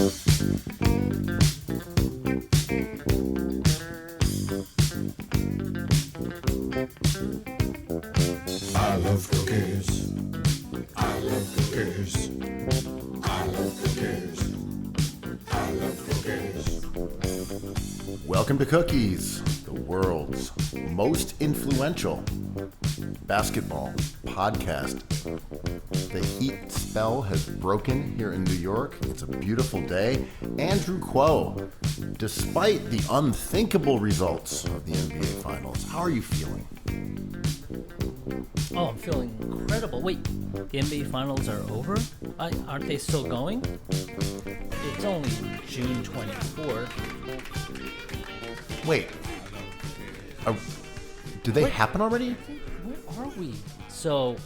I love cookies. I love cookies. I love cookies. I love cookies. Welcome to Cookies, the world's most influential basketball podcast. The heat spell has broken here in New York. It's a beautiful day. Andrew Kuo, despite the unthinkable results of the NBA Finals, how are you feeling? Oh, I'm feeling incredible. Wait, the NBA Finals are over? Aren't they still going? It's only June 24th. Wait, do they happen already? Where are we? So,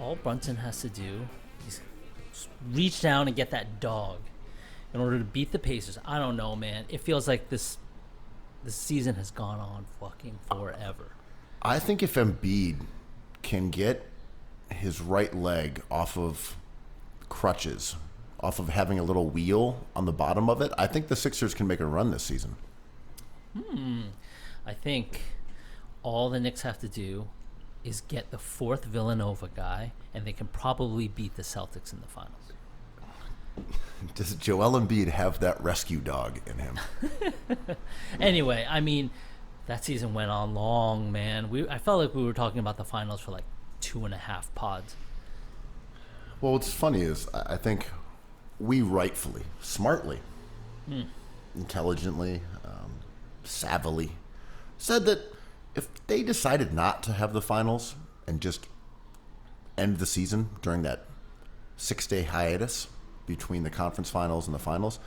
all Brunson has to do is reach down and get that dog in order to beat the Pacers. I don't know, man. It feels like this season has gone on fucking forever. I think if Embiid can get his right leg off of crutches, off of having a little wheel on the bottom of it, I think the Sixers can make a run this season. I think all the Knicks have to do is get the fourth Villanova guy, and they can probably beat the Celtics in the finals. Does Joel Embiid have that rescue dog in him? Anyway, I mean, that season went on long, man. I felt like we were talking about the finals for like 2.5 pods. Well, what's funny is I think we rightfully, smartly, intelligently, savvily, said that if they decided not to have the finals and just end the season during that 6-day hiatus between the conference finals and the finals,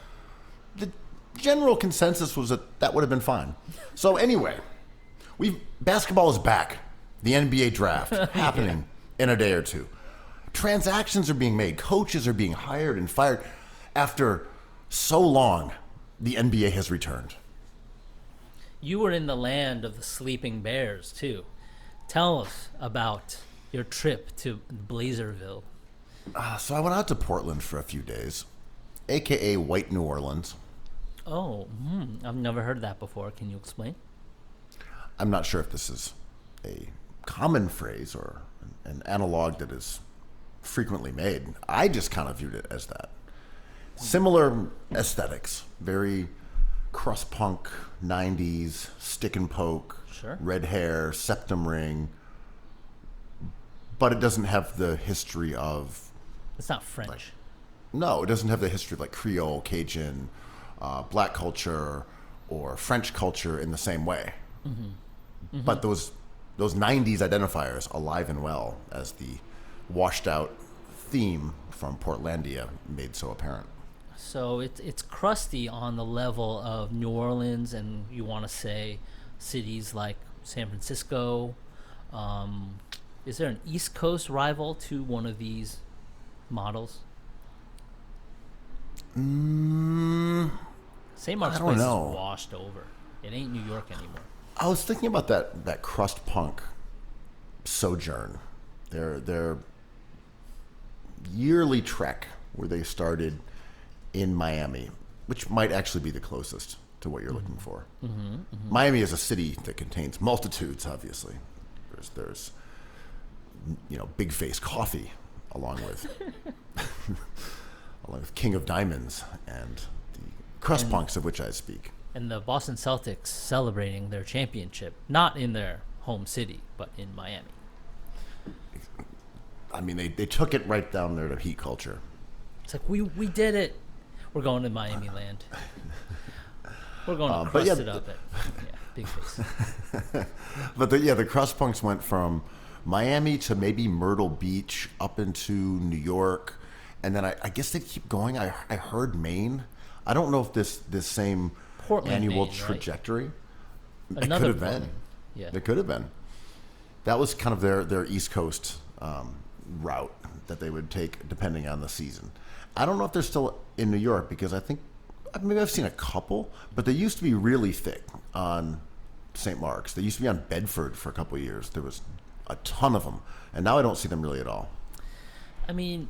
the general consensus was that would have been fine. So anyway, basketball is back. The NBA draft happening in a day or two. Transactions are being made. Coaches are being hired and fired. After so long, the NBA has returned. You were in the land of the sleeping bears, too. Tell us about your trip to Blazerville. So I went out to Portland for a few days, a.k.a. White New Orleans. Oh, I've never heard that before. Can you explain? I'm not sure if this is a common phrase or an analog that is frequently made. I just kind of viewed it as that. Similar aesthetics, very Crustpunk, 90s, stick and poke, Sure. red hair, septum ring, but it doesn't have the history of... It's not French. No, it doesn't have the history of like Creole, Cajun, black culture, or French culture in the same way. But those 90s identifiers alive and well, as the washed out theme from Portlandia made so apparent. So it's crusty on the level of New Orleans, and you want to say cities like San Francisco. Is there an East Coast rival to one of these models? St. Mark's I don't Place know. is washed over. It ain't New York anymore. I was thinking about that Crustpunk sojourn, their yearly trek where they started in Miami, which might actually be the closest to what you're looking for. Miami is a city that contains multitudes, obviously. There's Big Face Coffee, along with King of Diamonds and the Crustpunks of which I speak. And the Boston Celtics celebrating their championship, not in their home city, but in Miami. I mean, they took it right down there to Heat culture. It's like, we did it. We're going to Miami land. We're going to but crust yeah, it up. Big Face. But the Crustpunks went from Miami to maybe Myrtle Beach up into New York, and then I guess they keep going. I heard Maine. I don't know if this same Portland, annual Maine, trajectory. Right? It could have been. Yeah. It could have been. That was kind of their East Coast route that they would take depending on the season. I don't know if they're still in New York, because I think maybe I've seen a couple, but they used to be really thick on St. Mark's. They used to be on Bedford for a couple of years. There was a ton of them, and now I don't see them really at all. I mean,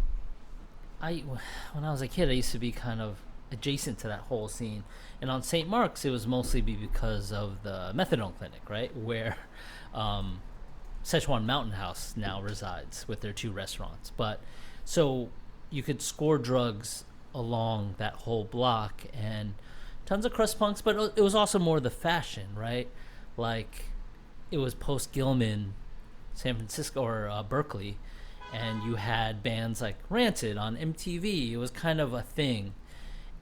when I was a kid, I used to be kind of adjacent to that whole scene. And on St. Mark's, it was mostly because of the methadone clinic, right, where Szechuan Mountain House now resides with their 2 restaurants. But so you could score drugs along that whole block, and tons of crust punks, but it was also more the fashion, right? Like, it was post Gilman, San Francisco, or Berkeley, and you had bands like Rancid on MTV. It was kind of a thing.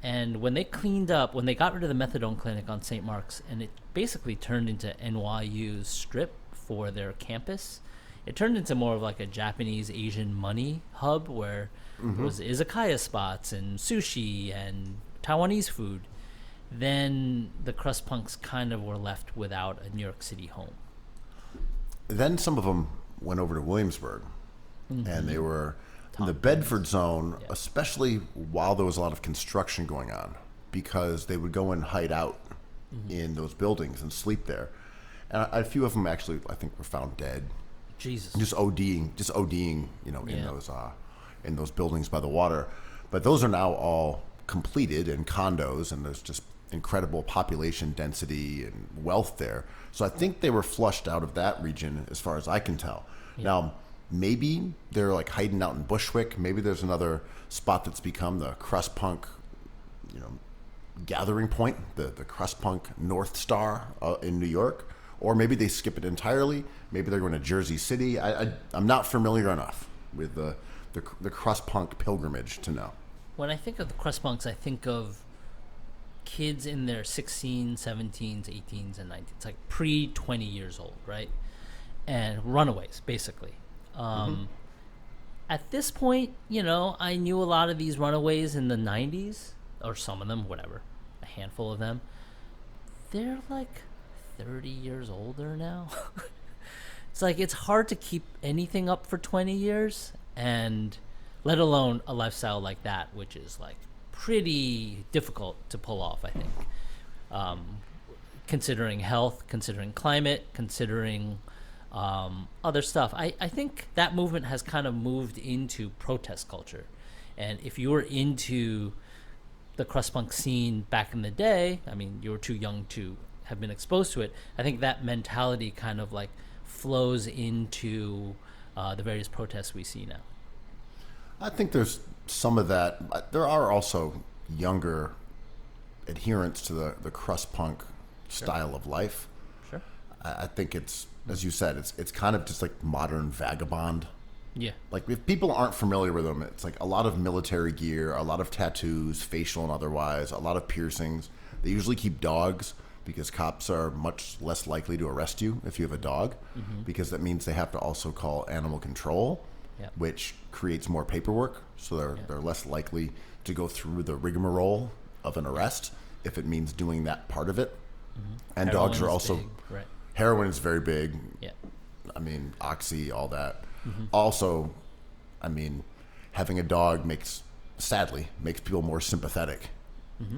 And when they got rid of the methadone clinic on St. Mark's, and it basically turned into NYU's strip for their campus, it turned into more of like a Japanese Asian money hub where there was izakaya spots and sushi and Taiwanese food. Then the crust punks kind of were left without a New York City home. Then some of them went over to Williamsburg, and they were in the Bedford zone, especially while there was a lot of construction going on, because they would go and hide out in those buildings and sleep there. And a few of them actually, I think, were found dead. Jesus. Just ODing, in those buildings by the water. But those are now all completed in condos, and there's just incredible population density and wealth there. So I think they were flushed out of that region, as far as I can tell. Yeah. Now, maybe they're like hiding out in Bushwick. Maybe there's another spot that's become the Crustpunk, gathering point, the Crustpunk North Star in New York. Or maybe they skip it entirely. Maybe they're going to Jersey City. I'm not familiar enough with the Crustpunk pilgrimage to know. When I think of the crust punks, I think of kids in their 16s, 17s, 18s, and 19s, like pre-20 years old, right? And runaways, basically. At this point, I knew a lot of these runaways in the 90s, or some of them, whatever, a handful of them. They're like 30 years older now. It's like, it's hard to keep anything up for 20 years, and let alone a lifestyle like that, which is like pretty difficult to pull off, I think. Considering health, considering climate, considering other stuff. I think that movement has kind of moved into protest culture. And if you were into the crust punk scene back in the day, I mean, you were too young to have been exposed to it. I think that mentality kind of like flows into the various protests we see now. I think there's some of that. There are also younger adherents to the crust punk style of life. Sure. I think it's, as you said, it's kind of just like modern vagabond. Yeah. Like, if people aren't familiar with them, it's like a lot of military gear, a lot of tattoos, facial and otherwise, a lot of piercings. They usually keep dogs because cops are much less likely to arrest you if you have a dog, because that means they have to also call animal control, which creates more paperwork. So they're less likely to go through the rigmarole of an arrest if it means doing that part of it. And Heroin dogs are also big, right. Heroin is very big. Yeah. I mean, oxy, all that. Also, I mean, having a dog sadly makes people more sympathetic.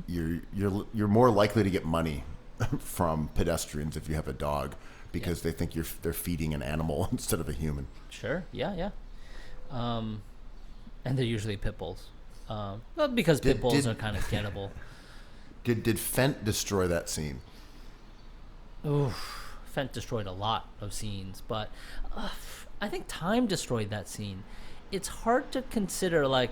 You're more likely to get money from pedestrians if you have a dog, because they think they're feeding an animal instead of a human. Sure. Yeah. And they're usually pit bulls. Well, because pit bulls are kind of gettable. Did Fent destroy that scene? Oof. Fent destroyed a lot of scenes, but I think time destroyed that scene. It's hard to consider, like,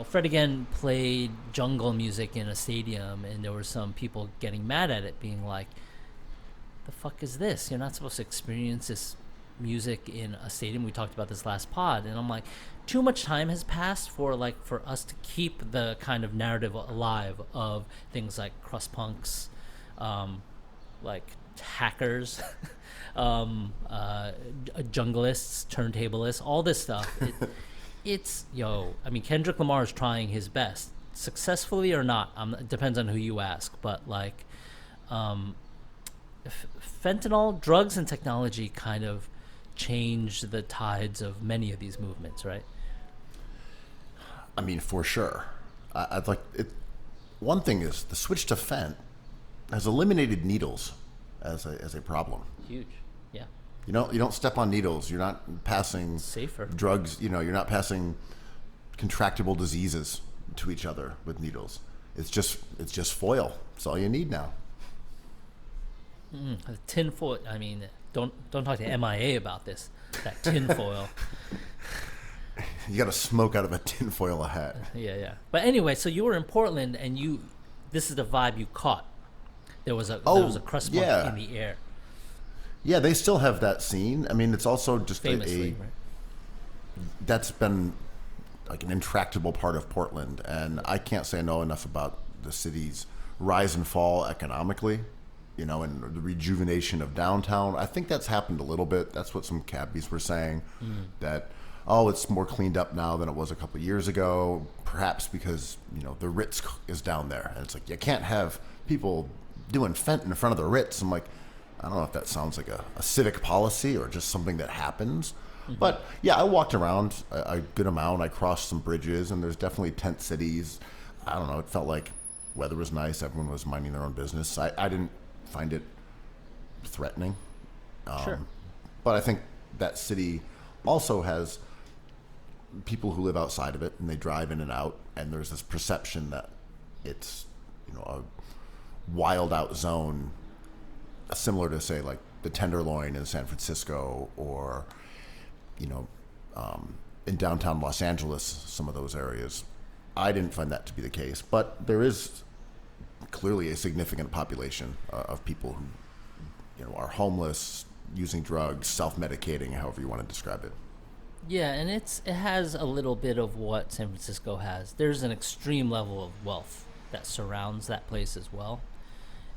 Fred again played jungle music in a stadium, and there were some people getting mad at it, being like, the fuck is this? You're not supposed to experience this music in a stadium. We talked about this last pod, and I'm like, too much time has passed for us to keep the kind of narrative alive of things like crust punks, like hackers, junglists, turntablists, all this stuff. Kendrick Lamar is trying his best, successfully or not. It depends on who you ask, but like, fentanyl, drugs, and technology kind of change the tides of many of these movements, right? I mean, for sure. I'd like it. One thing is the switch to Fent has eliminated needles as a problem. Huge, yeah. You don't step on needles. You're not passing safer drugs. You're not passing contractable diseases to each other with needles. It's just foil. It's all you need now. The tin foil. I mean, don't talk to MIA about this. That tin foil. You got to smoke out of a tinfoil a hat. Yeah. But anyway, so you were in Portland, and this is the vibe you caught. There was a Crustpunk in the air. Yeah, they still have that scene. I mean, it's also just Famously, right? That's been like an intractable part of Portland, and I can't say I know enough about the city's rise and fall economically, and the rejuvenation of downtown. I think that's happened a little bit. That's what some cabbies were saying, that it's more cleaned up now than it was a couple of years ago, perhaps because the Ritz is down there, and it's like you can't have people doing fent in front of the Ritz. I'm like, I don't know if that sounds like a civic policy or just something that happens. But yeah, I walked around a good amount. I crossed some bridges, and there's definitely tent cities. I don't know. It felt like weather was nice. Everyone was minding their own business. I didn't find it threatening. Sure. But I think that city also has people who live outside of it, and they drive in and out, and there's this perception that it's a wild out zone, similar to say like the Tenderloin in San Francisco, or in downtown Los Angeles, some of those areas. I didn't find that to be the case, but there is clearly a significant population of people who are homeless, using drugs, self-medicating, however you want to describe it. Yeah, and it has a little bit of what San Francisco has. There's an extreme level of wealth that surrounds that place as well,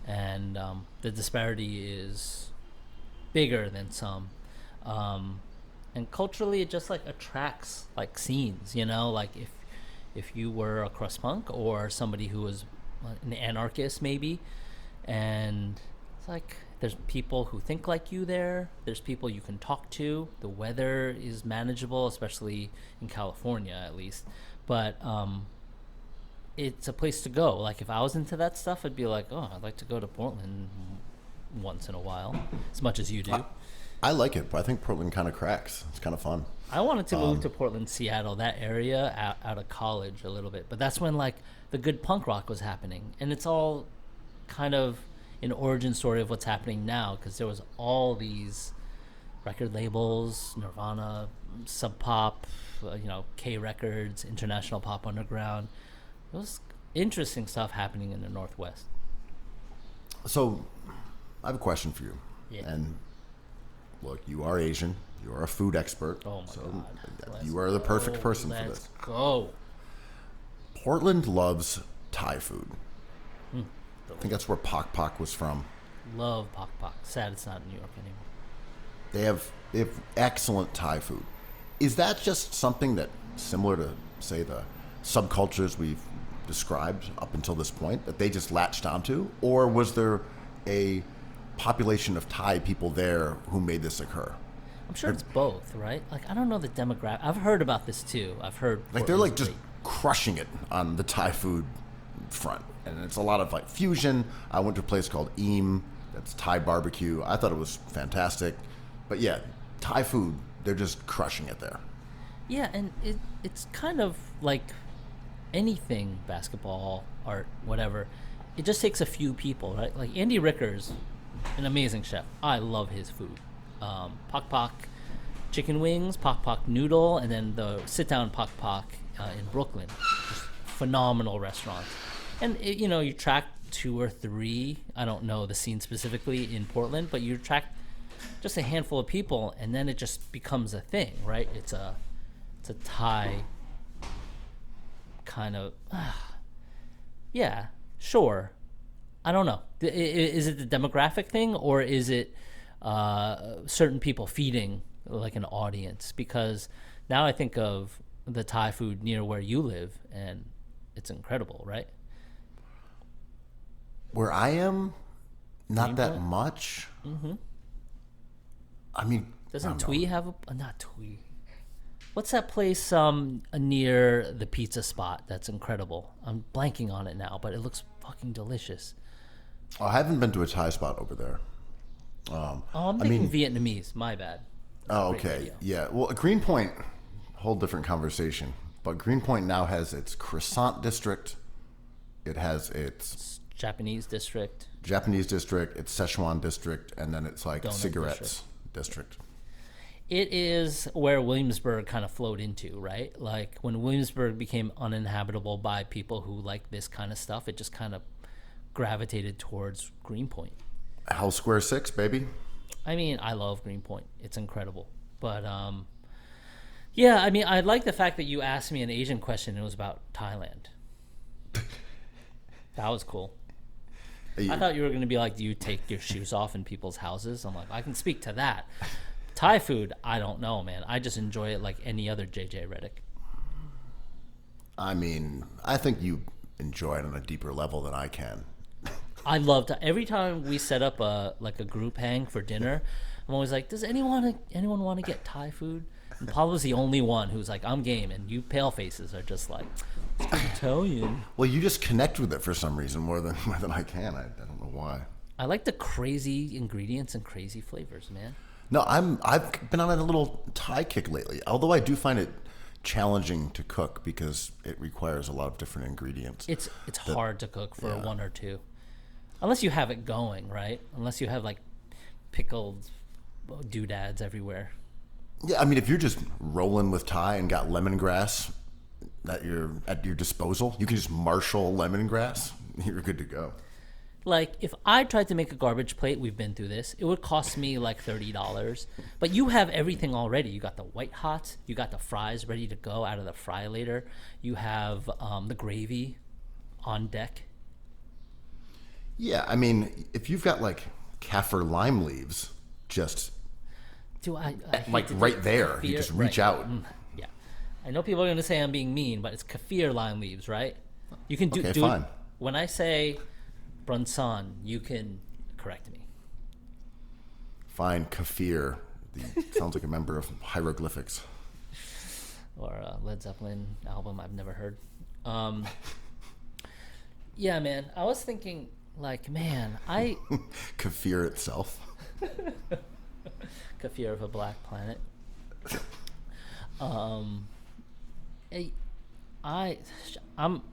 and the disparity is bigger than some. And culturally, it just like attracts like scenes, like if you were a Crustpunk or somebody who was an anarchist maybe, and it's like there's people who think like you there. There's people you can talk to. The weather is manageable, especially in California at least. But it's a place to go. Like if I was into that stuff, I'd be like, oh, I'd like to go to Portland once in a while, as much as you do. I like it, but I think Portland kind of cracks. It's kind of fun. I wanted to move to Portland, Seattle, that area out of college a little bit. But that's when like the good punk rock was happening. And it's all kind of an origin story of what's happening now, because there was all these record labels, Nirvana, Sub Pop, K Records, International Pop Underground. It was interesting stuff happening in the Northwest. So I have a question for you. Yeah. And look, you are Asian. You are a food expert. Oh my God. You are the perfect person for this. Let's go. Portland loves Thai food. I think that's where Pak Pak was from. Love Pak Pak. Sad it's not in New York anymore. They have excellent Thai food. Is that just something that, similar to, say, the subcultures we've described up until this point, that they just latched onto? Or was there a population of Thai people there who made this occur? I'm sure it's both, right? Like, I don't know the demographic. I've heard about this too. I've heard like they're like just crushing it on the Thai food front, and it's a lot of like fusion. I went to a place called Eam, that's Thai barbecue. I thought it was fantastic, but yeah, Thai food, they're just crushing it there. Yeah, and it's kind of like anything, basketball, art, whatever. It just takes a few people, right? Like Andy Ricker's an amazing chef. I love his food. Pak Pak chicken wings, Pak Pak noodle, and then the sit-down Pak Pak in Brooklyn. Just phenomenal restaurants. And, you track 2 or 3, I don't know the scene specifically in Portland, but you track just a handful of people, and then it just becomes a thing, right? It's a Thai kind of, yeah, sure. I don't know. Is it the demographic thing, or is it certain people feeding like an audience? Because now I think of the Thai food near where you live, and it's incredible, right? Where I am, not that much. Mm-hmm. I mean, doesn't Twee have not Twee? What's that place near the pizza spot that's incredible? I'm blanking on it now, but it looks fucking delicious. I haven't been to a Thai spot over there. I'm thinking Vietnamese. My bad. Oh, okay. Yeah. Well, Greenpoint, whole different conversation. But Greenpoint now has its croissant district. It has its Japanese district, its Szechuan district, and then it's like Donut cigarettes district. It is where Williamsburg kind of flowed into, right? Like when Williamsburg became uninhabitable by people who like this kind of stuff, it just kind of gravitated towards Greenpoint. Hell Square 6, baby. I mean, I love Greenpoint. It's incredible. But yeah, I mean, I like the fact that you asked me an Asian question and it was about Thailand. That was cool. I thought you were going to be like, do you take your shoes off in people's houses? I'm like, I can speak to that. Thai food, I don't know, man. I just enjoy it like any other JJ Redick. I mean, I think you enjoy it on a deeper level than I can. I love to. Every time we set up a group hang for dinner, I'm always like, does anyone want to get Thai food? And Pablo's the only one who's like, I'm game, and you pale faces are just like, Italian. Well, you just connect with it for some reason more than I can. I don't know why. I like the crazy ingredients and crazy flavors, man. No, I've been on a little Thai kick lately. Although I do find it challenging to cook because it requires a lot of different ingredients. It's hard to cook for one or two, unless you have it going, right? Unless you have like pickled doodads everywhere. Yeah, I mean, if you're just rolling with Thai and got lemongrass at your disposal, you can just marshal lemongrass. You're good to go. Like, if I tried to make a garbage plate, we've been through this, it would cost me like $30. But you have everything already. You got the white hot, you got the fries ready to go out of the fry later. You have the gravy on deck. Yeah, I mean, if you've got like kaffir lime leaves, just I like right there, kaffir, you just reach out. Yeah, I know people are going to say I'm being mean, but it's kaffir lime leaves, right? You can do fine. When I say Brunson, you can correct me. Fine, kaffir. Sounds like a member of hieroglyphics. Or a Led Zeppelin album I've never heard. Yeah, man. I was thinking, like, man, Kaffir itself. Kaffir of a Black Planet. I'm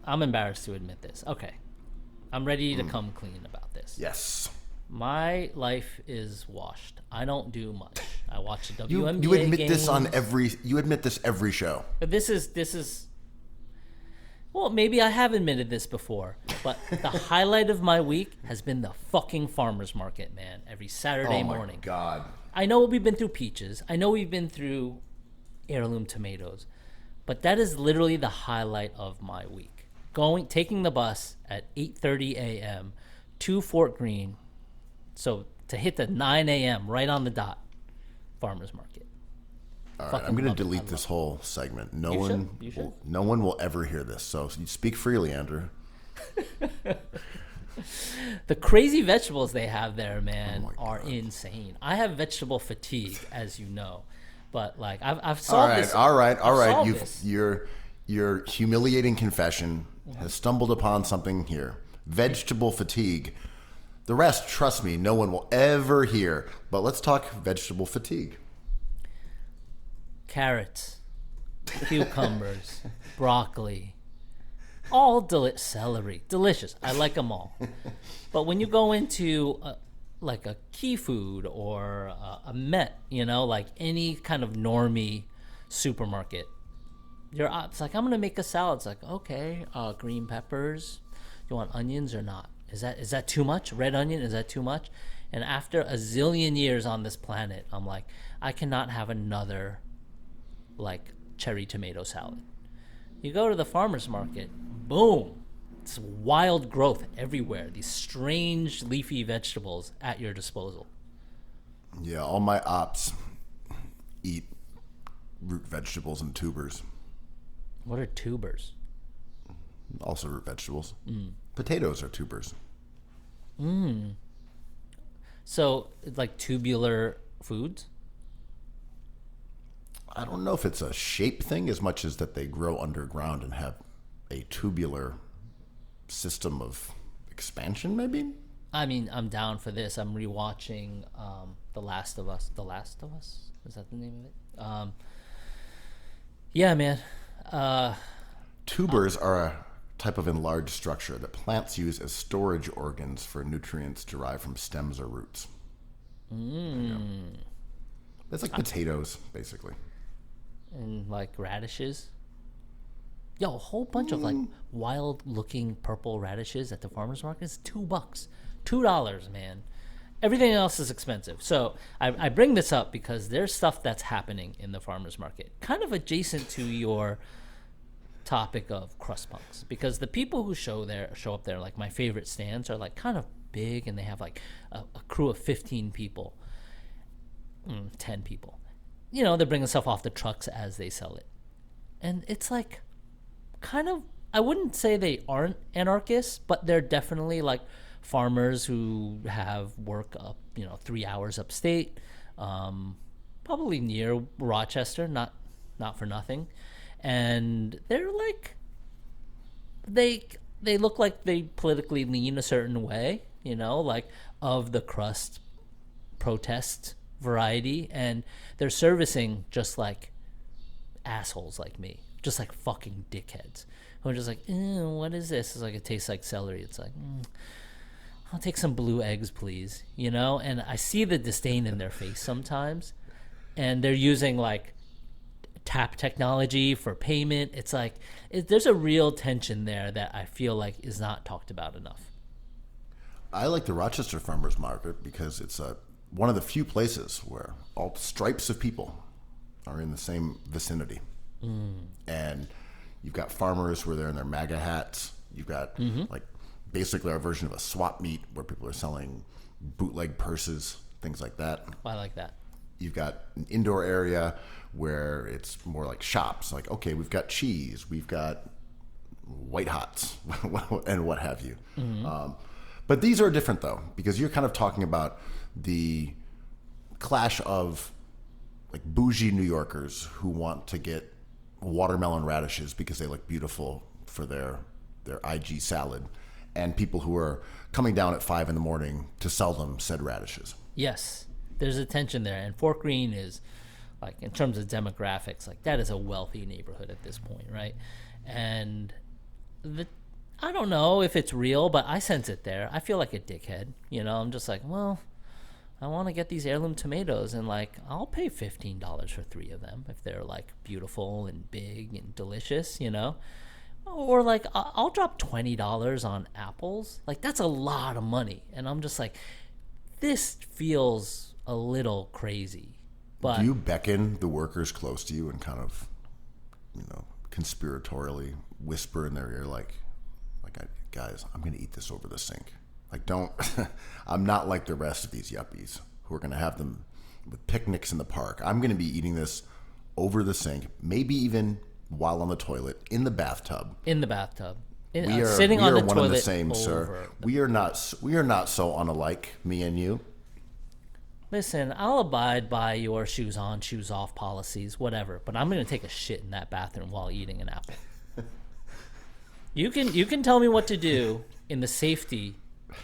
embarrassed to admit this. Okay. I'm ready to come clean about this. Yes. My life is washed. I don't do much. I watch the WNBA You admit games. You admit this every show. But this is well, maybe I have admitted this before, but the highlight of my week has been the fucking farmers market, man. Every Saturday morning. Oh my God. I know we've been through peaches. I know we've been through heirloom tomatoes, but that is literally the highlight of my week. Taking the bus at 8:30 a.m. to Fort Greene, so to hit the 9 a.m. right on the dot, farmers market. All right, I'm going to delete this whole segment. No one will ever hear this. So you speak freely, Andrew. The crazy vegetables they have there, man, are insane. I have vegetable fatigue, as you know, but like I've solved this. All right. Your humiliating confession has stumbled upon something here. Vegetable fatigue. The rest, trust me, no one will ever hear. But let's talk vegetable fatigue. Carrots, cucumbers, broccoli, celery, delicious. I like them all. But when you go into like a Key Food or a Met, like any kind of normie supermarket, it's like, I'm gonna make a salad. It's like, okay, green peppers. You want onions or not? Is that too much? Red onion, is that too much? And after a zillion years on this planet, I'm like, I cannot have another like cherry tomato salad. You go to the farmer's market, boom, it's wild growth everywhere. These strange leafy vegetables at your disposal. Yeah, all my ops eat root vegetables and tubers. What are tubers? Also root vegetables. Potatoes are tubers. So it's like tubular foods? I don't know if it's a shape thing as much as that they grow underground and have a tubular system of expansion, maybe? I mean, I'm down for this. I'm rewatching The Last of Us. The Last of Us? Is that the name of it? Yeah, man. Tubers are a type of enlarged structure that plants use as storage organs for nutrients derived from stems or roots. It's like potatoes, basically. And like radishes. Yo, a whole bunch of like wild looking purple radishes at the farmer's market is $2. $2, man. Everything else is expensive. So I bring this up because there's stuff that's happening in the farmer's market, kind of adjacent to your topic of Crustpunks, because the people who show up there, like my favorite stands, are like kind of big, and they have like a crew of 15 people, 10 people. You know, they're bringing stuff off the trucks as they sell it, and it's like kind of, I wouldn't say they aren't anarchists, but they're definitely like farmers who have work up, 3 hours upstate, probably near Rochester, not for nothing. And they're like, they look like they politically lean a certain way, like of the crust protest variety, and they're servicing just like assholes like me, just like fucking dickheads who are just like, ew, what is this? It's like, it tastes like celery. It's like, I'll take some blue eggs, please, and I see the disdain in their face sometimes, and they're using like tap technology for payment. It's like there's a real tension there that I feel like is not talked about enough. I like the Rochester Farmers Market because it's one of the few places where all stripes of people are in the same vicinity. And you've got farmers where they're in their MAGA hats. You've got like basically our version of a swap meet where people are selling bootleg purses, things like that. I like that. You've got an indoor area where it's more like shops. Like, okay, we've got cheese, we've got White Hots, and what have you. But these are different, though, because you're kind of talking about the clash of like bougie New Yorkers who want to get watermelon radishes because they look beautiful for their IG salad, and people who are coming down at 5 a.m. to sell them said radishes. Yes. There's a tension there, and Fort Greene is, like, in terms of demographics, like, that is a wealthy neighborhood at this point, right? And I don't know if it's real, but I sense it there. I feel like a dickhead, I'm just like, well, I want to get these heirloom tomatoes, and like, I'll pay $15 for 3 of them if they're like beautiful and big and delicious, or like, I'll drop $20 on apples. Like, that's a lot of money, and I'm just like, this feels a little crazy. But do you beckon the workers close to you and kind of, conspiratorially whisper in their ear, like, guys, I'm going to eat this over the sink. Like, don't, I'm not like the rest of these yuppies who are going to have them with picnics in the park. I'm going to be eating this over the sink, maybe even while on the toilet, in the bathtub. In the bathtub. Sitting on the toilet. We are one and the same, sir. We are not so unalike, me and you. Listen, I'll abide by your shoes on, shoes off policies, whatever, but I'm going to take a shit in that bathroom while eating an apple. You can tell me what to do in the safety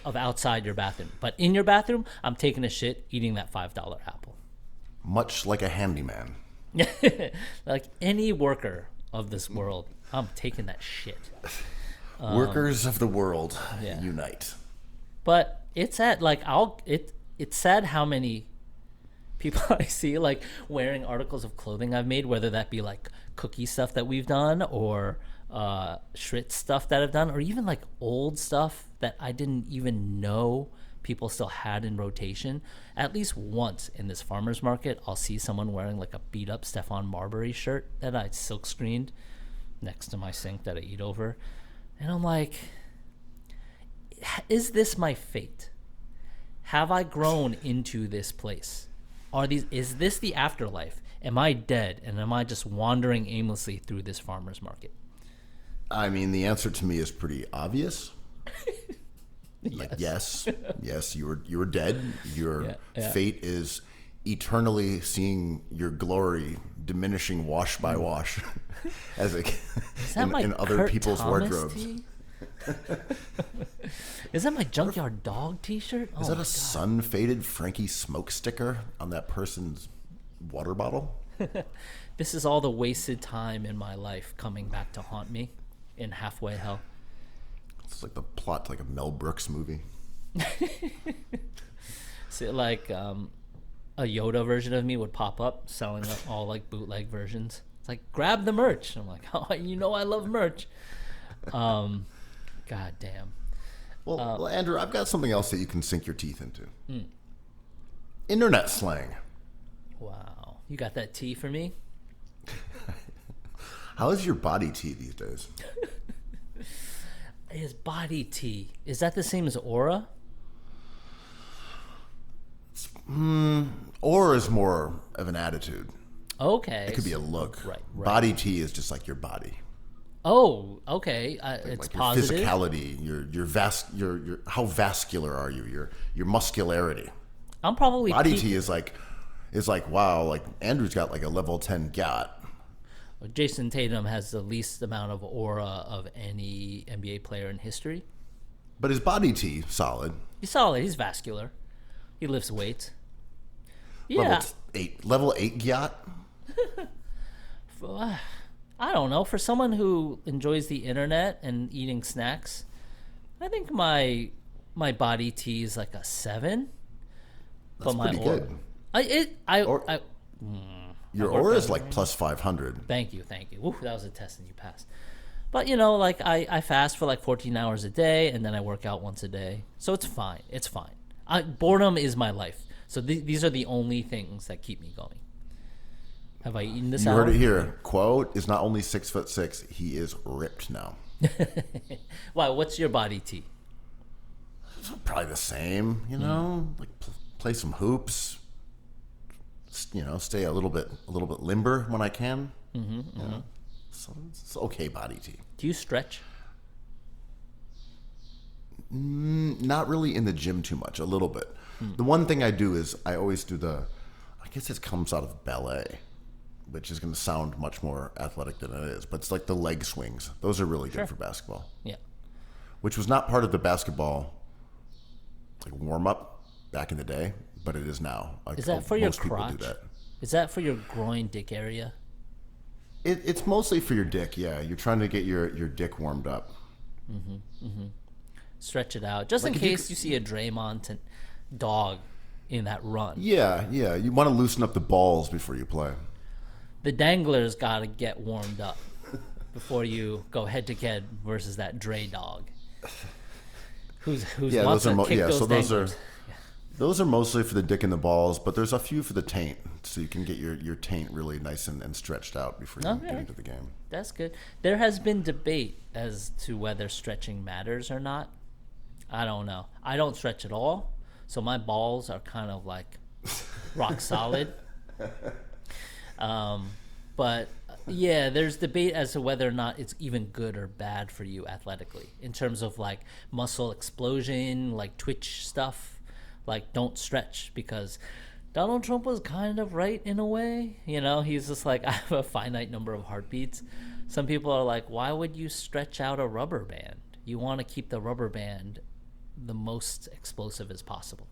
of outside your bathroom, but in your bathroom, I'm taking a shit eating that $5 apple. Much like a handyman. Like any worker of this world, I'm taking that shit. Workers of the world, unite. But it's sad. Like it's sad how many people I see like wearing articles of clothing I've made, whether that be like cookie stuff that we've done or Schritz stuff that I've done, or even like old stuff that I didn't even know people still had in rotation. At least once in this farmer's market, I'll see someone wearing like a beat up Stephon Marbury shirt that I silk screened next to my sink that I eat over. And I'm like, is this my fate? Have I grown into this place? Is this the afterlife? Am I dead? And am I just wandering aimlessly through this farmer's market? I mean, the answer to me is pretty obvious. Like, yes, you were dead. Your fate is eternally seeing your glory diminishing wash by wash as in other Kurt people's Thomas wardrobes. Is that my Junkyard Dog t-shirt? Is that a sun-faded Frankie smoke sticker on that person's water bottle? This is all the wasted time in my life coming back to haunt me in halfway hell. It's like the plot to like a Mel Brooks movie. So like a Yoda version of me would pop up selling all like bootleg versions. It's like, grab the merch. I'm like, oh, you know I love merch. God damn. Well, Andrew, I've got something else that you can sink your teeth into. Internet slang. Wow. You got that tea for me? How is your body tea these days? His body tea. Is that the same as aura? Or is more of an attitude. Okay. It could be a look. Right. Body tea is just like your body. Oh, okay. It's Like positive. your physicality, your how vascular are you? Your muscularity. I'm probably Body tea is like wow, like Andrew's got like a level 10 GOT. Jason Tatum has the least amount of aura of any NBA player in history. But his body tea solid. He's solid. He's vascular. He lifts weights. Yeah. Level 8 GOT. I don't know. For someone who enjoys the internet and eating snacks, I think my body T is like a 7. That's pretty good. Your aura is like plus 500. Thank you. Ooh, that was a test and you passed. But like I fast for like 14 hours a day and then I work out once a day, so it's fine. Boredom is my life, so these are the only things that keep me going. Have I eaten this? You heard it here. Quote is not only 6'6", he is ripped now. Why? What's your body T? Probably the same. Like play some hoops. Stay a little bit limber when I can. So it's okay body T. Do you stretch? Not really in the gym too much. A little bit. The one thing I do is I always do I guess it comes out of ballet, which is going to sound much more athletic than it is, but it's like the leg swings. Those are really good for basketball. Yeah. Which was not part of the basketball like warm up back in the day, but it is now. Is that for your most people crotch? do that. Is that for your groin dick area? It's mostly for your dick. Yeah, you're trying to get your dick warmed up. Stretch it out, just in case you see a Draymond dog in that run. Yeah. You want to loosen up the balls before you play. The dangler's got to get warmed up before you go head to head versus that Dre dog. Who's wants to kick those danglers. Those are mostly for the dick and the balls, but there's a few for the taint, so you can get your taint really nice and stretched out before you get into the game. That's good. There has been debate as to whether stretching matters or not. I don't know. I don't stretch at all, so my balls are kind of like rock solid. But yeah, there's debate as to whether or not it's even good or bad for you athletically in terms of like muscle explosion, like twitch stuff. Like, don't stretch, because Donald Trump was kind of right in a way. He's just like, I have a finite number of heartbeats. Some people are like, why would you stretch out a rubber band? You want to keep the rubber band the most explosive as possible.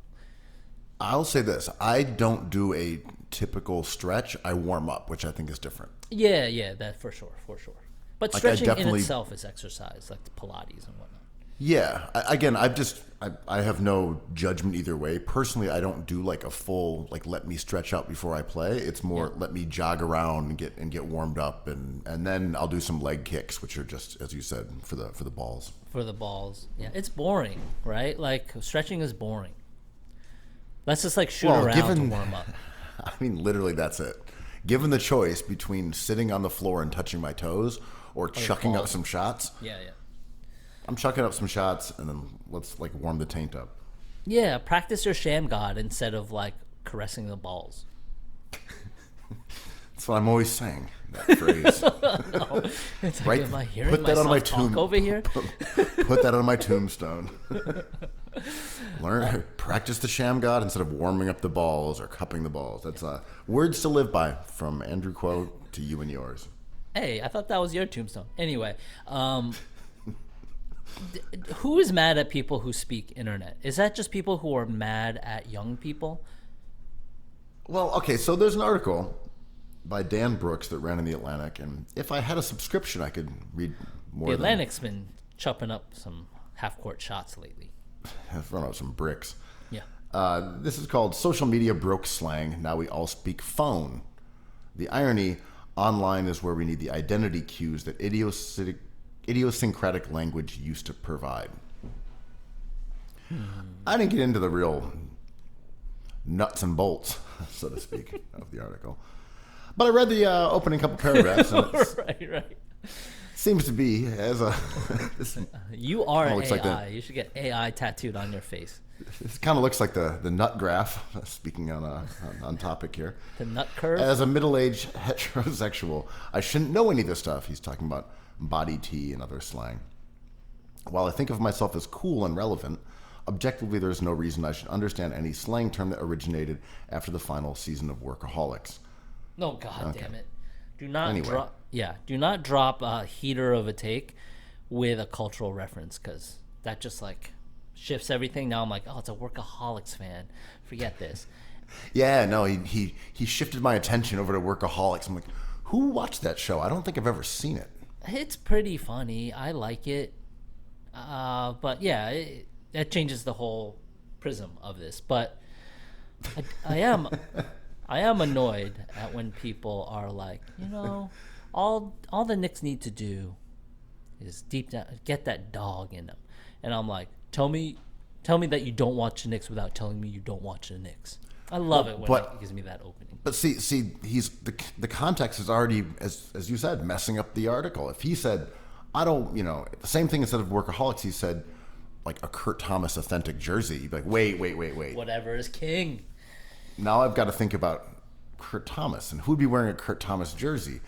I'll say this. I don't do a typical stretch. I warm up, which I think is different. Yeah, that for sure. But Like, stretching in itself is exercise, like the Pilates and whatnot. Yeah. I have no judgment either way. Personally, I don't do like a full, like, let me stretch out before I play. It's more let me jog around and get warmed up, and then I'll do some leg kicks, which are just, as you said, for the balls. For the balls. Yeah, it's boring, right? Like, stretching is boring. Let's just like shoot around to warm up. I mean, literally, that's it. Given the choice between sitting on the floor and touching my toes or chucking up some shots. Yeah. I'm chucking up some shots, and then let's like warm the taint up. Yeah, practice your sham god instead of like caressing the balls. That's what I'm always saying. That phrase. No. It's like, am I hearing put that on my talk over here? Put that on my tombstone. Practice the sham god instead of warming up the balls or cupping the balls. That's words to live by from Andrew Quote to you and yours. Hey, I thought that was your tombstone. Anyway, who is mad at people who speak internet? Is that just people who are mad at young people? Well, okay, so there's an article by Dan Brooks that ran in the Atlantic, and if I had a subscription, I could read more. The Atlantic's been chopping up some half-court shots lately. I've run out some bricks. Yeah. This is called Social Media Broke Slang. Now we all speak phone. The irony, online is where we need the identity cues that idiosyncratic language used to provide. I didn't get into the real nuts and bolts, so to speak, of the article. But I read the opening couple paragraphs. And right. Seems to be as a... You are AI. Like you should get AI tattooed on your face. This kind of looks like the nut graph, speaking on topic here. The nut curve? As a middle-aged heterosexual, I shouldn't know any of this stuff. He's talking about body tea and other slang. While I think of myself as cool and relevant, objectively there's no reason I should understand any slang term that originated after the final season of Workaholics. No, God Okay. damn it. Do not Anyway. do not drop a heater of a take with a cultural reference, because that just like shifts everything. Now I'm like, oh, it's a Workaholics fan. Forget this. Yeah, no, he shifted my attention over to Workaholics. I'm like, who watched that show? I don't think I've ever seen it. It's pretty funny. I like it. But yeah, that changes the whole prism of this. But I am annoyed at when people are like, all the Knicks need to do is deep down get that dog in them. And I'm like, tell me that you don't watch the Knicks without telling me you don't watch the Knicks. I love it when it gives me that opening. But see, he's the context is already, as you said, messing up the article. If he said, I don't, the same thing instead of Workaholics, he said, like a Kurt Thomas authentic jersey. You'd be like, wait. Whatever is king. Now I've got to think about Kurt Thomas and who'd be wearing a Kurt Thomas jersey.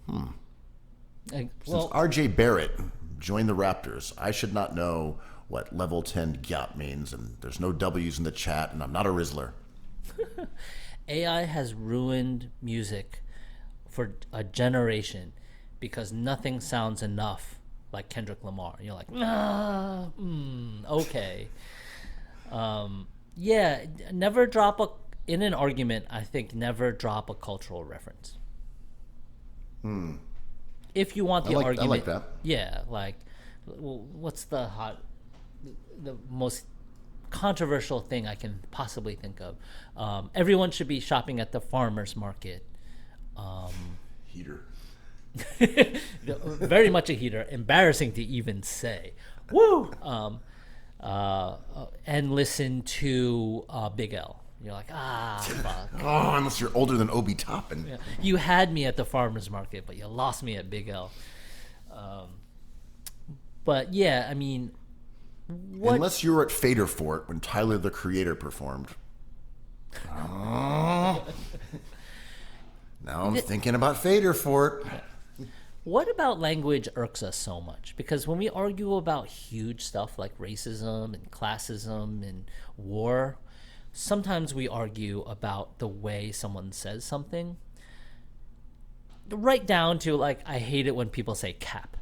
Since RJ Barrett joined the Raptors, I should not know what level 10 gyat means, and there's no W's in the chat, and I'm not a Rizzler. AI has ruined music for a generation because nothing sounds enough like Kendrick Lamar. You're like, okay. Yeah, never drop in an argument, I think never drop a cultural reference. If you want the argument. I like that. Yeah, like, what's the most controversial thing I can possibly think of? Everyone should be shopping at the farmer's market. Heater. Very much a heater. Embarrassing to even say. Woo! And listen to Big L. You're like, fuck. Oh, unless you're older than Obi Toppin. Yeah. You had me at the farmer's market, but you lost me at Big L. But yeah, I mean, unless you were at Fader Fort when Tyler the Creator performed. Now I'm thinking about Fader Fort. What about language irks us so much? Because when we argue about huge stuff like racism and classism and war, sometimes we argue about the way someone says something. Right down to, like, I hate it when people say cap.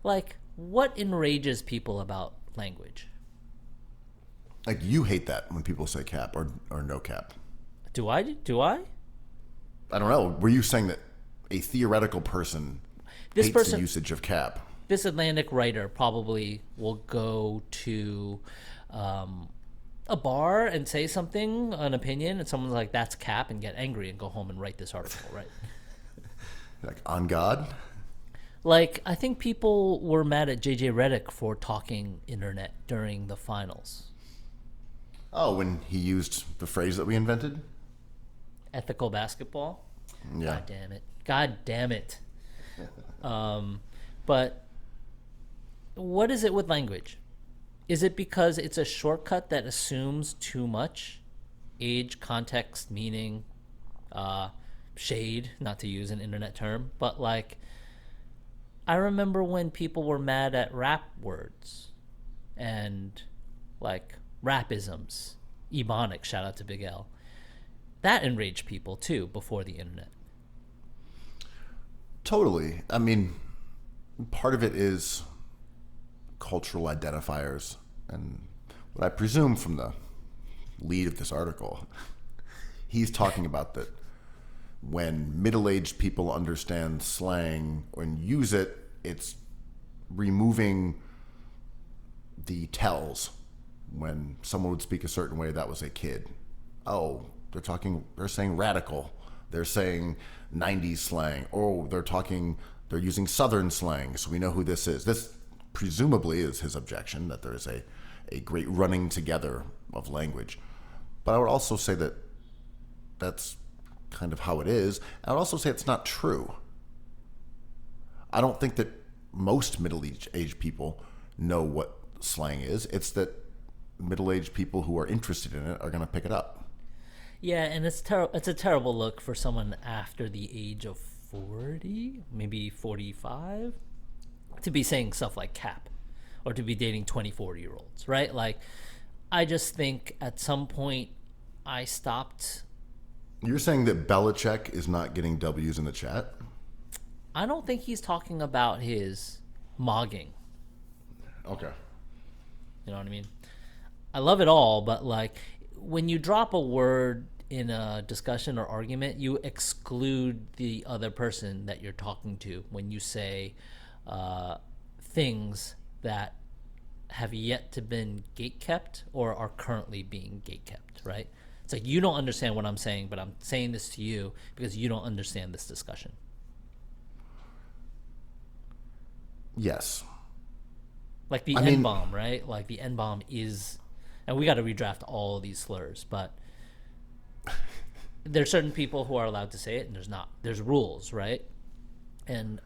Like, what enrages people about language? Like, you hate that when people say cap or no cap. Do I? I don't know. Were you saying that a theoretical person hates the usage of cap? This Atlantic writer probably will go to a bar and say something, an opinion, and someone's like, that's cap, and get angry and go home and write this article, right? Like, on God? Like, I think people were mad at JJ Redick for talking internet during the finals. Oh, when he used the phrase that we invented? Ethical basketball? Yeah. God damn it. But what is it with language? Is it because it's a shortcut that assumes too much? Age, context, meaning, shade, not to use an internet term, but like, I remember when people were mad at rap words and like rapisms, ebonics, shout out to Big L. That enraged people too before the internet. Totally. I mean, part of it is cultural identifiers, and what I presume from the lead of this article, he's talking about that when middle-aged people understand slang and use it, it's removing the tells. When someone would speak a certain way, that was a kid. Oh, they're saying radical. They're saying 90s slang. Oh, they're using Southern slang, so we know who this is. This presumably is his objection, that there is a great running together of language. But I would also say that that's kind of how it is. I would also say it's not true. I don't think that most middle-aged people know what slang is. It's that middle-aged people who are interested in it are going to pick it up. Yeah, and it's a terrible look for someone after the age of 40, maybe 45, to be saying stuff like cap or to be dating 20-40-year-olds, right? Like, I just think at some point I stopped. You're saying that Belichick is not getting W's in the chat? I don't think he's talking about his mogging. Okay. You know what I mean? I love it all, but like when you drop a word in a discussion or argument, you exclude the other person that you're talking to when you say things that have yet to been gatekept or are currently being gatekept, right? It's like you don't understand what I'm saying, but I'm saying this to you because you don't understand this discussion. Yes. Like the N-bomb, right? Like the N-bomb is, and we got to redraft all of these slurs, but there's certain people who are allowed to say it and there's not. There's rules, right? And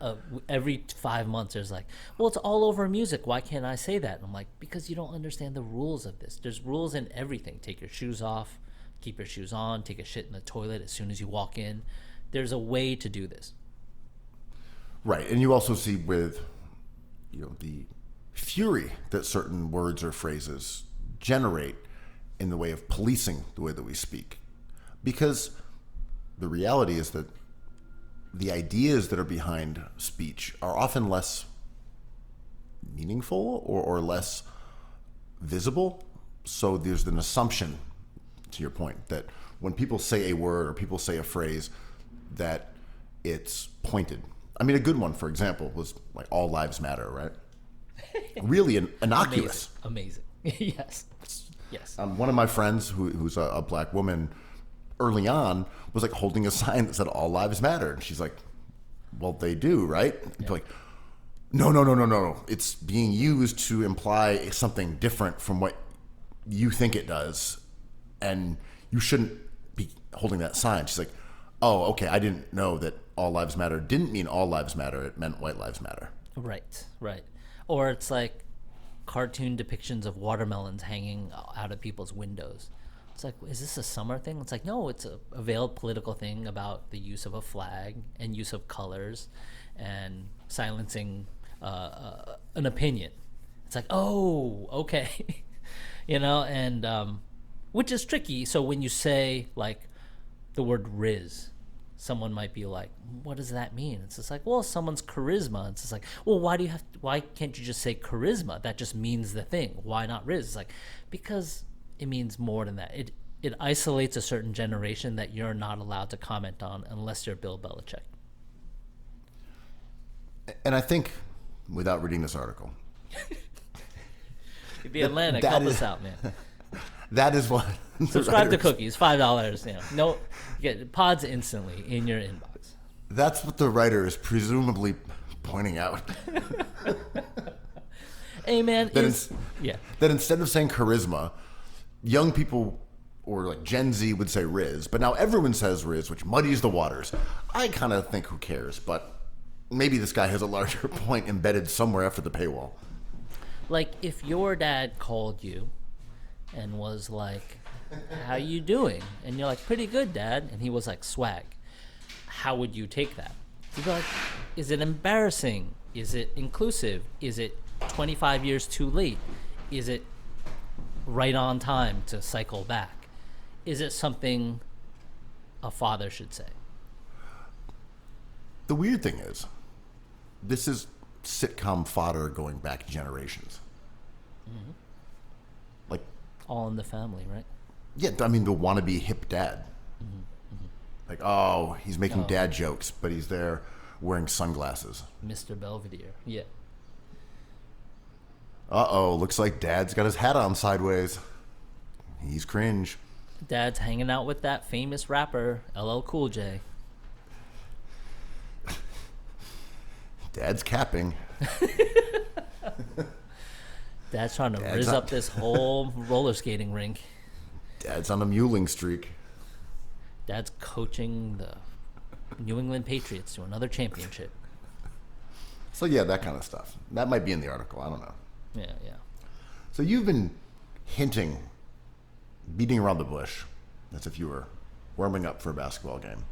every 5 months there's like, well, it's all over music. Why can't I say that? And I'm like, because you don't understand the rules of this. There's rules in everything. Take your shoes off, keep your shoes on, take a shit in the toilet as soon as you walk in. There's a way to do this. Right. And you also see with, the fury that certain words or phrases generate in the way of policing the way that we speak. Because the reality is that the ideas that are behind speech are often less meaningful or less visible. So there's an assumption, to your point, that when people say a word or people say a phrase, that it's pointed. I mean, a good one, for example, was like all lives matter, right? Really innocuous. Amazing. Yes. One of my friends who's a black woman early on was like holding a sign that said all lives matter. And she's like, well, they do, right? And yeah. Like, no. It's being used to imply something different from what you think it does. And you shouldn't be holding that sign. She's like, oh, okay, I didn't know that all lives matter didn't mean all lives matter. It meant white lives matter. Right. Or it's like cartoon depictions of watermelons hanging out of people's windows. It's like, is this a summer thing? It's like, no, it's a veiled political thing about the use of a flag and use of colors and silencing an opinion. It's like, oh, okay. And which is tricky. So when you say like the word Riz, someone might be like, what does that mean? It's just like, well, someone's charisma. It's just like, well, why can't you just say charisma? That just means the thing. Why not Riz? It's like, because it means more than that. It isolates a certain generation that you're not allowed to comment on unless you're Bill Belichick. And I think, without reading this article, the Atlantic, help us out, man. That is what. Subscribe to Cookies, $5. No, you get pods instantly in your inbox. That's what the writer is presumably pointing out. Hey, man. That instead of saying charisma, young people or like Gen Z would say Riz, but now everyone says Riz, which muddies the waters. I kind of think who cares, but maybe this guy has a larger point embedded somewhere after the paywall. Like if your dad called you and was like, how you doing? And you're like, pretty good, Dad. And he was like, swag. How would you take that? You'd be like, is it embarrassing? Is it inclusive? Is it 25 years too late? Is it right on time to cycle back? Is it something a father should say? The weird thing is, this is sitcom fodder going back generations. Mm-hmm. Like, All in the Family, right? Yeah, I mean, the wannabe hip dad. Mm-hmm. Like, oh, he's making dad jokes, but he's there wearing sunglasses. Mr. Belvedere. Yeah. Uh-oh, looks like dad's got his hat on sideways. He's cringe. Dad's hanging out with that famous rapper, LL Cool J. Dad's capping. Dad's trying to rizz up this whole roller skating rink. Dad's on a muling streak. Dad's coaching the New England Patriots to another championship. So yeah, that kind of stuff. That might be in the article. I don't know. Yeah. So you've been hinting, beating around the bush, as if you were warming up for a basketball game,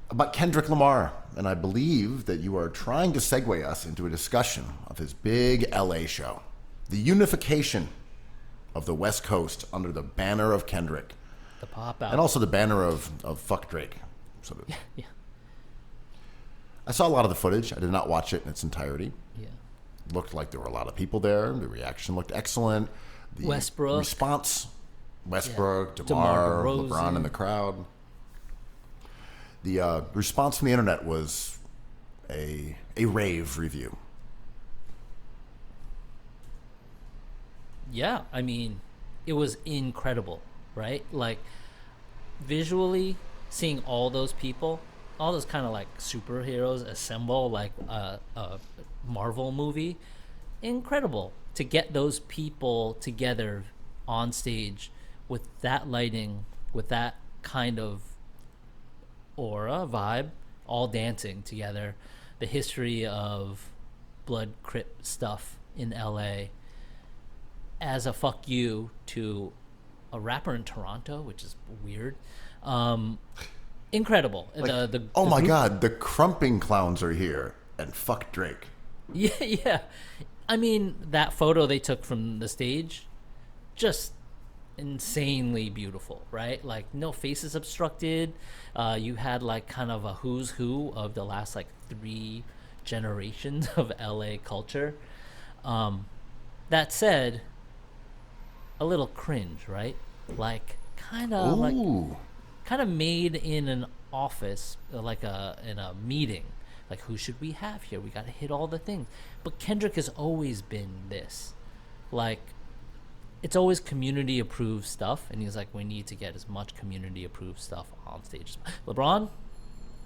about Kendrick Lamar. And I believe that you are trying to segue us into a discussion of his big LA show. The unification of the West Coast under the banner of Kendrick. The pop out. And also the banner of fuck Drake. Sort of. Yeah. I saw a lot of the footage. I did not watch it in its entirety. Yeah. Looked like there were a lot of people there. The reaction looked excellent. The Westbrook. response, Westbrook, Yeah. DeMar, DeRozan. LeBron in the crowd. The response from the internet was a rave review. Yeah, I mean, it was incredible, right? Like, visually, seeing all those people, all those kind of like superheroes assemble like a Marvel movie, incredible. To get those people together on stage with that lighting, with that kind of aura, vibe, all dancing together. The history of blood crip stuff in LA as a fuck you to a rapper in Toronto, which is weird. Incredible. Like, The my group- God, the Crumping Clowns are here, and fuck Drake. Yeah. I mean, that photo they took from the stage, just insanely beautiful, right? Like, no faces obstructed. You had like kind of a who's who of the last like 3 generations of LA culture. That said, a little cringe, right? Like kind of made in an office, like in a meeting. Like, who should we have here? We got to hit all the things. But Kendrick has always been this. Like, it's always community approved stuff, and he's like, we need to get as much community approved stuff on stage. LeBron,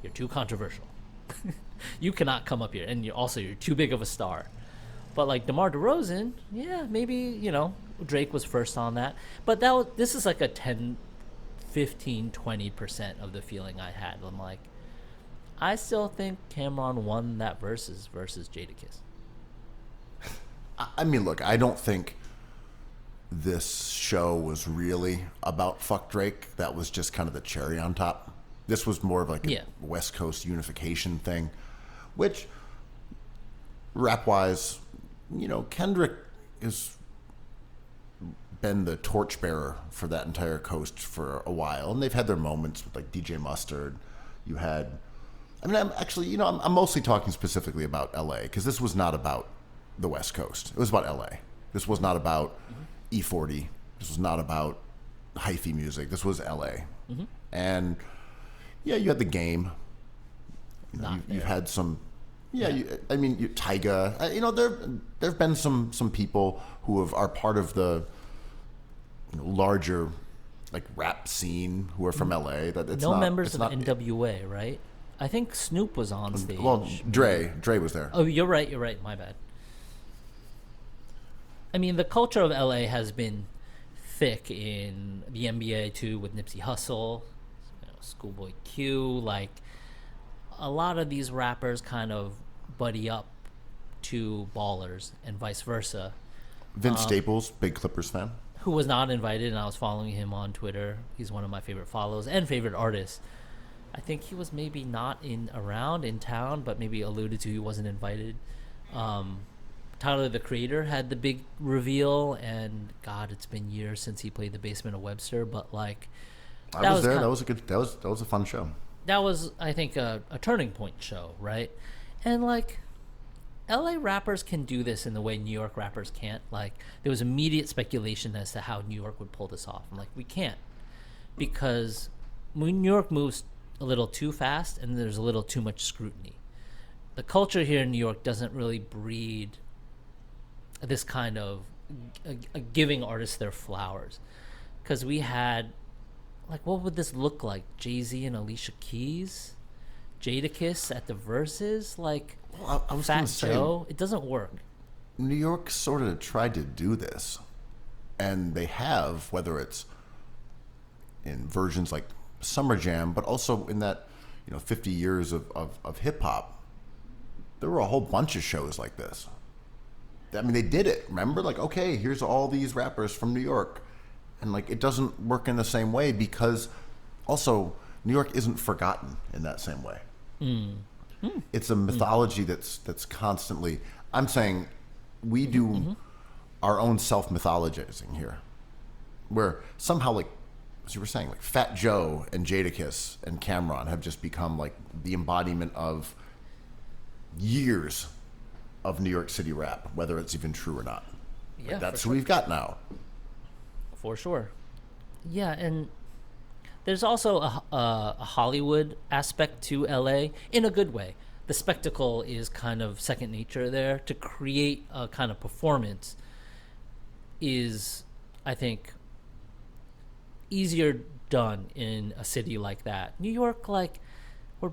you're too controversial. You cannot come up here, and you're too big of a star. But like DeMar DeRozan, yeah, maybe Drake was first on that, but this is like a 10, 15, 20% of the feeling I had. I'm like, I still think Cameron won that versus Jadakiss. I mean, look, I don't think this show was really about fuck Drake. That was just kind of the cherry on top. This was more of like a West Coast unification thing, which, rap-wise, Kendrick has been the torchbearer for that entire coast for a while, and they've had their moments with like DJ Mustard. You had, I'm mostly talking specifically about LA, because this was not about the West Coast. It was about LA. This was not about E40. This was not about hyphy music. This was LA. Mm-hmm. And yeah, you had the game. You've had some. Yeah, Tyga. There've been some people who are part of the larger like rap scene who are from LA. That it's no not, members it's of not, NWA, right? I think Snoop was on stage. Well, Dre was there. Oh, you're right. My bad. I mean, the culture of LA has been thick in the NBA too, with Nipsey Hussle, Schoolboy Q. Like, a lot of these rappers kind of buddy up to ballers and vice versa. Vince Staples, big Clippers fan, who was not invited, and I was following him on Twitter. He's one of my favorite follows and favorite artists. I think he was maybe not around in town, but maybe alluded to he wasn't invited. Tyler, the Creator, had the big reveal, and God, it's been years since he played the Basement of Webster. But like, I was there. That was a fun show. That was, I think, a turning point show, right? And like, LA rappers can do this in the way New York rappers can't. Like, there was immediate speculation as to how New York would pull this off. I'm like, we can't, because New York moves a little too fast, and there's a little too much scrutiny. The culture here in New York doesn't really breed this kind of giving artists their flowers, because we had, like, what would this look like? Jay-Z and Alicia Keys, Jadakiss at the Verses, like, Well, I was going Fat to say, Joe. It doesn't work. New York sort of tried to do this, and they have, whether it's in versions like Summer Jam, but also in that 50 years of hip hop, there were a whole bunch of shows like this. I mean, they did it. Remember, like, okay, here's all these rappers from New York, and like it doesn't work in the same way because also New York isn't forgotten in that same way. It's a mythology that's constantly. I'm saying we do our own self-mythologizing here, where somehow, like, as you were saying, like Fat Joe and Jadakiss and Cameron have just become like the embodiment of years of New York City rap, whether it's even true or not. Yeah, Like, that's for who sure. we've got now. For sure. Yeah, and there's also a Hollywood aspect to LA in a good way. The spectacle is kind of second nature there. To create a kind of performance is, I think, easier done in a city like that. New York, like, we're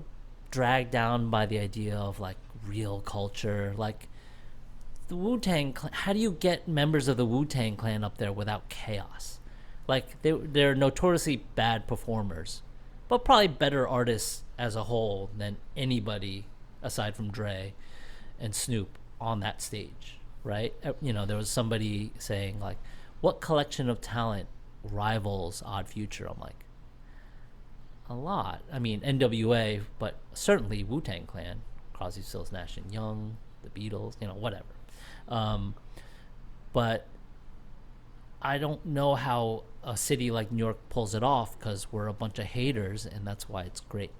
dragged down by the idea of like real culture. Like the Wu-Tang Clan, how do you get members of the Wu-Tang Clan up there without chaos? Like they're notoriously bad performers, but probably better artists as a whole than anybody aside from Dre and Snoop on that stage, right? There was somebody saying like, what collection of talent rivals Odd Future? I'm like, a lot. I mean, NWA, but certainly Wu-Tang Clan, Crosby, Stills, Nash and Young, the Beatles, whatever. But I don't know how a city like New York pulls it off because we're a bunch of haters, and that's why it's great.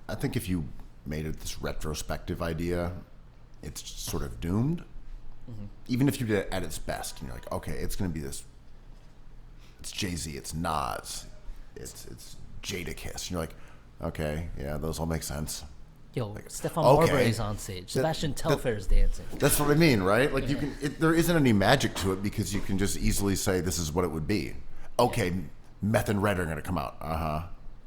I think if you made it this retrospective idea, it's sort of doomed. Even if you did it at its best, and you're like, okay, it's going to be this. It's Jay-Z, it's Nas, it's Jadakiss. And you're like, okay, yeah, those all make sense. Yo, Stephon okay. Marbury's on stage. Sebastian Telfair's dancing. That's what I mean, right? Like, you can. There isn't any magic to it because you can just easily say this is what it would be. Okay, Meth and Red are going to come out.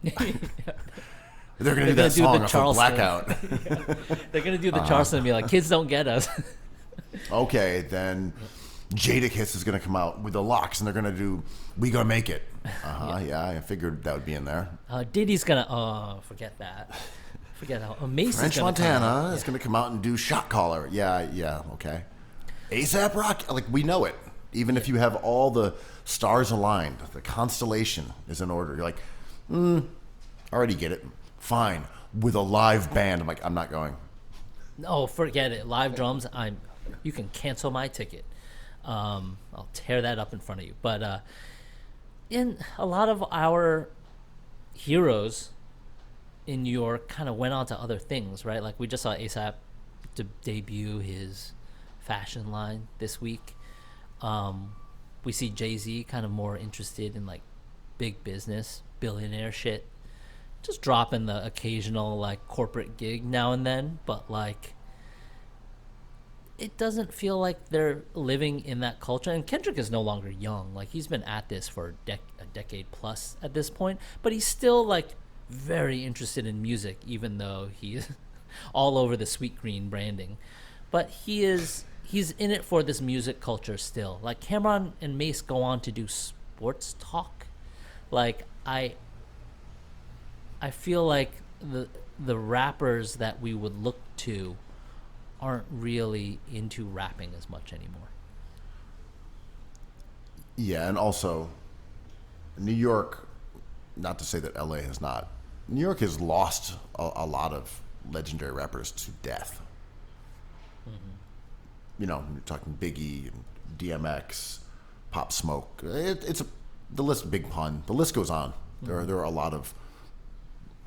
They're going to do that song off of Blackout. They're going to do the Charleston and be like, kids don't get us. Okay, then Jadakiss is going to come out with the Locks, and they're going to do We Gonna Make It. Yeah, I figured that would be in there. Diddy's going to, forget that. Forget how Mason's French gonna Montana is going to come out and do Shot Caller. Yeah, okay. A$AP Rock, like, we know it. Even if you have all the stars aligned, the constellation is in order. You're like, I already get it. Fine. With a live band, I'm like, I'm not going. No, forget it. Live drums, you can cancel my ticket. I'll tear that up in front of you. But in a lot of our heroes in New York kind of went on to other things, right? Like we just saw A$AP to debut his fashion line this week. We see Jay-Z kind of more interested in like big business, billionaire shit. Just dropping the occasional like corporate gig now and then, but like it doesn't feel like they're living in that culture. And Kendrick is no longer young. Like he's been at this for a decade plus at this point, but he's still like very interested in music, even though he's all over the Sweet Green branding. But he's in it for this music culture still. Like Cameron and Mace go on to do sports talk. Like I feel like the rappers that we would look to aren't really into rapping as much anymore. Yeah, and also New York, not to say that LA has not, New York has lost a lot of legendary rappers to death. You're talking Biggie, and DMX, Pop Smoke. The list, Big Pun. The list goes on. There are a lot of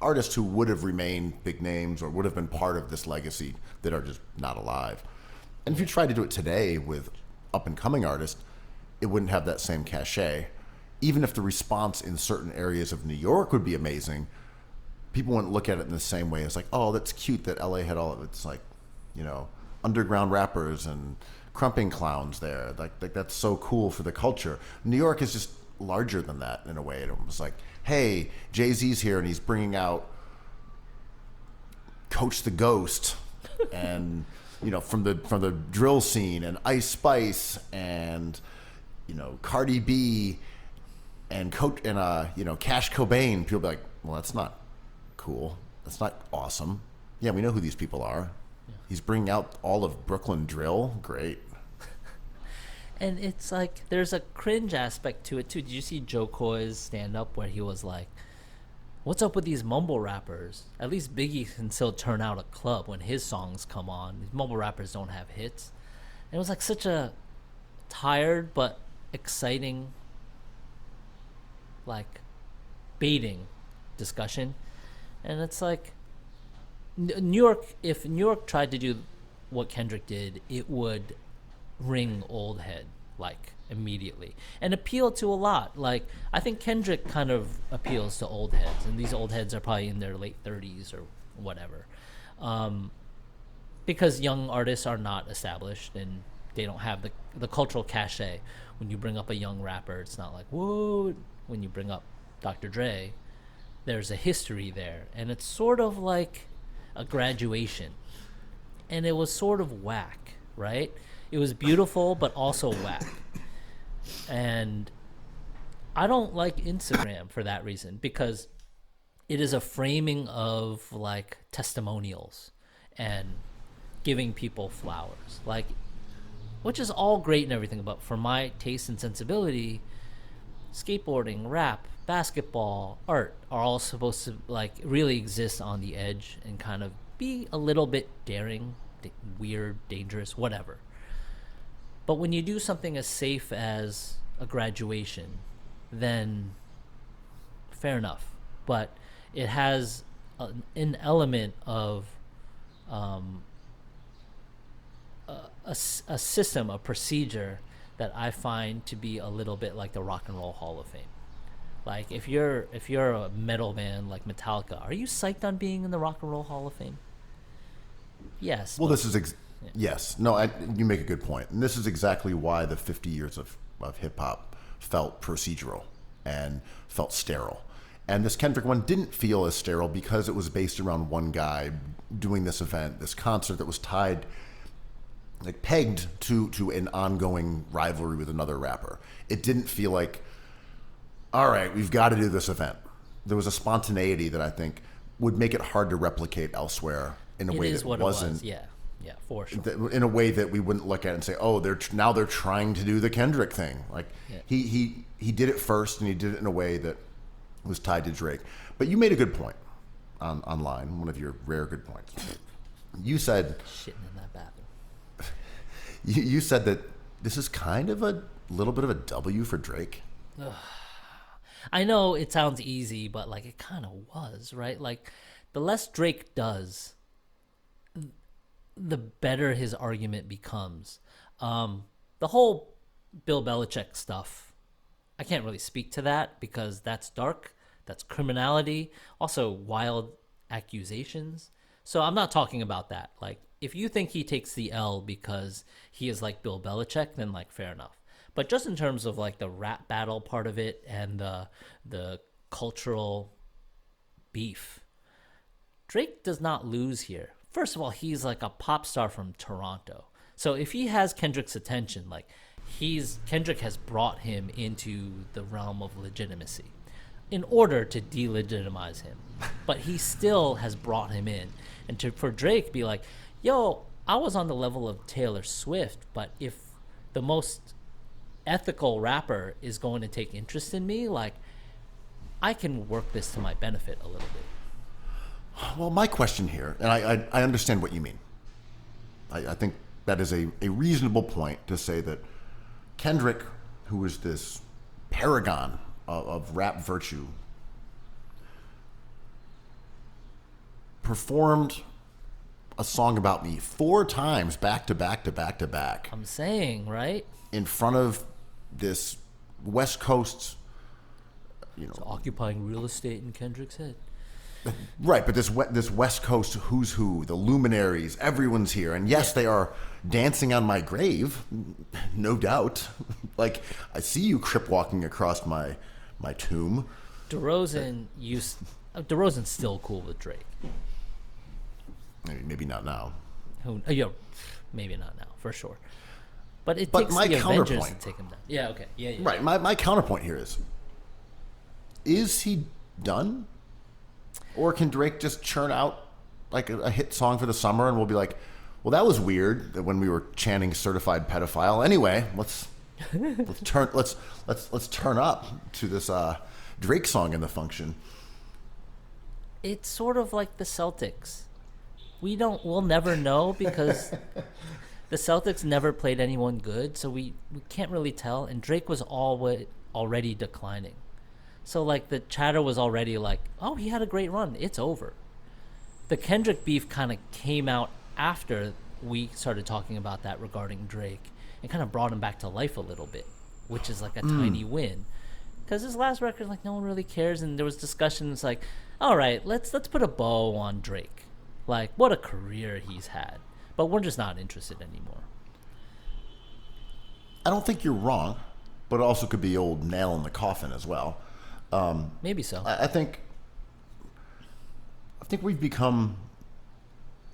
artists who would have remained big names or would have been part of this legacy that are just not alive. And if you tried to do it today with up-and-coming artists, it wouldn't have that same cachet, even if the response in certain areas of New York would be amazing, people wouldn't look at it in the same way as like, oh, that's cute that LA had all of it. It's like, you know, underground rappers and crumping clowns there. Like that's so cool for the culture. New York is just larger than that in a way. It was like, hey, Jay-Z's here and he's bringing out Coach the Ghost and, you know, from the drill scene, and Ice Spice and, you know, Cardi B and Cash Cobain. People be like, well, that's not cool. That's not awesome. Yeah, we know who these people are. Yeah. He's bringing out all of Brooklyn drill. Great. And it's like there's a cringe aspect to it too. Did you see Joe Coy's stand up where he was like, what's up with these mumble rappers? At least Biggie can still turn out a club when his songs come on. These mumble rappers don't have hits. And it was like such a tired but exciting, like, baiting discussion. And it's like New York, if New York tried to do what Kendrick did, it would ring old head, like, immediately, and appeal to a lot. Like, I think Kendrick kind of appeals to old heads, and these old heads are probably in their late 30s or whatever, because young artists are not established and they don't have the cultural cachet. When you bring up a young rapper, it's not like, whoa. When you bring up Dr. Dre, there's a history there, and it's sort of like a graduation, and it was sort of whack, right? It was beautiful, but also whack. And I don't like Instagram for that reason, because it is a framing of like testimonials and giving people flowers, like, which is all great and everything. But for my taste and sensibility, skateboarding, rap, basketball, art are all supposed to like really exist on the edge and kind of be a little bit daring, weird, dangerous, whatever. But when you do something as safe as a graduation, then fair enough. But it has an element of a system, a procedure that I find to be a little bit like the Rock and Roll Hall of Fame. Like, if you're a metal band like Metallica, are you psyched on being in the Rock and Roll Hall of Fame? Yes. Well, this is yes. No, you make a good point. And this is exactly why the 50 years of hip-hop felt procedural and felt sterile. And this Kendrick one didn't feel as sterile because it was based around one guy doing this event, this concert that was tied, like, pegged to an ongoing rivalry with another rapper. It didn't feel like, all right, we've got to do this event. There was a spontaneity that I think would make it hard to replicate elsewhere in a way that wasn't. Yeah, for sure. In a way that we wouldn't look at it and say, oh, they're trying to do the Kendrick thing. Like, yeah. He did it first, and he did it in a way that was tied to Drake. But you made a good point online, one of your rare good points. You said, shitting in that bathroom. You said that this is kind of a little bit of a W for Drake. I know it sounds easy, but like it kind of was, right? Like, the less Drake does, the better his argument becomes. The whole Bill Belichick stuff, I can't really speak to that because that's dark, that's criminality, also wild accusations. So I'm not talking about that. Like, if you think he takes the L because he is like Bill Belichick, then like fair enough. But just in terms of like the rap battle part of it and the cultural beef, Drake does not lose here. First of all, he's like a pop star from Toronto. So if he has Kendrick's attention, like Kendrick has brought him into the realm of legitimacy in order to delegitimize him. But he still has brought him in. And for Drake to be like, yo, I was on the level of Taylor Swift, but if the most ethical rapper is going to take interest in me, like, I can work this to my benefit a little bit. Well, my question here, and I understand what you mean. I think that is a reasonable point to say that Kendrick, who is this paragon of rap virtue, performed a song about me 4 times back to back to back to back. I'm saying, right? In front of this West Coast It's occupying real estate in Kendrick's head. Right, but this West Coast who's who, the luminaries, everyone's here, and yes, they are dancing on my grave, no doubt. Like, I see you crip walking across my tomb. DeRozan's still cool with Drake. Maybe not now. Maybe not now, for sure. But it takes the Avengers to take him down. Yeah, okay. Yeah. Right, my counterpoint here is he done? Or can Drake just churn out like a hit song for the summer and we'll be like, well, that was weird when we were chanting certified pedophile. Anyway, let's turn up to this Drake song in the function. It's sort of like the Celtics. We'll never know because the Celtics never played anyone good, so we can't really tell. And Drake was already declining. So, like, the chatter was already like, oh, he had a great run. It's over. The Kendrick beef kind of came out after we started talking about that regarding Drake and kind of brought him back to life a little bit, which is like a tiny win. Because his last record, like, no one really cares. And there was discussions like, all right, let's put a bow on Drake. Like, what a career he's had. But we're just not interested anymore. I don't think you're wrong, but it also could be old nail in the coffin as well. Maybe so. I think we've become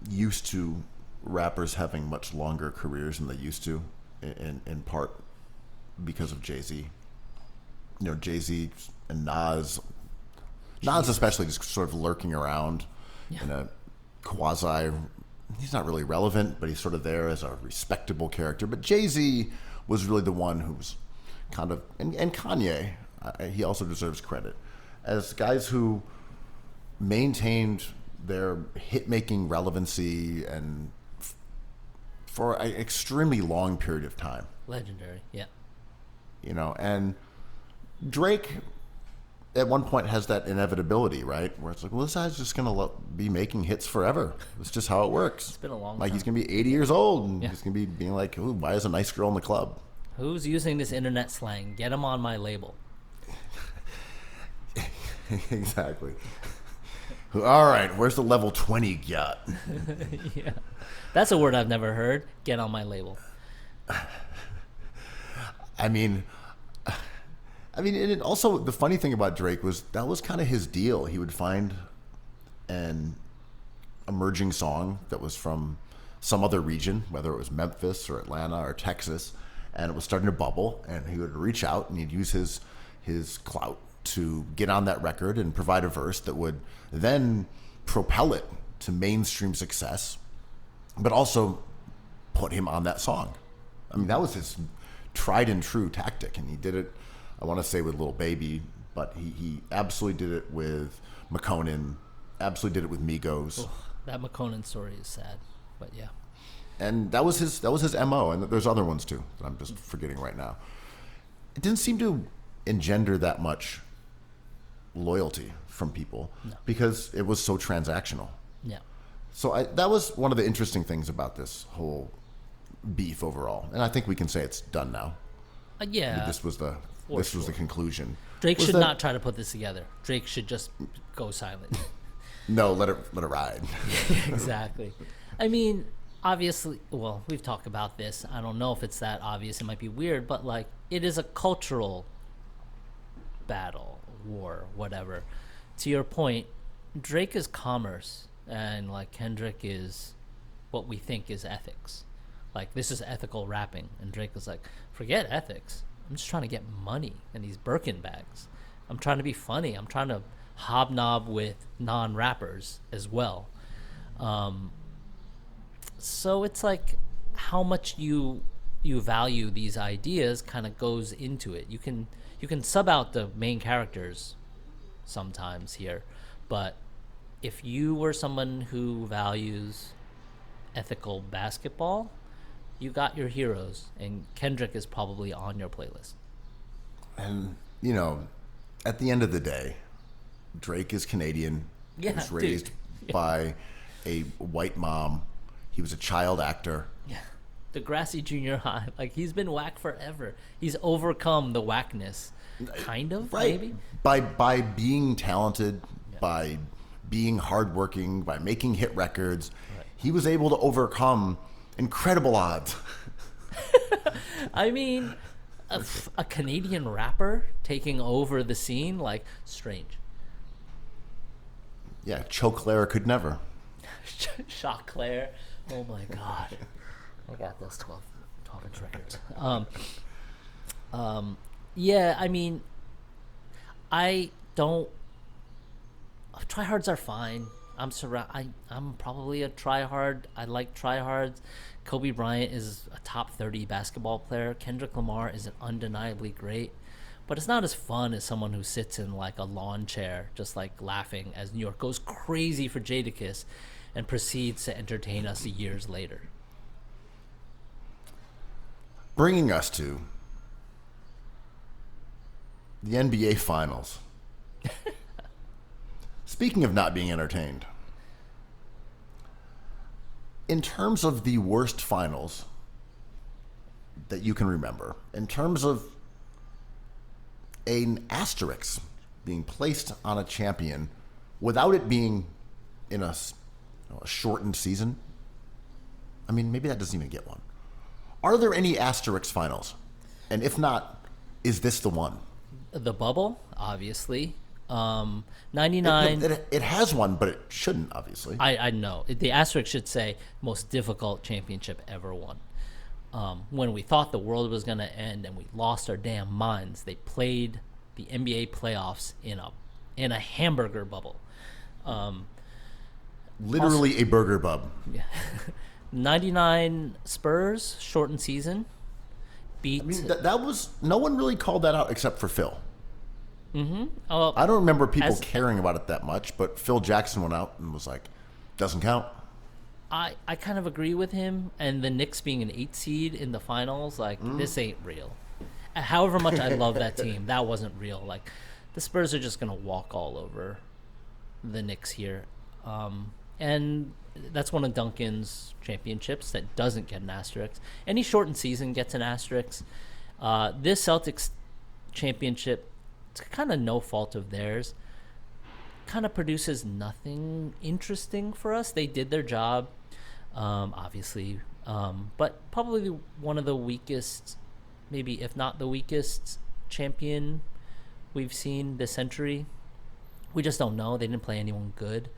used to rappers having much longer careers than they used to, in part because of Jay-Z. Jay-Z and Nas especially just sort of lurking around in a quasi. He's not really relevant, but he's sort of there as a respectable character. But Jay-Z was really the one who's kind of, and Kanye. He also deserves credit as guys who maintained their hit-making relevancy and for an extremely long period of time. Legendary, yeah. And Drake at one point has that inevitability, right? Where it's like, well, this guy's just going to be making hits forever. It's just how it works. It's been a long time. Like, he's going to be 80 years old, and he's going to be being like, ooh, why is a nice girl in the club? Who's using this internet slang? Get him on my label. Exactly. All right, where's the level 20 got? Yeah. That's a word I've never heard. Get on my label. I mean, and also the funny thing about Drake was that was kind of his deal. He would find an emerging song that was from some other region, whether it was Memphis or Atlanta or Texas, and it was starting to bubble, and he would reach out and he'd use his clout to get on that record and provide a verse that would then propel it to mainstream success, but also put him on that song. I mean, that was his tried and true tactic, and he did it, I want to say with Lil Baby, but he absolutely did it with McConan, absolutely did it with Migos. Oh, that McConan story is sad, but yeah. And that was his MO, and there's other ones too that I'm just forgetting right now. It didn't seem to engender that much loyalty from people because it was so transactional. Yeah. So that was one of the interesting things about this whole beef overall, and I think we can say it's done now. Yeah. This was the conclusion. Drake should not try to put this together. Drake should just go silent. No, let it ride. Exactly. I mean, obviously, well, we've talked about this. I don't know if it's that obvious. It might be weird, but like, it is a cultural battle, war, whatever. To your point, Drake is commerce, and like Kendrick is what we think is ethics. Like, this is ethical rapping, and Drake was like, forget ethics. I'm just trying to get money in these Birkin bags. I'm trying to be funny. I'm trying to hobnob with non-rappers as well. So it's like how much you value these ideas kind of goes into it. You can sub out the main characters sometimes here, but if you were someone who values ethical basketball, you got your heroes, and Kendrick is probably on your playlist. And at the end of the day, Drake is Canadian. Yeah, he was raised by a white mom. He was a child actor. Yeah. Degrassi Junior High. Like, he's been whack forever. He's overcome the whackness, kind of, Right. maybe. By being talented, by being hardworking, by making hit records, he was able to overcome incredible odds. I mean, a Canadian rapper taking over the scene, like, strange. Yeah, Choclair could never. Choclair. Oh my God. I got those 12-inch records. Yeah, I mean, I don't. Tryhards are fine. I'm probably a tryhard. I like tryhards. Kobe Bryant is a top 30 basketball player. Kendrick Lamar is undeniably great. But it's not as fun as someone who sits in like a lawn chair, just like laughing as New York goes crazy for Jadakiss and proceeds to entertain us years later. Bringing us to the NBA Finals. Speaking of not being entertained, in terms of the worst finals that you can remember, in terms of an asterisk being placed on a champion without it being in a shortened season, I mean, maybe that doesn't even get one. Are there any asterisk finals? And if not, is this the one? The bubble, obviously. 99. It has one, but it shouldn't, obviously. I know. The asterisk should say most difficult championship ever won. When we thought the world was going to end and we lost our damn minds, they played the NBA playoffs in a hamburger bubble. Literally a burger bub. Yeah. 99 Spurs, shortened season. Beat. I mean, that was, no one really called that out except for Phil. Mm-hmm. Oh, I don't remember people caring about it that much, but Phil Jackson went out and was like, doesn't count. I kind of agree with him. And the Knicks being an 8 seed in the finals, like, this ain't real. However much I love that team, that wasn't real. Like, the Spurs are just going to walk all over the Knicks here. And that's one of Duncan's championships that doesn't get an asterisk. Any shortened season gets an asterisk. This Celtics championship, it's kind of no fault of theirs. Kind of produces nothing interesting for us. They did their job, obviously, but probably one of the weakest, maybe if not the weakest champion we've seen this century. We just don't know. They didn't play anyone good.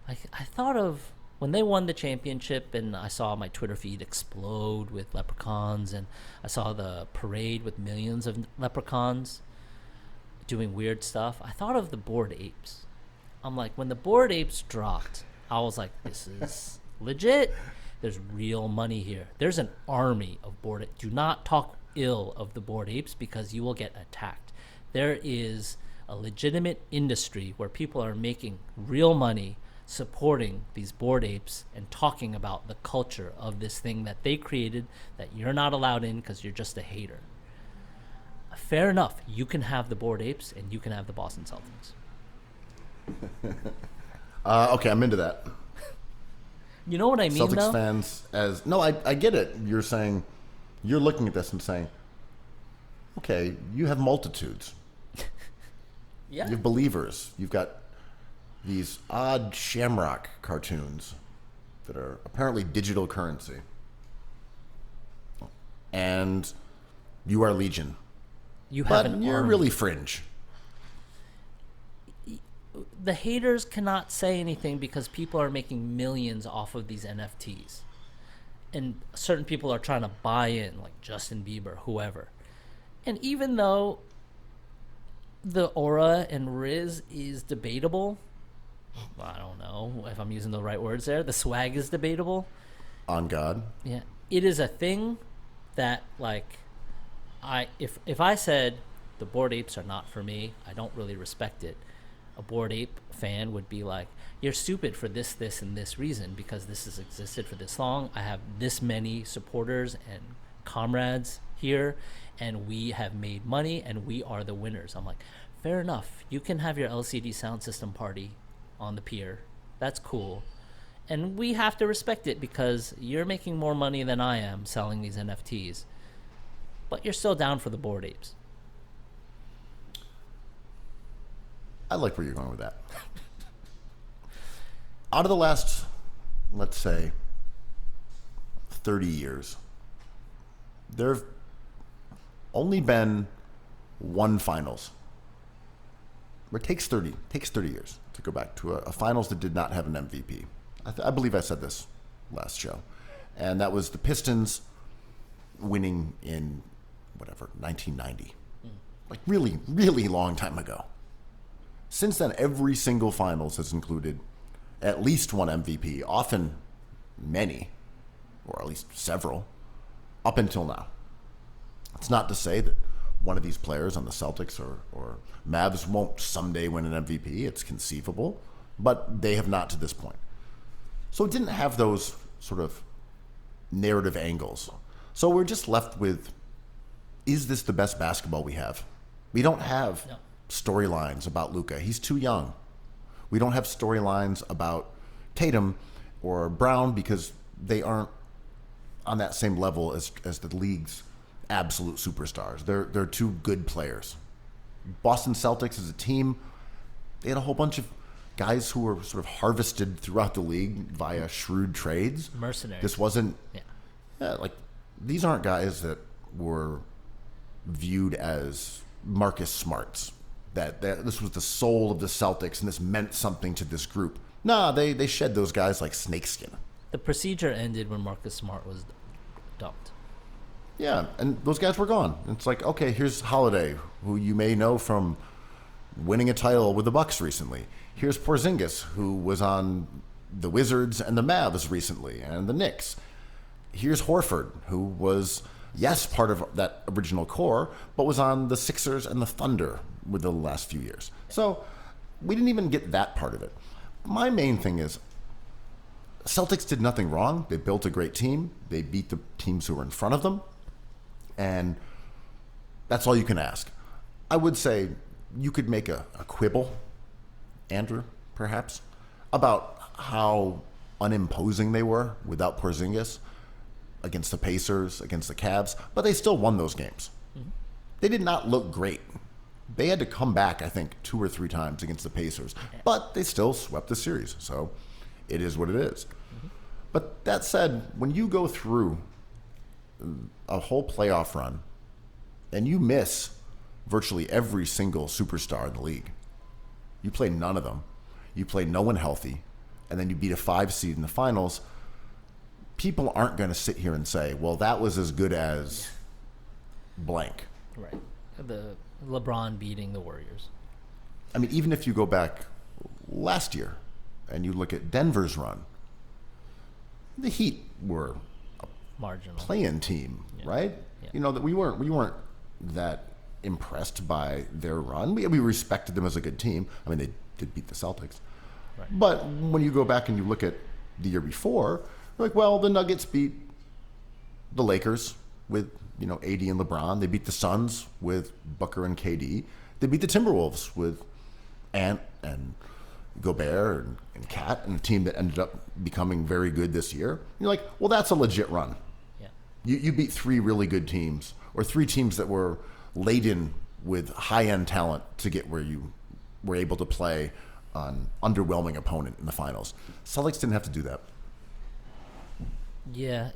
I thought of when they won the championship and I saw my Twitter feed explode with leprechauns and I saw the parade with millions of leprechauns doing weird stuff. I thought of the Bored Apes. I'm like, when the Bored Apes dropped, I was like, this is legit. There's real money here. There's an army of Bored Apes. Do not talk ill of the Bored Apes because you will get attacked. There is a legitimate industry where people are making real money supporting these Bored Apes and talking about the culture of this thing that they created that you're not allowed in because you're just a hater. Fair enough. You can have the Bored Apes and you can have the Boston Celtics. Okay, I'm into that. You know what I mean, Celtics though? fans I get it. You're saying, you're looking at this and saying, okay, you have multitudes. Yeah. You have believers. You've got these odd shamrock cartoons that are apparently digital currency. And you are Legion. You have But an you're army. really fringe. The haters cannot say anything because people are making millions off of these NFTs. And certain people are trying to buy in, like Justin Bieber, whoever. And even though the aura and Riz is debatable, I don't know if I'm using the right words there, the swag is debatable. On God. Yeah. It is a thing that, like, if I said the Bored Apes are not for me, I don't really respect it. A Bored Ape fan would be like, you're stupid for this, and this reason because this has existed for this long. I have this many supporters and comrades here, and we have made money, and we are the winners. I'm like, fair enough. You can have your LCD sound system party on the pier. That's cool. And we have to respect it because you're making more money than I am selling these NFTs. But you're still down for the Bored Apes. I like where you're going with that. Out of the last, let's say, 30 years, there have only been one finals. It takes 30 years to go back to a finals that did not have an MVP. I believe I said this last show. And that was the Pistons winning in, 1990. Like really, really long time ago. Since then, every single finals has included at least one MVP, often many, or at least several, up until now. It's not to say that one of these players on the Celtics or Mavs won't someday win an MVP. It's conceivable, but they have not to this point. So it didn't have those sort of narrative angles. So we're just left with, is this the best basketball we have? We don't have storylines about Luka. He's too young. We don't have storylines about Tatum or Brown because they aren't on that same level as the league's absolute superstars. They're two good players. Boston Celtics as a team, they had a whole bunch of guys who were sort of harvested throughout the league via shrewd trades. Mercenaries. This wasn't, these aren't guys that were viewed as Marcus Smarts. That this was the soul of the Celtics and this meant something to this group. Nah, they shed those guys like snakeskin. The procedure ended when Marcus Smart was dumped. Yeah, and those guys were gone. It's like, okay, here's Holiday, who you may know from winning a title with the Bucks recently. Here's Porzingis, who was on the Wizards and the Mavs recently, and the Knicks. Here's Horford, who was, yes, part of that original core, but was on the Sixers and the Thunder with the last few years. So we didn't even get that part of it. My main thing is, Celtics did nothing wrong. They built a great team. They beat the teams who were in front of them. And that's all you can ask. I would say you could make a quibble, Andrew, perhaps, about how unimposing they were without Porzingis against the Pacers, against the Cavs, but they still won those games. Mm-hmm. They did not look great. They had to come back, I think, 2 or 3 times against the Pacers, but they still swept the series, so it is what it is. Mm-hmm. But that said, when you go through a whole playoff run and you miss virtually every single superstar in the league, you play none of them, you play no one healthy, and then you beat a 5 seed in the finals, people aren't going to sit here and say, well, that was as good as blank. Right. The LeBron beating the Warriors. I mean, even if you go back last year and you look at Denver's run, the Heat were a marginal play-in team, right? Yeah. You know, that we weren't that impressed by their run. We respected them as a good team. I mean, they did beat the Celtics. Right. But when you go back and you look at the year before, you're like, well, the Nuggets beat the Lakers with, AD and LeBron. They beat the Suns with Booker and KD. They beat the Timberwolves with Ant and Gobert and Cat, and a team that ended up becoming very good this year. You're like, well, that's a legit run. Yeah. You beat 3 really good teams, or 3 teams that were laden with high-end talent to get where you were able to play an underwhelming opponent in the finals. Celtics didn't have to do that. Yeah,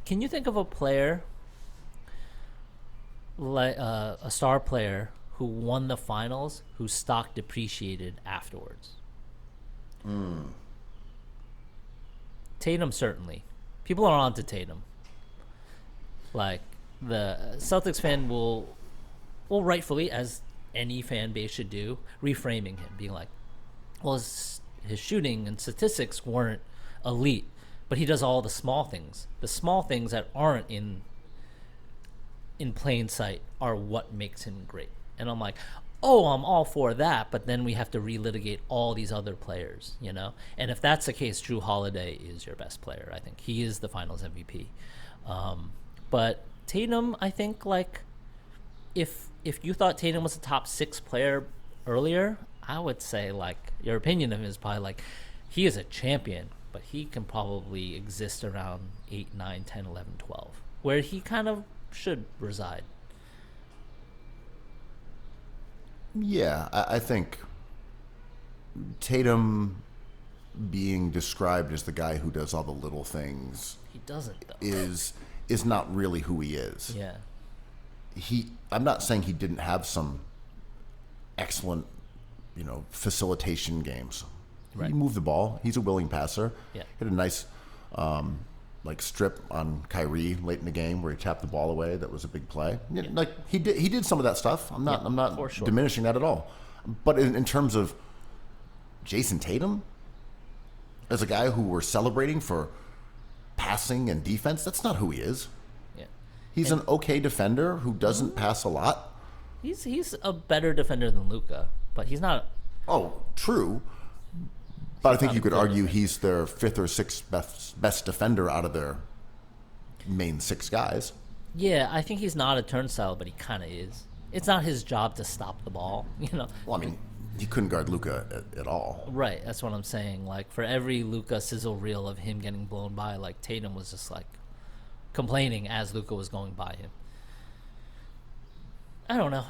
can you think of a player, like a star player, who won the finals, whose stock depreciated afterwards? Tatum, certainly. People are on to Tatum. Like, the Celtics fan will rightfully, as any fan base should do, reframing him, being like, well, his shooting and statistics weren't elite, but he does all the small things. The small things that aren't in plain sight are what makes him great. And I'm like, oh, I'm all for that, but then we have to relitigate all these other players, And if that's the case, Drew Holiday is your best player. I think he is the Finals MVP. But Tatum, I think, like, if you thought Tatum was a top 6 player earlier, I would say, like, your opinion of him is probably like, he is a champion. but he can probably exist around 8, 9, 10, 11, 12, where he kind of should reside. Yeah, I think Tatum being described as the guy who does all the little things He doesn't, though. is not really who he is. Yeah. I'm not saying he didn't have some excellent, facilitation games. Right. He moved the ball. He's a willing passer. Yeah. Hit a nice strip on Kyrie late in the game where he tapped the ball away. That was a big play. Yeah. Like he did some of that stuff. I'm not for sure. diminishing that at all. But in terms of Jason Tatum as a guy who we're celebrating for passing and defense, that's not who he is. Yeah. He's an okay defender who doesn't pass a lot. He's a better defender than Luka, but he's not. Oh, true. But I think not you a could good argue defender. he's their fifth or sixth best defender out of their main six guys. Yeah, I think he's not a turnstile, but he kind of is. It's not his job to stop the ball, Well, I mean, he couldn't guard Luka at all. Right, that's what I'm saying. Like, for every Luka sizzle reel of him getting blown by, like, Tatum was just, like, complaining as Luka was going by him. I don't know.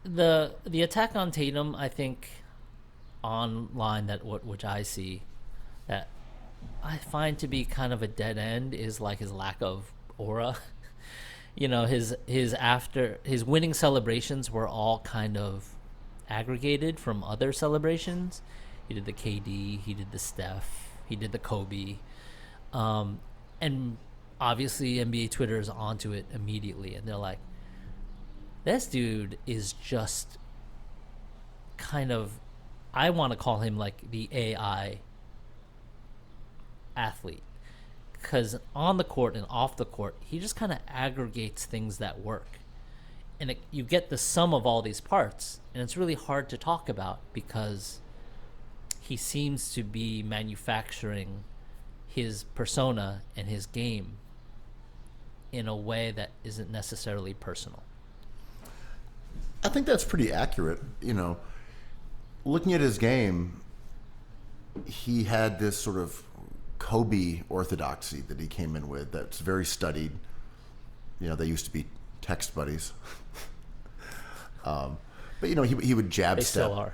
The attack on Tatum, I think, online, which I see, that I find to be kind of a dead end is, like, his lack of aura. His winning celebrations were all kind of aggregated from other celebrations. He did the KD, he did the Steph, he did the Kobe, and obviously NBA Twitter is onto it immediately, and they're like, this dude is just kind of, I want to call him like the AI athlete, because on the court and off the court, he just kind of aggregates things that work. And you get the sum of all these parts, and it's really hard to talk about because he seems to be manufacturing his persona and his game in a way that isn't necessarily personal. I think that's pretty accurate. Looking at his game, he had this sort of Kobe orthodoxy that he came in with that's very studied. They used to be text buddies. But he would jab They step. still are.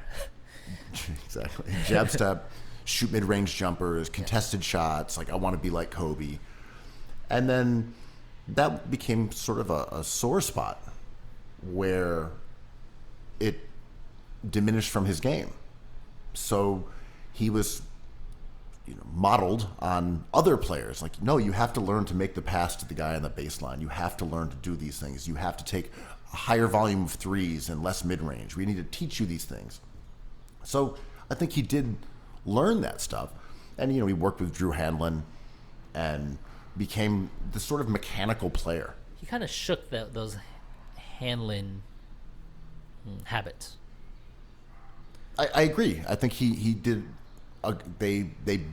Exactly. Jab step, shoot mid-range jumpers, contested shots. Like, I want to be like Kobe. And then that became sort of a sore spot where it diminished from his game. So he was modeled on other players. Like, no, you have to learn to make the pass to the guy on the baseline. You have to learn to do these things. You have to take a higher volume of threes and less mid-range. We need to teach you these things. So I think he did learn that stuff. And, he worked with Drew Hanlon and became this sort of mechanical player. He kind of shook those Hanlon habits. I agree. I think he did. They He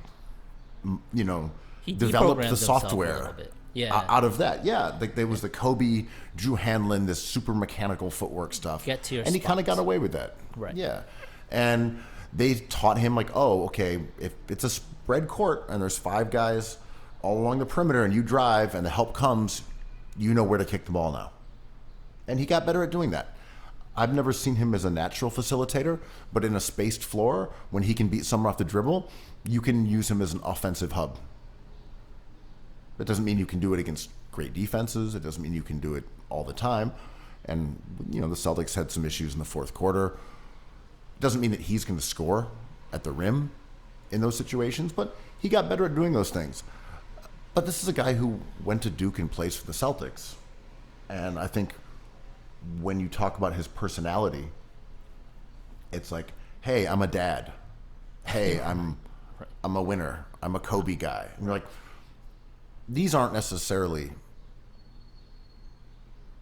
developed deprogrammed the himself a software little bit. Yeah. out of that. Yeah, there was the Kobe, Drew Hanlon, this super mechanical footwork stuff. Get to your and he kind of spots. got away with that. Right. Yeah, and they taught him like, oh, okay, if it's a spread court and there's 5 guys all along the perimeter and you drive and the help comes, you know where to kick the ball now. And he got better at doing that. I've never seen him as a natural facilitator, but in a spaced floor, when he can beat someone off the dribble, you can use him as an offensive hub. That doesn't mean you can do it against great defenses. It doesn't mean you can do it all the time. And, the Celtics had some issues in the fourth quarter. It doesn't mean that he's going to score at the rim in those situations, but he got better at doing those things. But this is a guy who went to Duke and plays for the Celtics. And I think when you talk about his personality, it's like, hey, I'm a dad. Hey, I'm a winner. I'm a Kobe guy. And you're like, these aren't necessarily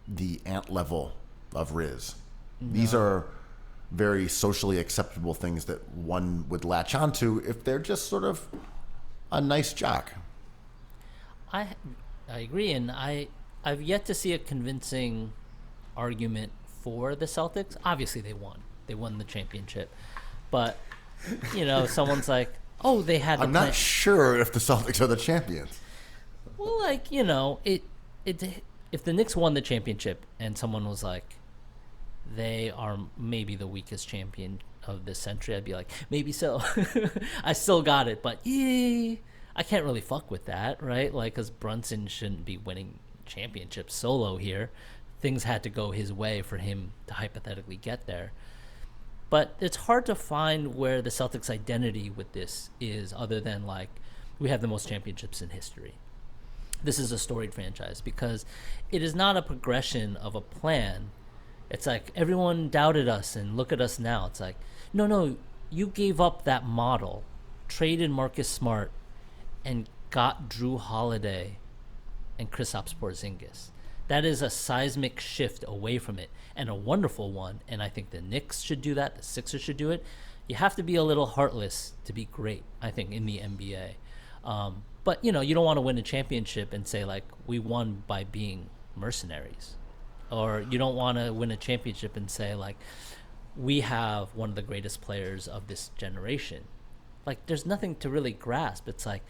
the ant level of Riz. No. These are very socially acceptable things that one would latch onto if they're just sort of a nice jock. I agree, and I've yet to see a convincing argument for the Celtics. Obviously, they won the championship, but someone's like, oh, they had the I'm plan. not sure if the Celtics are the champions. Well, like, if the Knicks won the championship and someone was like, they are maybe the weakest champion of this century, I'd be like, maybe so. I still got it, but I can't really fuck with that, right? Like, because Brunson shouldn't be winning championships solo here. Things had to go his way for him to hypothetically get there. But it's hard to find where the Celtics' identity with this is, other than like, we have the most championships in history. This is a storied franchise, because it is not a progression of a plan. It's like, everyone doubted us and look at us now. It's like, no, you gave up that model, traded Marcus Smart, and got Drew Holiday and Kristaps Porzingis. That is a seismic shift away from it, and a wonderful one. And I think the Knicks should do that. The Sixers should do it. You have to be a little heartless to be great, I think, in the NBA. But, you don't want to win a championship and say, like, we won by being mercenaries. Or you don't want to win a championship and say, like, we have one of the greatest players of this generation. Like, there's nothing to really grasp. It's like,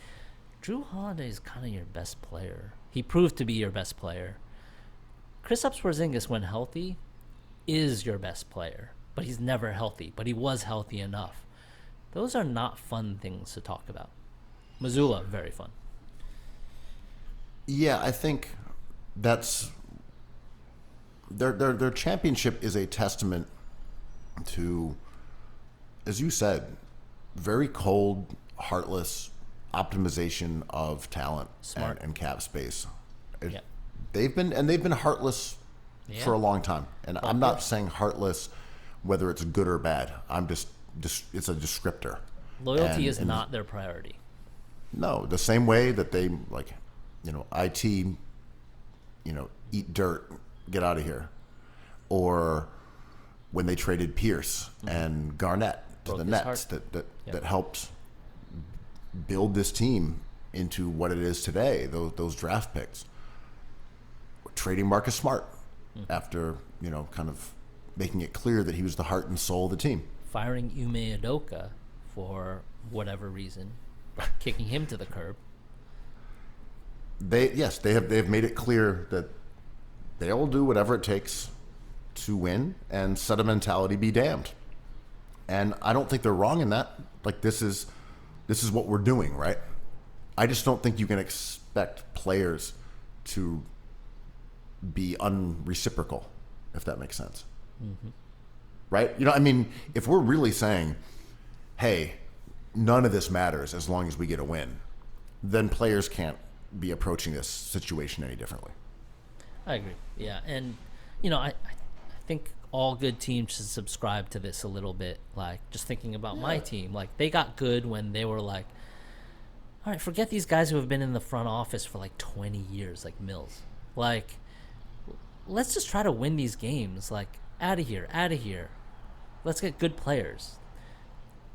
Drew Holiday is kind of your best player. He proved to be your best player. Kristaps Porzingis, when healthy, is your best player. But he's never healthy. But he was healthy enough. Those are not fun things to talk about. Missoula, very fun. Yeah, I think that's their championship is a testament to, as you said, very cold, heartless optimization of talent and cap space. Yeah. They've been heartless for a long time, and I'm not saying heartless whether it's good or bad. I'm just it's a descriptor. Loyalty is not their priority. No, the same way that they eat dirt, get out of here, or when they traded Pierce and Garnett to the Nets, that helped build this team into what it is today. Those draft picks, trading Marcus Smart after kind of making it clear that he was the heart and soul of the team, firing Ime Udoka for whatever reason, kicking him to the curb. They have made it clear that they'll do whatever it takes to win, and sentimentality be damned. And I don't think they're wrong in that. Like, this is what we're doing, right? I just don't think you can expect players to be unreciprocal, if that makes sense. Mm-hmm. Right? If we're really saying, hey, none of this matters as long as we get a win, then players can't be approaching this situation any differently. I agree. Yeah. And, I think all good teams should subscribe to this a little bit. Like, just thinking about my team, like, they got good when they were like, all right, forget these guys who have been in the front office for like 20 years, like Mills. Like, let's just try to win these games. Like, out of here. Let's get good players.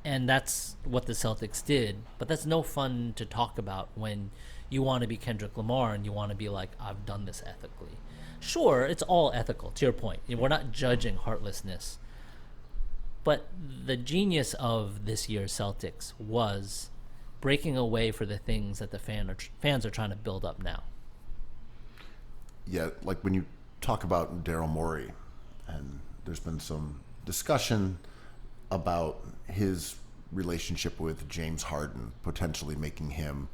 And that's what the Celtics did. But that's no fun to talk about when you want to be Kendrick Lamar and you want to be like, I've done this ethically. Sure, it's all ethical, to your point. We're not judging heartlessness. But the genius of this year's Celtics was breaking away for the things that the fans are trying to build up now. Yeah, like when you talk about Daryl Morey, and there's been some discussion about his relationship with James Harden, potentially making him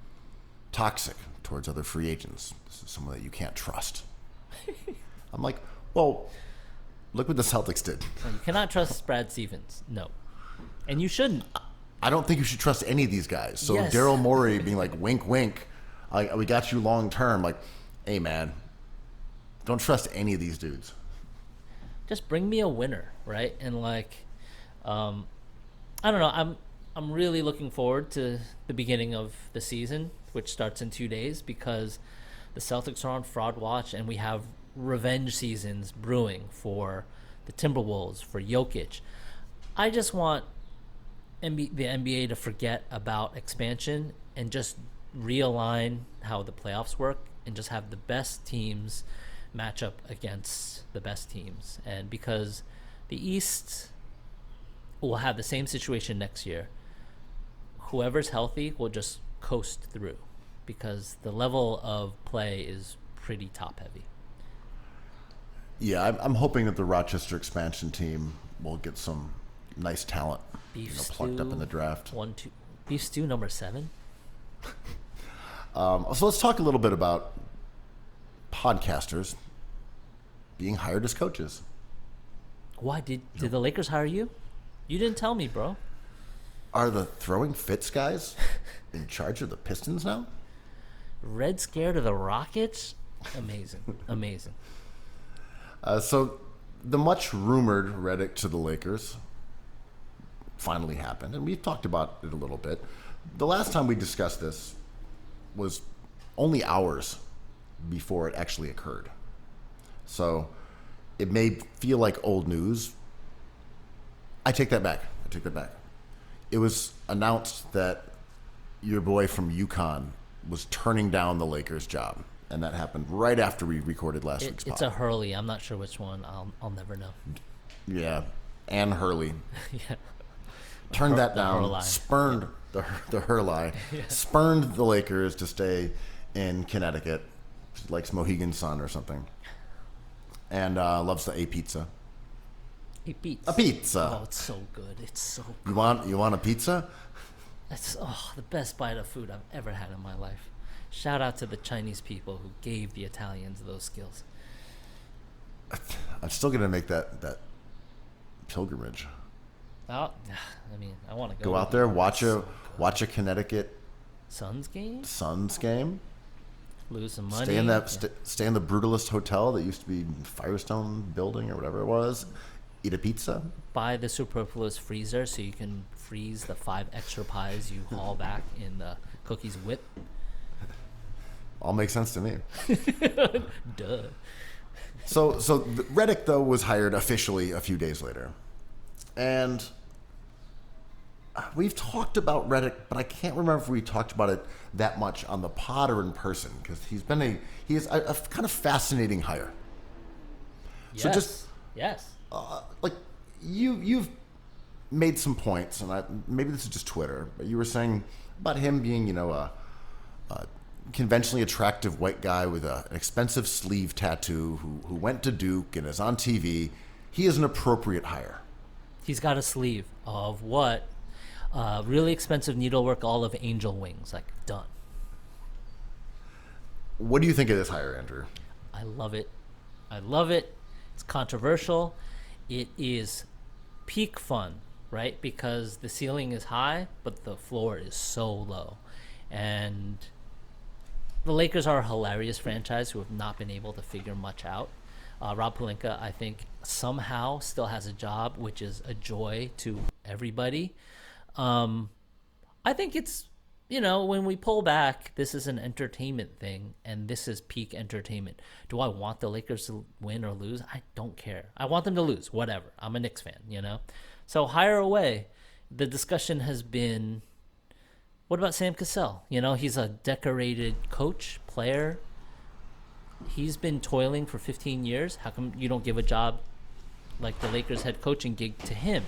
toxic towards other free agents. This is someone that you can't trust. I'm like, well, look what the Celtics did. You cannot trust Brad Stevens. No. And you shouldn't. I don't think you should trust any of these guys. So yes. Daryl Morey being like, wink, wink, we got you long term. Like, hey, man, don't trust any of these dudes. Just bring me a winner, right? And like, I don't know. I'm really looking forward to the beginning of the season, which starts in 2 days, because the Celtics are on fraud watch, and we have revenge seasons brewing for the Timberwolves, for Jokic. I just want the NBA to forget about expansion and just realign how the playoffs work and just have the best teams match up against the best teams. And because the East will have the same situation next year, whoever's healthy will just coast through because the level of play is pretty top heavy. Yeah, I'm hoping that the Rochester expansion team will get some nice talent plucked up in the draft. Beef stew number 7. So let's talk a little bit about podcasters being hired as coaches. Why did the Lakers hire you? You didn't tell me, bro. Are the Throwing Fits guys in charge of the Pistons now? Red scared of the Rockets? Amazing. Amazing. So the much rumored Redick to the Lakers finally happened, and we've talked about it a little bit. The last time we discussed this was only hours before it actually occurred. So it may feel like old news. I take that back. It was announced that your boy from UConn was turning down the Lakers job, and that happened right after we recorded last week's pod. It's a Hurley. I'm not sure which one. I'll never know. Yeah, Ann Hurley. Yeah. Turned that down, Hurley. spurned the Hurley, Yeah. spurned the Lakers to stay in Connecticut. She likes Mohegan Sun or something. And loves the A pizza. A pizza. A pizza. Oh, it's so good. It's so good. You want a pizza? That's the best bite of food I've ever had in my life. Shout out to the Chinese people who gave the Italians those skills. I'm still gonna make that pilgrimage. Oh, I mean, I want to Go out there, watch a Connecticut Suns game, lose some money. Stay in the brutalist hotel that used to be Firestone Building or whatever it was. Eat a pizza. Buy the superfluous freezer so you can freeze the 5 extra pies you haul back in the cookies whip. All makes sense to me. Duh. So Redick though was hired officially a few days later, and we've talked about Redick, but I can't remember if we talked about it that much on the pod or in person because he is a kind of fascinating hire. Yes. So just yes. like you've made some points, and maybe this is just Twitter, but you were saying about him being a conventionally attractive white guy with an expensive sleeve tattoo who went to Duke and is on TV. He is an appropriate hire. He's got a sleeve of what? Really expensive needlework, all of angel wings, like done. What do you think of this hire, Andrew? I love it. It's controversial. It is peak fun, right? Because the ceiling is high, but the floor is so low. And the Lakers are a hilarious franchise who have not been able to figure much out. Rob Pelinka, I think, somehow still has a job, which is a joy to everybody. I think it's, when we pull back, this is an entertainment thing, and this is peak entertainment. Do I want the Lakers to win or lose? I don't care. I want them to lose, whatever. I'm a Knicks fan, So hire away. The discussion has been, what about Sam Cassell? He's a decorated coach, player. He's been toiling for 15 years. How come you don't give a job like the Lakers head coaching gig to him?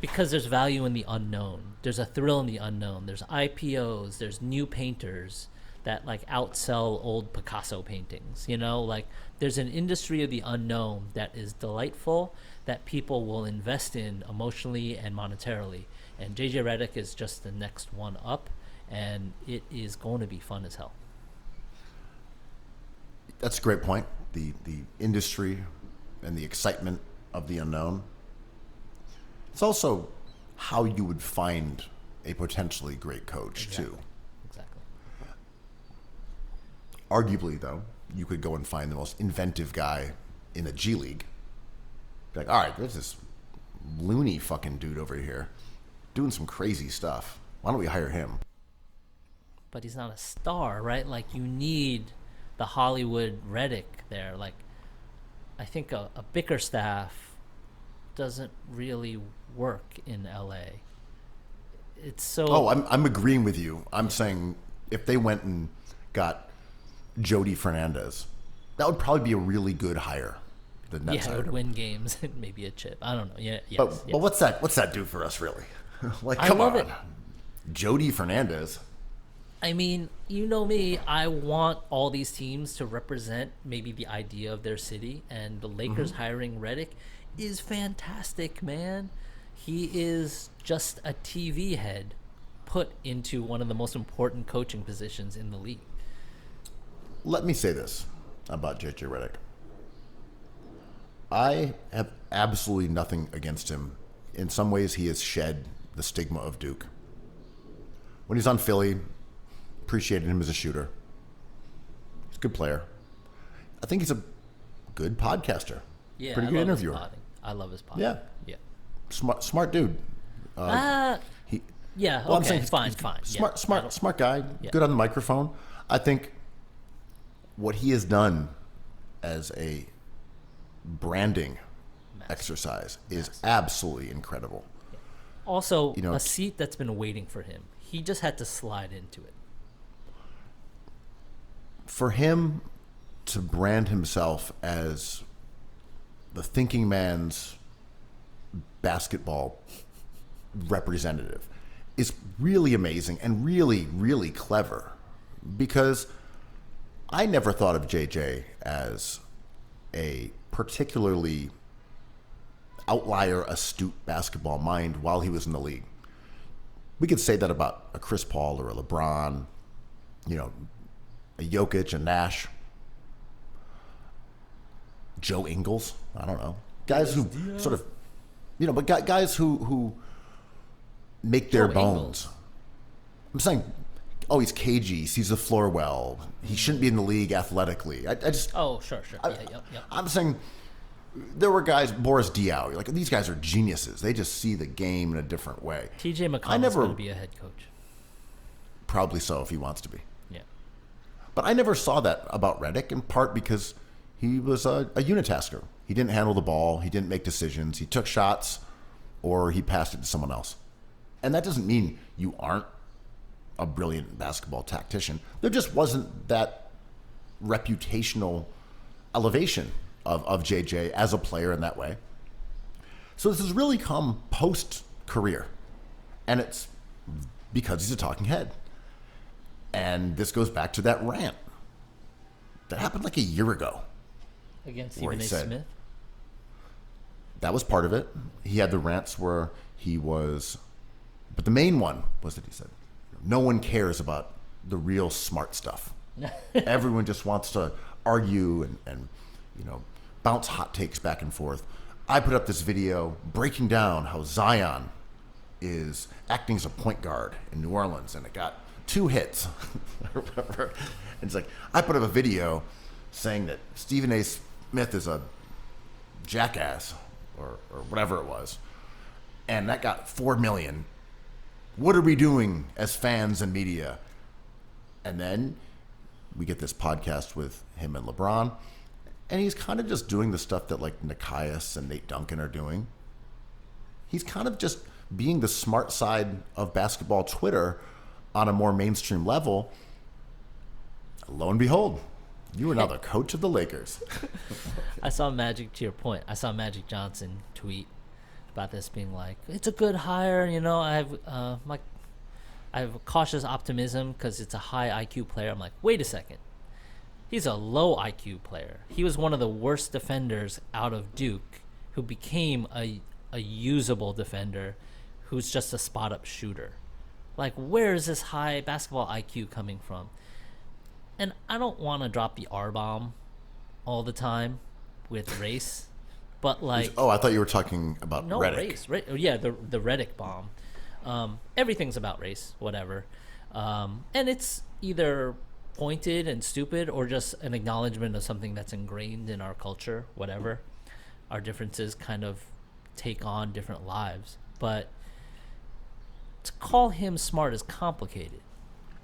Because there's value in the unknown. There's a thrill in the unknown. There's IPOs. There's new painters that outsell old Picasso paintings. There's an industry of the unknown that is delightful, that people will invest in emotionally and monetarily. And JJ Redick is just the next one up, and it is going to be fun as hell. That's a great point. The industry and the excitement of the unknown. It's also how you would find a potentially great coach, too. Exactly. Arguably, though, you could go and find the most inventive guy in the G League. Be like, all right, there's this loony fucking dude over here doing some crazy stuff. Why don't we hire him? But he's not a star, right? You need the Hollywood Redick there. I think a Bickerstaff doesn't really work in LA. It's so... Oh, I'm agreeing with you. I'm saying if they went and got Jody Fernandez, that would probably be a really good hire. The Nets it would win games and maybe a chip. I don't know. Yeah, yes, but what's that do for us, really? I love it. Jody Fernandez. I mean, you know me. I want all these teams to represent maybe the idea of their city, and the Lakers hiring Redick is fantastic, man. He is just a TV head put into one of the most important coaching positions in the league. Let me say this about JJ Redick. I have absolutely nothing against him. In some ways, he has shed the stigma of Duke. When he's on Philly, appreciated him as a shooter. He's a good player. I think he's a good podcaster. Yeah, pretty good interviewer. I love his pod. Yeah, Yeah. smart dude. He. Yeah. Well, okay. I'm saying Fine. Smart guy. Yeah. Good on the microphone. I think what he has done as a branding exercise is absolutely incredible. Also, You know, a seat that's been waiting for him. He just had to slide into it. For him to brand himself as the thinking man's basketball representative is really amazing and really, really clever, because I never thought of JJ as a particularly outlier, astute basketball mind while he was in the league. We could say that about a Chris Paul or a LeBron, you know, a Jokic, a Nash, Joe Ingles. I don't know. Guys who sort of, you know, but guys who make their Joe bones. Ingles. I'm saying, oh, he's cagey. He sees the floor well. He shouldn't be in the league athletically. I just. Oh, sure. Yep. I'm saying there were guys, Boris Diaw, like these guys are geniuses. They just see the game in a different way. TJ McConnell's going to be a head coach. Probably so if he wants to be. Yeah. But I never saw that about Redick, in part because he was a unitasker. He didn't handle the ball. He didn't make decisions. He took shots or he passed it to someone else. And that doesn't mean you aren't a brilliant basketball tactician. There just wasn't that reputational elevation of JJ as a player in that way. So this has really come post-career. And it's because he's a talking head. And this goes back to that rant that happened like a year ago. Against where Stephen A. he said- Smith? That was part of it. He had the rants where he was, but the main one was that he said, no one cares about the real smart stuff. Everyone just wants to argue and you know, bounce hot takes back and forth. I put up this video breaking down how Zion is acting as a point guard in New Orleans, and it got 2 hits. And it's like, I put up a video saying that Stephen A. Smith is a jackass or whatever it was, and that got 4 million. What are we doing as fans and media? And then we get this podcast with him and LeBron, and he's kind of just doing the stuff that like Nikias and Nate Duncan are doing. He's kind of just being the smart side of basketball Twitter on a more mainstream level. Lo and behold, you are now the coach of the Lakers. I saw Magic, to your point, I saw Magic Johnson tweet about this being like, it's a good hire, you know, I have cautious optimism because it's a high IQ player. I'm like, wait a second. He's a low IQ player. He was one of the worst defenders out of Duke who became a usable defender who's just a spot-up shooter. Like, where is this high basketball IQ coming from? And I don't want to drop the R-bomb all the time with race, but like... Oh, I thought you were talking about no, Redick. race. Yeah, the Redick bomb. Everything's about race, whatever. And it's either pointed and stupid or just an acknowledgement of something that's ingrained in our culture, whatever. Our differences kind of take on different lives. But to call him smart is complicated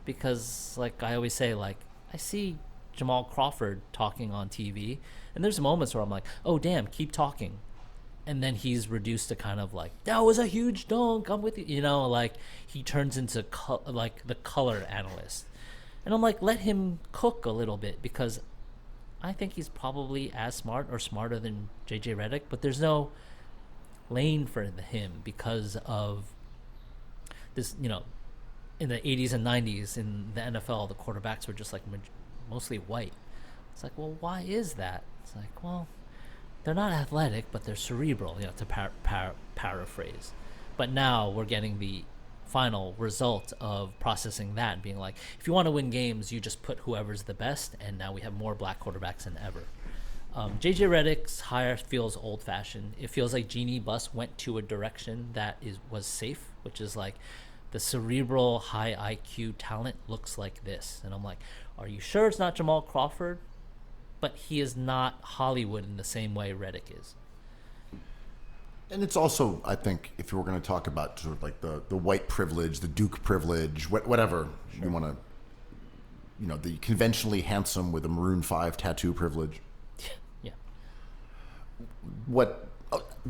because, like I always say, like, I see Jamal Crawford talking on TV, and there's moments where I'm like, oh, damn, keep talking. And then he's reduced to kind of like, that was a huge dunk, I'm with you. You know, like, he turns into like the color analyst. And I'm like, let him cook a little bit because I think he's probably as smart or smarter than JJ Redick, but there's no lane for him because of this, you know, in the 80s and 90s in the NFL, the quarterbacks were just like mostly white. It's like, well, why is that? It's like, well, they're not athletic, but they're cerebral, to paraphrase. But now we're getting the final result of processing that and being like, if you want to win games, you just put whoever's the best, and now we have more black quarterbacks than ever. JJ Redick's hire feels old-fashioned. It feels like Genie Bus went to a direction that was safe, which is like the cerebral, high IQ talent looks like this. And I'm like, are you sure it's not Jamal Crawford? But he is not Hollywood in the same way Redick is. And it's also, I think, if you were going to talk about sort of like the white privilege, the Duke privilege, whatever you want to, the conventionally handsome with a Maroon 5 tattoo privilege. Yeah.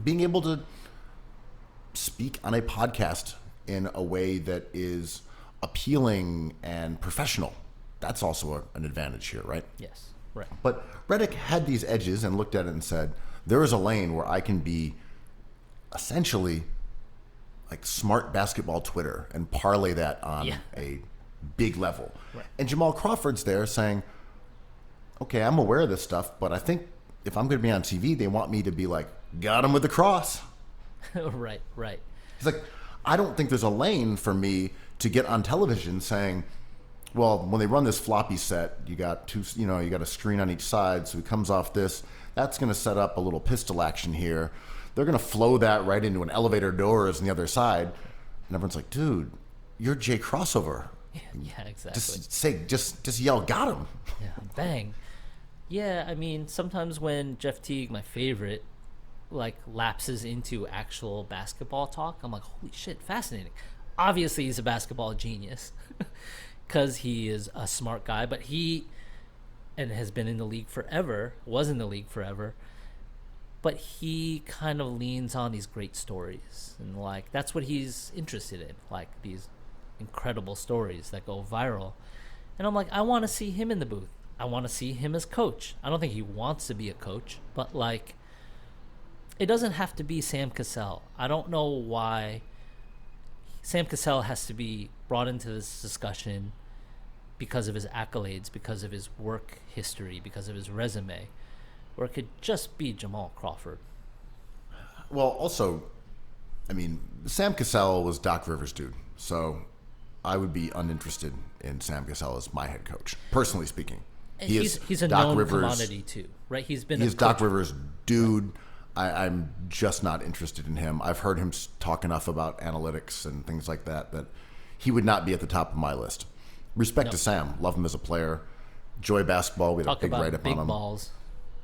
Being able to speak on a podcast in a way that is appealing and professional, that's also an advantage here, right? Yes, right. But Redick had these edges and looked at it and said, there is a lane where I can be essentially like smart basketball Twitter and parlay that on a big level. Right. And Jamal Crawford's there saying, okay, I'm aware of this stuff, but I think if I'm going to be on TV, they want me to be like, got him with the cross. Right. He's like, I don't think there's a lane for me to get on television saying, well, when they run this floppy set, you got you got a screen on each side, so he comes off this. That's going to set up a little pistol action here. They're going to flow that right into an elevator doors on the other side. And everyone's like, dude, you're Jay Crossover. Yeah, exactly. Just yell, got him. Yeah, bang. Yeah, I mean, sometimes when Jeff Teague, my favorite, like lapses into actual basketball talk, I'm like, holy shit, fascinating. Obviously, he's a basketball genius because he is a smart guy, but and has been in the league forever, was in the league forever. But he kind of leans on these great stories, and like that's what he's interested in, like these incredible stories that go viral. And I'm like, I want to see him in the booth. I want to see him as coach. I don't think he wants to be a coach, but like, it doesn't have to be Sam Cassell. I don't know why Sam Cassell has to be brought into this discussion because of his accolades, because of his work history, because of his resume. Or it could just be Jamal Crawford. Well, also, I mean, Sam Cassell was Doc Rivers' dude, so I would be uninterested in Sam Cassell as my head coach, personally speaking. He's a known commodity too, right? He's Doc Rivers' dude. I'm just not interested in him. I've heard him talk enough about analytics and things like that he would not be at the top of my list. Respect to Sam. Love him as a player. Enjoy basketball. We had a big write-up on him. Balls.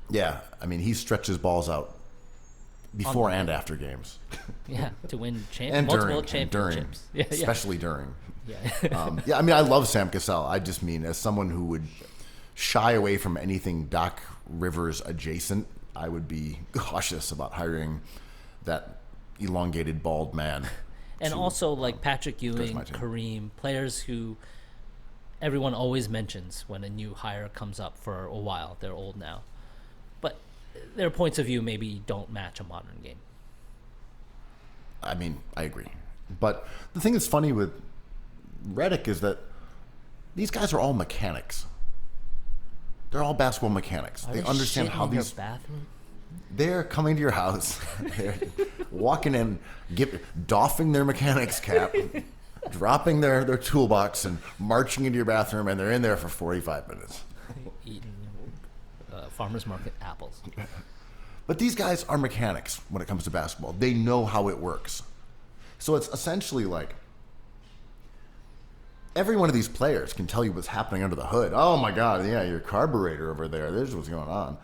Yeah, I mean, he stretches balls out before and after games. Yeah, to win multiple championships. Especially during. Yeah. I mean, I love Sam Cassell. I just mean, as someone who would shy away from anything Doc Rivers adjacent, I would be cautious about hiring that elongated, bald man. And also, like Patrick Ewing, Kareem, players who everyone always mentions when a new hire comes up for a while. They're old now. But their points of view maybe don't match a modern game. I mean, I agree. But the thing that's funny with Redick is that these guys are all mechanics. They're all basketball mechanics. They understand how these... bathroom? They're coming to your house. They're walking in, doffing their mechanics cap, dropping their toolbox, and marching into your bathroom, and they're in there for 45 minutes. Eating farmer's market apples. But these guys are mechanics when it comes to basketball. They know how it works. So it's essentially like every one of these players can tell you what's happening under the hood. Oh my God, yeah, your carburetor over there. There's what's going on.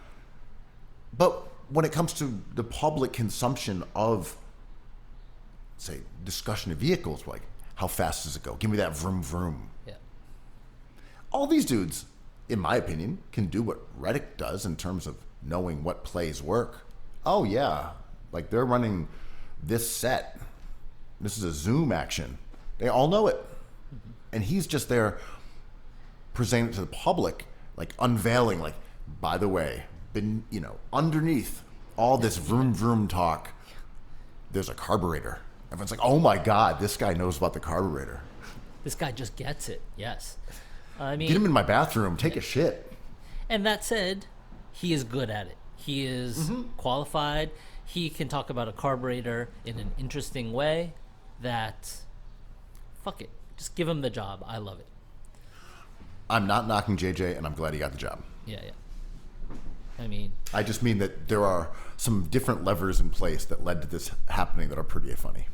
But when it comes to the public consumption of, say, discussion of vehicles, like how fast does it go? Give me that vroom vroom. Yeah. All these dudes, in my opinion, can do what Redick does in terms of knowing what plays work. Oh yeah, like they're running this set. This is a zoom action. They all know it. Mm-hmm. And he's just there presenting it to the public, like unveiling, like, by the way, underneath all this vroom vroom talk, there's a carburetor. Everyone's like, oh my God, this guy knows about the carburetor. This guy just gets it. Yes. I mean, Get him in my bathroom. Take a shit. and that said, he is good at it. He is qualified. He can talk about a carburetor in an interesting way that, fuck it. Just give him the job. I love it. I'm not knocking JJ, and I'm glad he got the job. Yeah. I mean, I just mean that there are some different levers in place that led to this happening that are pretty funny.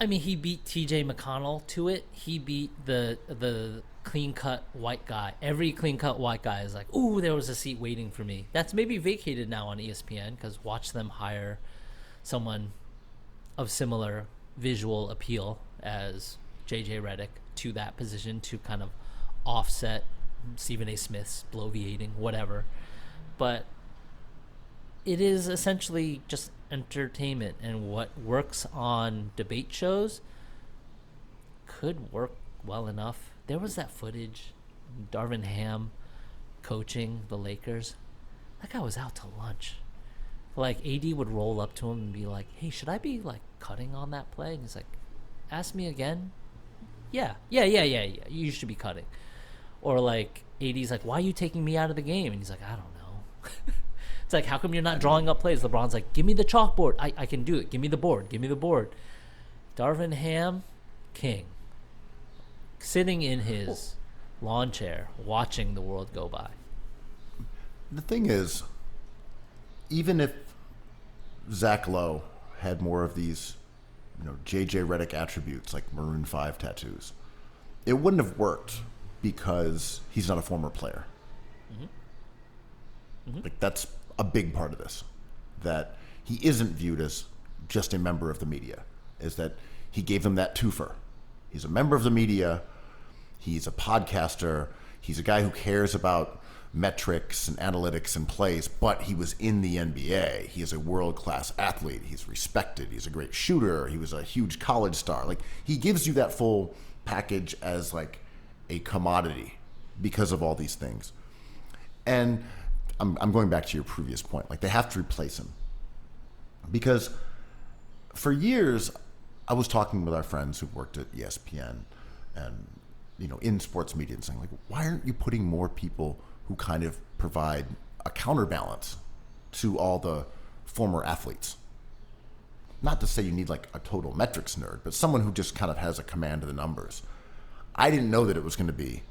he beat TJ McConnell to it. He beat the clean-cut white guy. Every clean-cut white guy is like, ooh, there was a seat waiting for me. That's maybe vacated now on ESPN because watch them hire someone of similar visual appeal as JJ Redick to that position to kind of offset Stephen A. Smith's bloviating, whatever. But it is essentially just entertainment, and what works on debate shows could work well enough. There was that footage, Darvin Ham coaching the Lakers. That guy was out to lunch. Like, AD would roll up to him and be like, hey, should I be, like, cutting on that play? And he's like, ask me again? Yeah. You should be cutting. Or, like, AD's like, why are you taking me out of the game? And he's like, I don't know. It's like, how come you're not drawing up plays? LeBron's like, give me the chalkboard. I can do it. Give me the board. Darvin Ham, king. Sitting in his lawn chair, watching the world go by. The thing is, even if Zach Lowe had more of these, JJ Redick attributes like Maroon 5 tattoos, it wouldn't have worked because he's not a former player. Like, that's a big part of this, that he isn't viewed as just a member of the media, is that he gave them that twofer. He's a member of the media, he's a podcaster, he's a guy who cares about metrics and analytics and plays, but he was in the NBA. He is a world-class athlete. He's respected. He's a great shooter. He was a huge college star. Like, he gives you that full package as like a commodity because of all these things. And I'm going back to your previous point. Like, they have to replace him. Because for years, I was talking with our friends who worked at ESPN and, in sports media and saying, like, why aren't you putting more people who kind of provide a counterbalance to all the former athletes? Not to say you need like a total metrics nerd, but someone who just kind of has a command of the numbers. I didn't know that it was going to be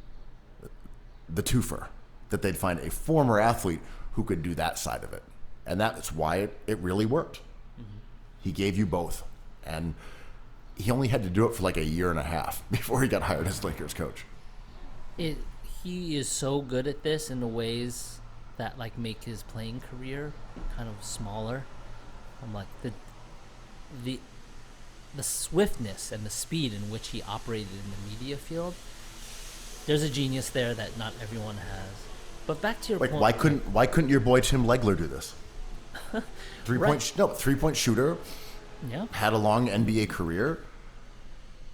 the twofer, that they'd find a former athlete who could do that side of it. And that's why it really worked. He gave you both. And he only had to do it for like a year and a half before he got hired as Lakers coach. He is so good at this in the ways that like make his playing career kind of smaller. I'm like the swiftness and the speed in which he operated in the media field. There's a genius there that not everyone has. But back to your point. Why couldn't your boy Tim Legler do this? Three-point shooter. Yeah. Had a long NBA career.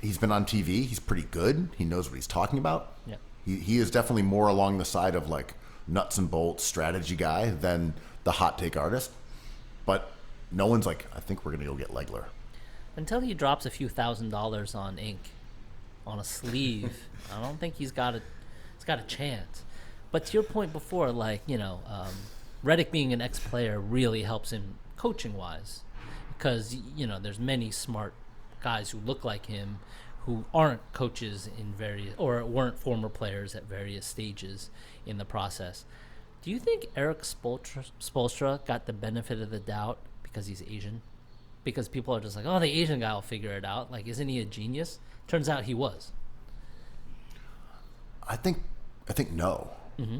He's been on TV. He's pretty good. He knows what he's talking about. Yeah. He is definitely more along the side of like nuts and bolts strategy guy than the hot take artist. But no one's like, I think we're gonna go get Legler. Until he drops a few $1,000s on ink on a sleeve, I don't think he's got a chance. But to your point before, like, Redick being an ex-player really helps him coaching-wise, because there's many smart guys who look like him who aren't coaches in various, or weren't former players at various stages in the process. Do you think Eric Spoelstra got the benefit of the doubt because he's Asian? Because people are just like, oh, the Asian guy will figure it out. Like, isn't he a genius? Turns out he was. I think no. Mm-hmm.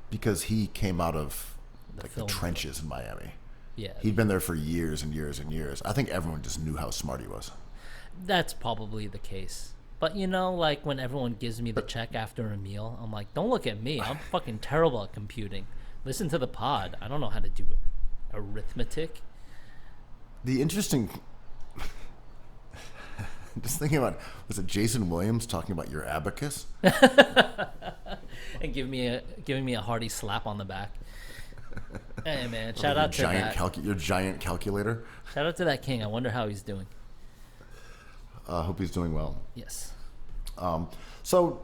Because he came out of the trenches in Miami. Yeah. He'd been there for years and years and years. I think everyone just knew how smart he was. That's probably the case. But, like when everyone gives me the check after a meal, I'm like, don't look at me. I'm fucking terrible at computing. Listen to the pod. I don't know how to do arithmetic. The interesting... Just thinking about, was it Jason Williams talking about your abacus? And giving me a hearty slap on the back. Hey, man, shout out to that. Your giant calculator. Shout out to that king. I wonder how he's doing. Hope he's doing well. Yes. So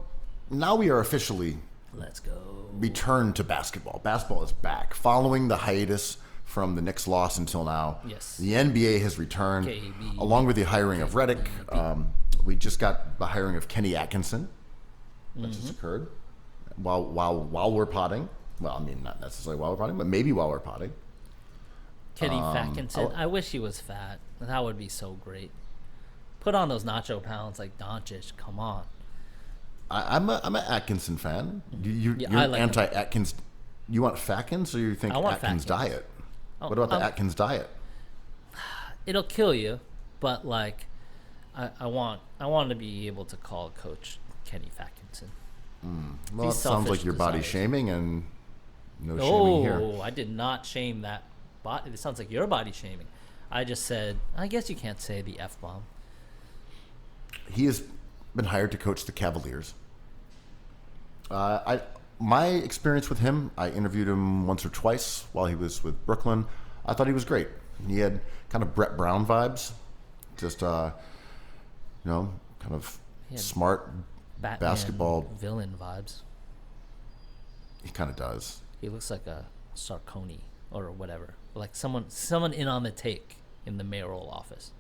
now we are officially Let's go. returned to basketball. Basketball is back. Following the hiatus from the Knicks' loss until now, Yes. the NBA has returned, KB. along with the hiring of Redick. We just got the hiring of Kenny Atkinson. That just occurred while we're potting. Well, I mean, not necessarily while we're potting, but maybe while we're potting. Kenny Atkinson. I wish he was fat. That would be so great. Put on those nacho pounds like Doncic. Come on. I'm an Atkinson fan. You're I like him. anti-Atkins. You want Fatkins, or you think I want Atkins Fatkins. diet? Oh, What about the Atkins diet? It'll kill you, but like, I want to be able to call Coach Kenny Atkinson. Well, it These sounds like selfish you're body desires. shaming, and no shaming here. Oh, I did not shame that body. It sounds like you're body shaming. I just said, I guess you can't say the F-bomb. He has been hired to coach the Cavaliers. My experience with him, I interviewed him once or twice while he was with Brooklyn. I thought he was great. He had kind of Brett Brown vibes, just kind of had smart Batman basketball. villain vibes. He kind of does. He looks like a Sarconi or whatever, like someone in on the take in the mayoral office.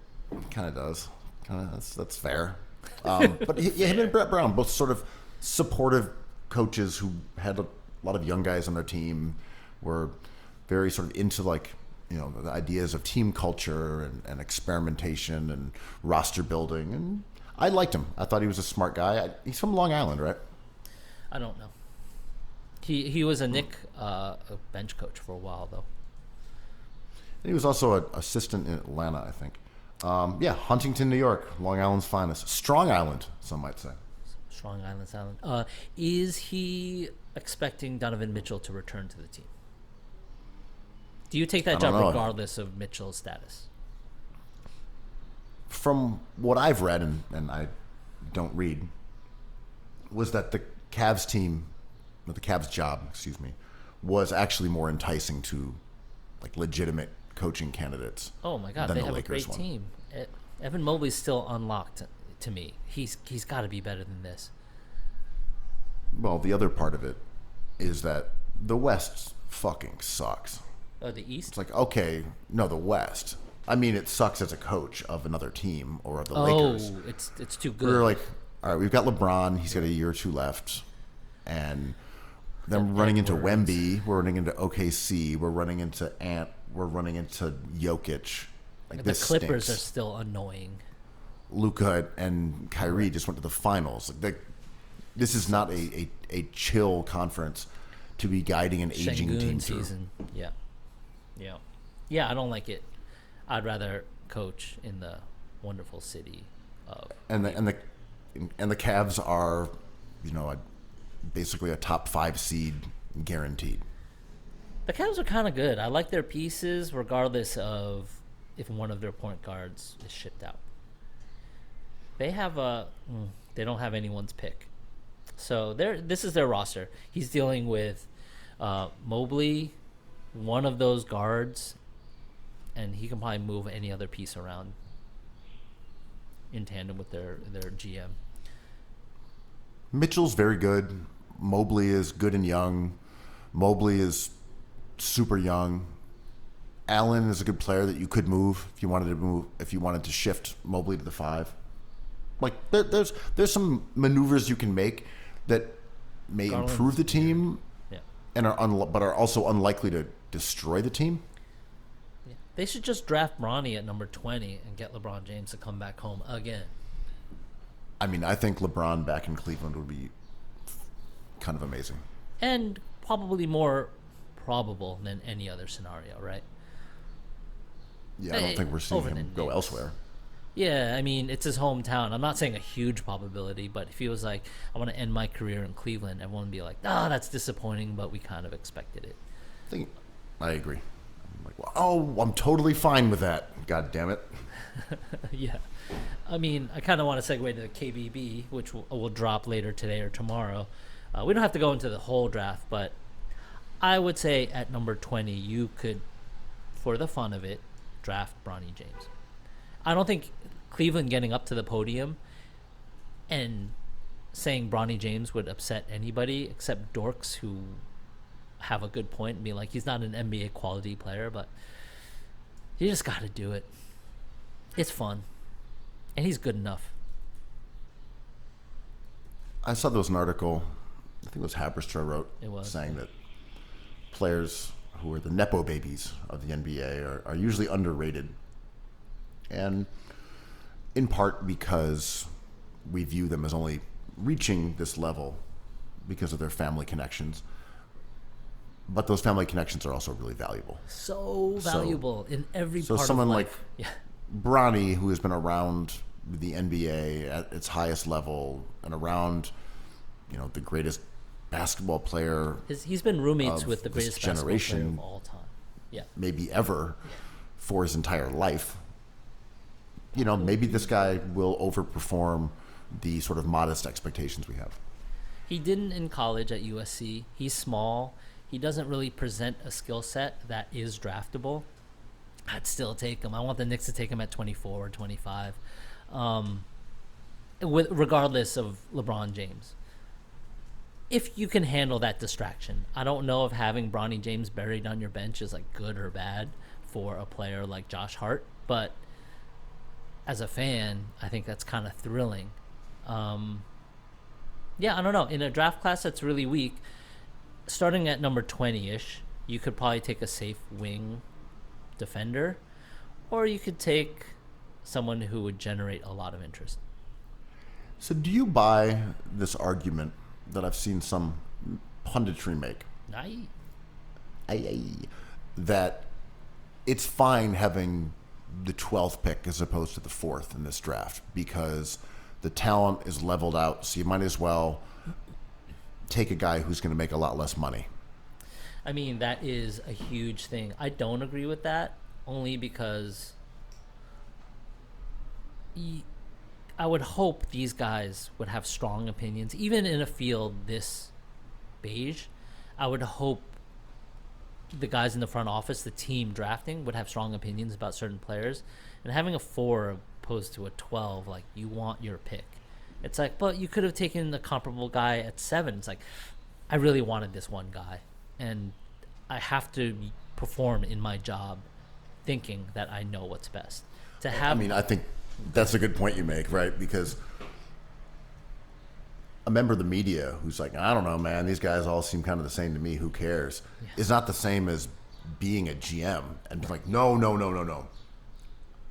Kind of does. Kind of that's fair. But him and Brett Brown, both sort of supportive coaches who had a lot of young guys on their team, were very sort of into the ideas of team culture and experimentation and roster building. And I liked him. I thought he was a smart guy. He's from Long Island, right? I don't know. He was a Nick a bench coach for a while though. And he was also an assistant in Atlanta, I think. Huntington, New York, Long Island's finest. Strong Island, some might say. Strong Island Island. Is he expecting Donovan Mitchell to return to the team? Do you take that I don't job know. regardless of Mitchell's status? From what I've read, and I don't read, was that the Cavs job, was actually more enticing to legitimate coaching candidates. Oh my God, than they the have Lakers a great one. team. Evan Mobley's still unlocked to me. He's got to be better than this. Well, the other part of it is that the West fucking sucks. Oh, the East? It's like, okay, no, the West. I mean, it sucks as a coach of another team or of the Oh, Lakers. it's too good. We're like, all right, we've got LeBron. He's got a year or two left. And then we're running into Edwards. Wemby. We're running into OKC. We're running into Ant. We're running into Jokic. the This Clippers stinks. are still annoying. Luka and Kyrie just went to the finals. This is not a chill conference to be guiding an aging Şengün team through. season. Yeah. I don't like it. I'd rather coach in the wonderful city of. And the Cavs are, basically a top 5 seed guaranteed. The Cavs are kind of good. I like their pieces, regardless of if one of their point guards is shipped out. They have they don't have anyone's pick, so this is their roster. He's dealing with Mobley, one of those guards, and he can probably move any other piece around in tandem with their GM. Mitchell's very good. Mobley is good and young. Mobley is super young. Allen is a good player that you could move if you wanted to shift Mobley to the 5. There's some maneuvers you can make that may Garland's improve the team, Yeah. and but are also unlikely to destroy the team. They should just draft Bronny at number 20 and get LeBron James to come back home again. I mean, I think LeBron back in Cleveland would be kind of amazing. And probably more probable than any other scenario, right? Yeah, I don't think we're seeing Over the him go Knicks. elsewhere. Yeah, I mean, it's his hometown. I'm not saying a huge probability, but if he was like, I want to end my career in Cleveland, everyone would be like, that's disappointing, but we kind of expected it. I agree. I'm like, I'm totally fine with that. God damn it. Yeah. I mean, I kind of want to segue to the KBB, which will drop later today or tomorrow. We don't have to go into the whole draft, but I would say at number 20, you could, for the fun of it, draft Bronny James. I don't think Cleveland getting up to the podium and saying Bronny James would upset anybody except dorks who have a good point and be like, he's not an NBA quality player, but you just got to do it. It's fun. And he's good enough. I saw there was an article, I think it was Haberstra wrote, It was, saying that players who are the Nepo babies of the NBA are usually underrated. And in part because we view them as only reaching this level because of their family connections. But those family connections are also really valuable. So valuable in every So part someone of like life. Yeah. Bronny, who has been around the NBA at its highest level and around, the greatest basketball player He's been roommates of with the this greatest basketball player generation, of all time. Yeah. maybe ever, for his entire life. Maybe this guy will overperform the sort of modest expectations we have. He didn't in college at USC. He's small. He doesn't really present a skill set that is draftable. I'd still take him. I want the Knicks to take him at 24 or 25, regardless of LeBron James. If you can handle that distraction. I don't know if having Bronny James buried on your bench is like good or bad for a player like Josh Hart, but as a fan, I think that's kind of thrilling. I don't know. In a draft class that's really weak, starting at number 20-ish, you could probably take a safe wing defender, or you could take someone who would generate a lot of interest. So do you buy this argument that I've seen some punditry make? That it's fine having the 12th pick as opposed to the 4th in this draft because the talent is leveled out, so you might as well take a guy who's going to make a lot less money. I mean, that is a huge thing. I don't agree with that, only because I would hope these guys would have strong opinions. Even in a field this beige, I would hope the guys in the front office, the team drafting, would have strong opinions about certain players. And having a 4 opposed to a 12, like, you want your pick. It's like, but you could have taken a comparable guy at 7. It's like, I really wanted this one guy, and I have to perform in my job thinking that I know what's best. I think that's a good point you make, right? Because a member of the media who's like, I don't know, man, these guys all seem kind of the same to me, who cares, is not the same as being a GM and be like, no.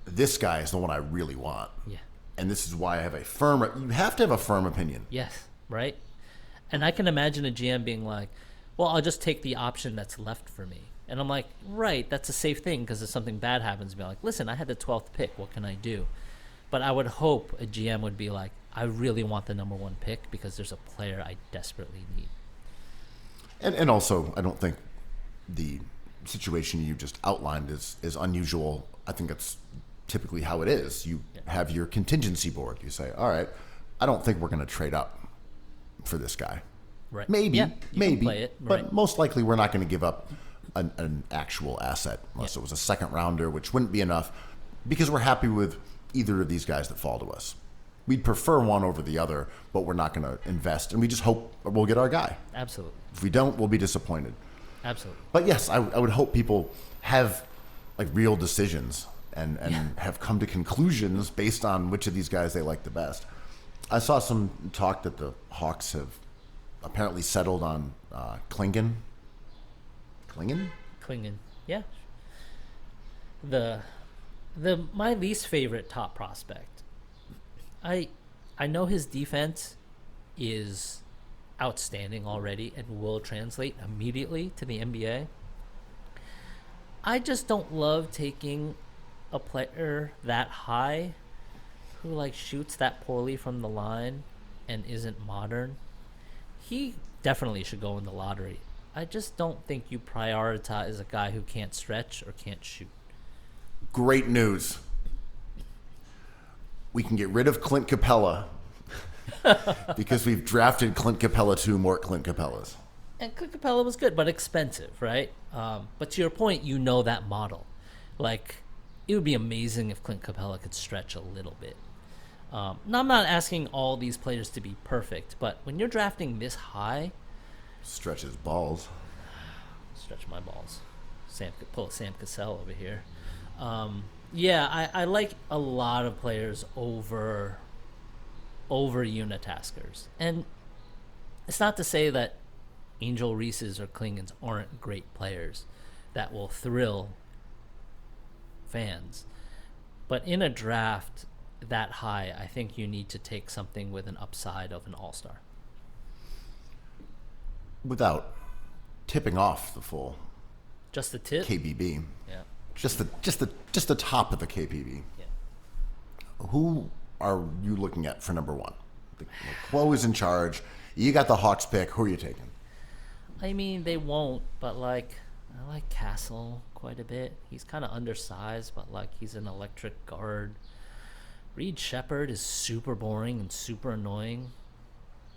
This guy is the one I really want. Yeah. And this is why I have you have to have a firm opinion. Yes, right? And I can imagine a GM being like, well, I'll just take the option that's left for me. And I'm like, right, that's a safe thing because if something bad happens, be like, listen, I had the 12th pick. What can I do? But I would hope a GM would be like, I really want the number 1 pick because there's a player I desperately need. And also, I don't think the situation you just outlined is unusual. I think that's typically how it is. You have your contingency board. You say, all right, I don't think we're going to trade up for this guy. Right. Maybe, you can play it, but right. most likely we're not going to give up an actual asset unless it was a second rounder, which wouldn't be enough because we're happy with either of these guys that fall to us. We'd prefer one over the other, but we're not going to invest, and we just hope we'll get our guy. Absolutely. If we don't, we'll be disappointed. Absolutely. But yes, I would hope people have like real decisions and have come to conclusions based on which of these guys they like the best. I saw some talk that the Hawks have apparently settled on Klingon. Klingon, yeah. My least favorite top prospect. I know his defense is outstanding already and will translate immediately to the NBA. I just don't love taking a player that high who like shoots that poorly from the line and isn't modern. He definitely should go in the lottery. I just don't think you prioritize a guy who can't stretch or can't shoot. Great news. We can get rid of Clint Capella because we've drafted Clint Capella 2 more Clint Capellas. And Clint Capella was good, but expensive, right? But to your point, you know that model. Like, it would be amazing if Clint Capella could stretch a little bit. Now, I'm not asking all these players to be perfect, but when you're drafting this high, Stretch his balls. stretch my balls. Pull a Sam Cassell over here. Yeah, I like a lot of players over unitaskers. And it's not to say that Angel Reeses or Klingons aren't great players that will thrill fans. But in a draft that high, I think you need to take something with an upside of an all-star. Without tipping off the full Just the tip? KBB. Yeah. Just the top of the KBB. Yeah. Who are you looking at for number one? Quo is in charge. You got the Hawks pick. Who are you taking? I mean, they won't, but I like Castle quite a bit. He's kind of undersized, but he's an electric guard. Reed Shepard is super boring and super annoying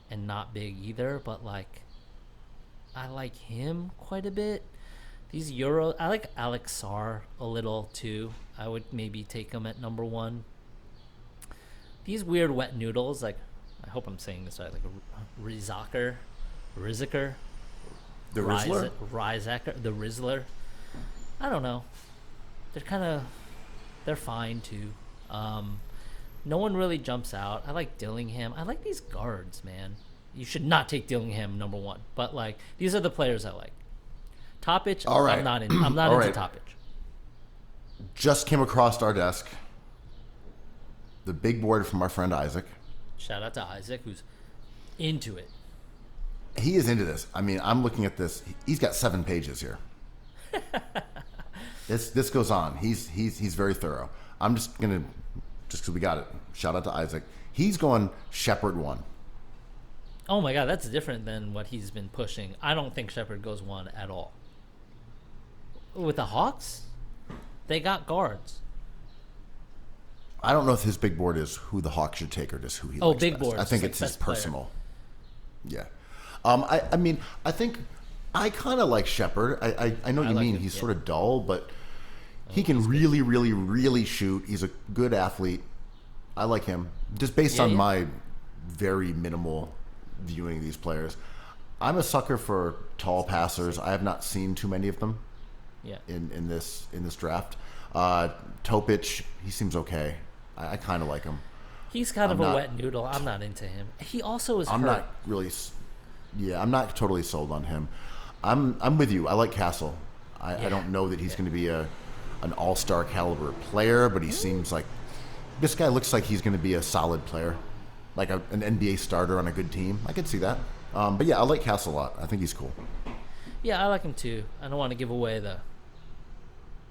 and not big either, but I like him quite a bit. These I like Alex Sarr a little too. I would maybe take him at number one. These weird wet noodles, I hope I'm saying this right, Rizaker, The Rizzler? Rizaker, the Rizzler. I don't know. They're fine too. No one really jumps out. I like Dillingham. I like these guards, man. You should not take Dillingham number one, but these are the players I like. Topic, all right. I'm not into Topic. Just came across our desk the big board from our friend Isaac. Shout out to Isaac, who's into it. He is into this. I mean, I'm looking at this. He's got 7 pages here. This goes on. He's very thorough. I'm just because we got it. Shout out to Isaac. He's going Shepard 1. Oh my God, that's different than what he's been pushing. I don't think Shepard goes 1 at all. With the Hawks, they got guards. I don't know if his big board is who the Hawks should take or just who he Oh, likes big best. board. I think it's his personal. Yeah. I mean, I think I kind of like Shepard. I know what you mean. He's sort of dull, but he can really, really, really shoot. He's a good athlete. I like him. Just based on my very minimal viewing of these players. I'm a sucker for tall passers. I have not seen too many of them in this draft. Topich, he seems okay. I kind of like him. He's kind of a wet noodle. I'm not into him. He also is hurt. I'm not really... Yeah, I'm not totally sold on him. I'm with you. I like Castle. I don't know that he's going to be an all-star caliber player, but he seems like... This guy looks like he's going to be a solid player. Like an NBA starter on a good team. I could see that. But yeah, I like Castle a lot. I think he's cool. Yeah, I like him too. I don't want to give away the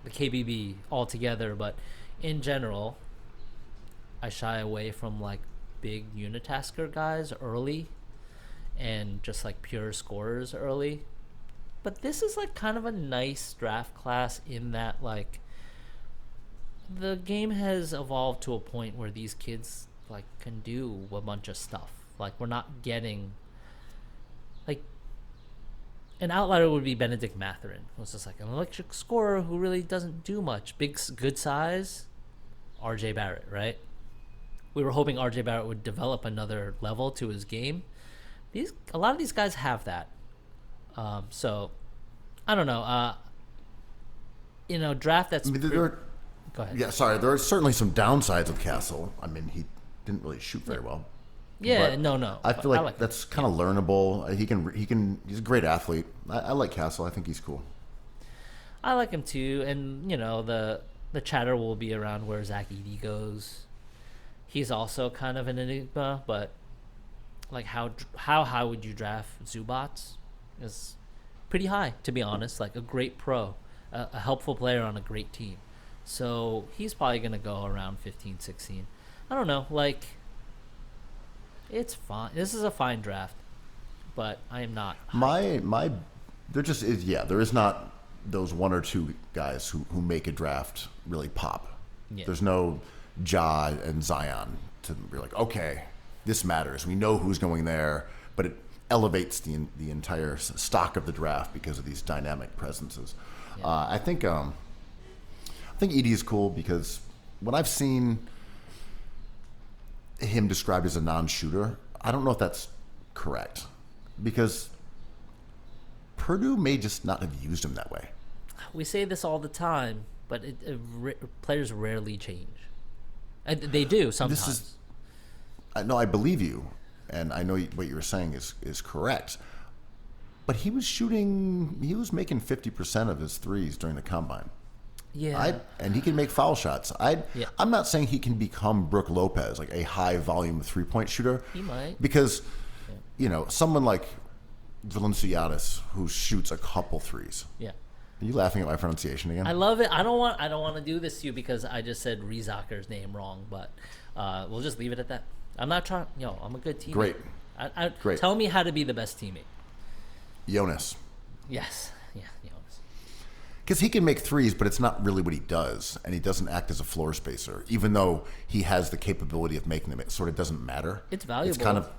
KBB altogether, but in general, I shy away from big unitasker guys early and just pure scorers early. But this is kind of a nice draft class in that the game has evolved to a point where these kids can do a bunch of stuff. We're not getting an outlier would be Benedict Mathurin, who's just an electric scorer who really doesn't do much. Good size, RJ Barrett, right? We were hoping RJ Barrett would develop another level to his game. A lot of these guys have that. So I don't know. Draft that's. Go ahead. Yeah, sorry. There are certainly some downsides with Castle. I mean, he didn't really shoot very well. Yeah, but no. I feel like that's kind of learnable. He's a great athlete. I like Castle. I think he's cool. I like him too, and the chatter will be around where Zach Edey goes. He's also kind of an enigma, but how high would you draft Zubats? Is pretty high, to be honest. A great pro, a helpful player on a great team. So he's probably gonna go around 15, 16. I don't know. It's fine. This is a fine draft, but I am not. There just is. Yeah, there is not those one or two guys who make a draft really pop. Yeah. There's no Ja and Zion to be okay, this matters. We know who's going there, but it elevates the entire stock of the draft because of these dynamic presences. Yeah. I think Edey is cool because what I've seen. him described as a non-shooter. I don't know if that's correct because Purdue may just not have used him that way. We say this all the time, but players rarely change. They do sometimes. No, I believe you, and I know what you were saying is correct. But he was making 50% of his threes during the combine. Yeah. And he can make foul shots. I'm not saying he can become Brook Lopez, like a high volume 3-point shooter. He might. Because, someone like Valanciunas who shoots a couple threes. Yeah. Are you laughing at my pronunciation again? I love it. I don't want to do this to you because I just said Riesacher's name wrong, but we'll just leave it at that. I'm not trying. I'm a good teammate. Great. Great. Tell me how to be the best teammate. Jonas. Yes. Yeah, Jonas. Because he can make threes, but it's not really what he does, and he doesn't act as a floor spacer, even though he has the capability of making them. It sort of doesn't matter. It's valuable. It's kind of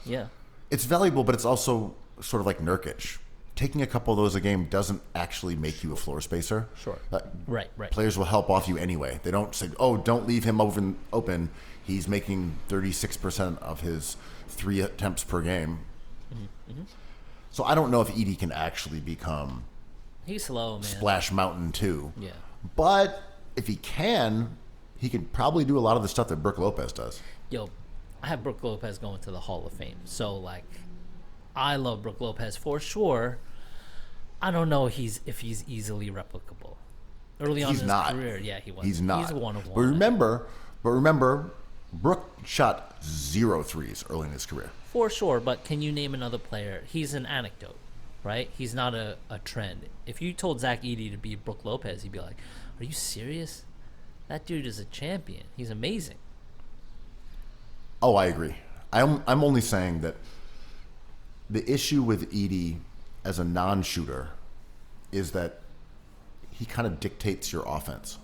It's valuable, but it's also sort of like Nurkic. Taking a couple of those a game doesn't actually make you a floor spacer. Sure. Right. Players will help off you anyway. They don't say, "Oh, don't leave him open. He's making 36% of his 3 attempts per game." Mm-hmm. So I don't know if Edey can actually become He's slow, man. Splash Mountain 2. Yeah. But if he can probably do a lot of the stuff that Brook Lopez does. I have Brook Lopez going to the Hall of Fame. So, I love Brook Lopez for sure. I don't know if he's easily replicable. Early on in his career, he was. He's not. He's one of one. But remember, Brook shot 0 threes early in his career. For sure, but can you name another player? He's an anecdote, right? He's not a trend. If you told Zach Edey to be Brook Lopez, he'd be like, "Are you serious? That dude is a champion. He's amazing." Oh, I agree. I'm only saying that the issue with Edey as a non-shooter is that he kind of dictates your offense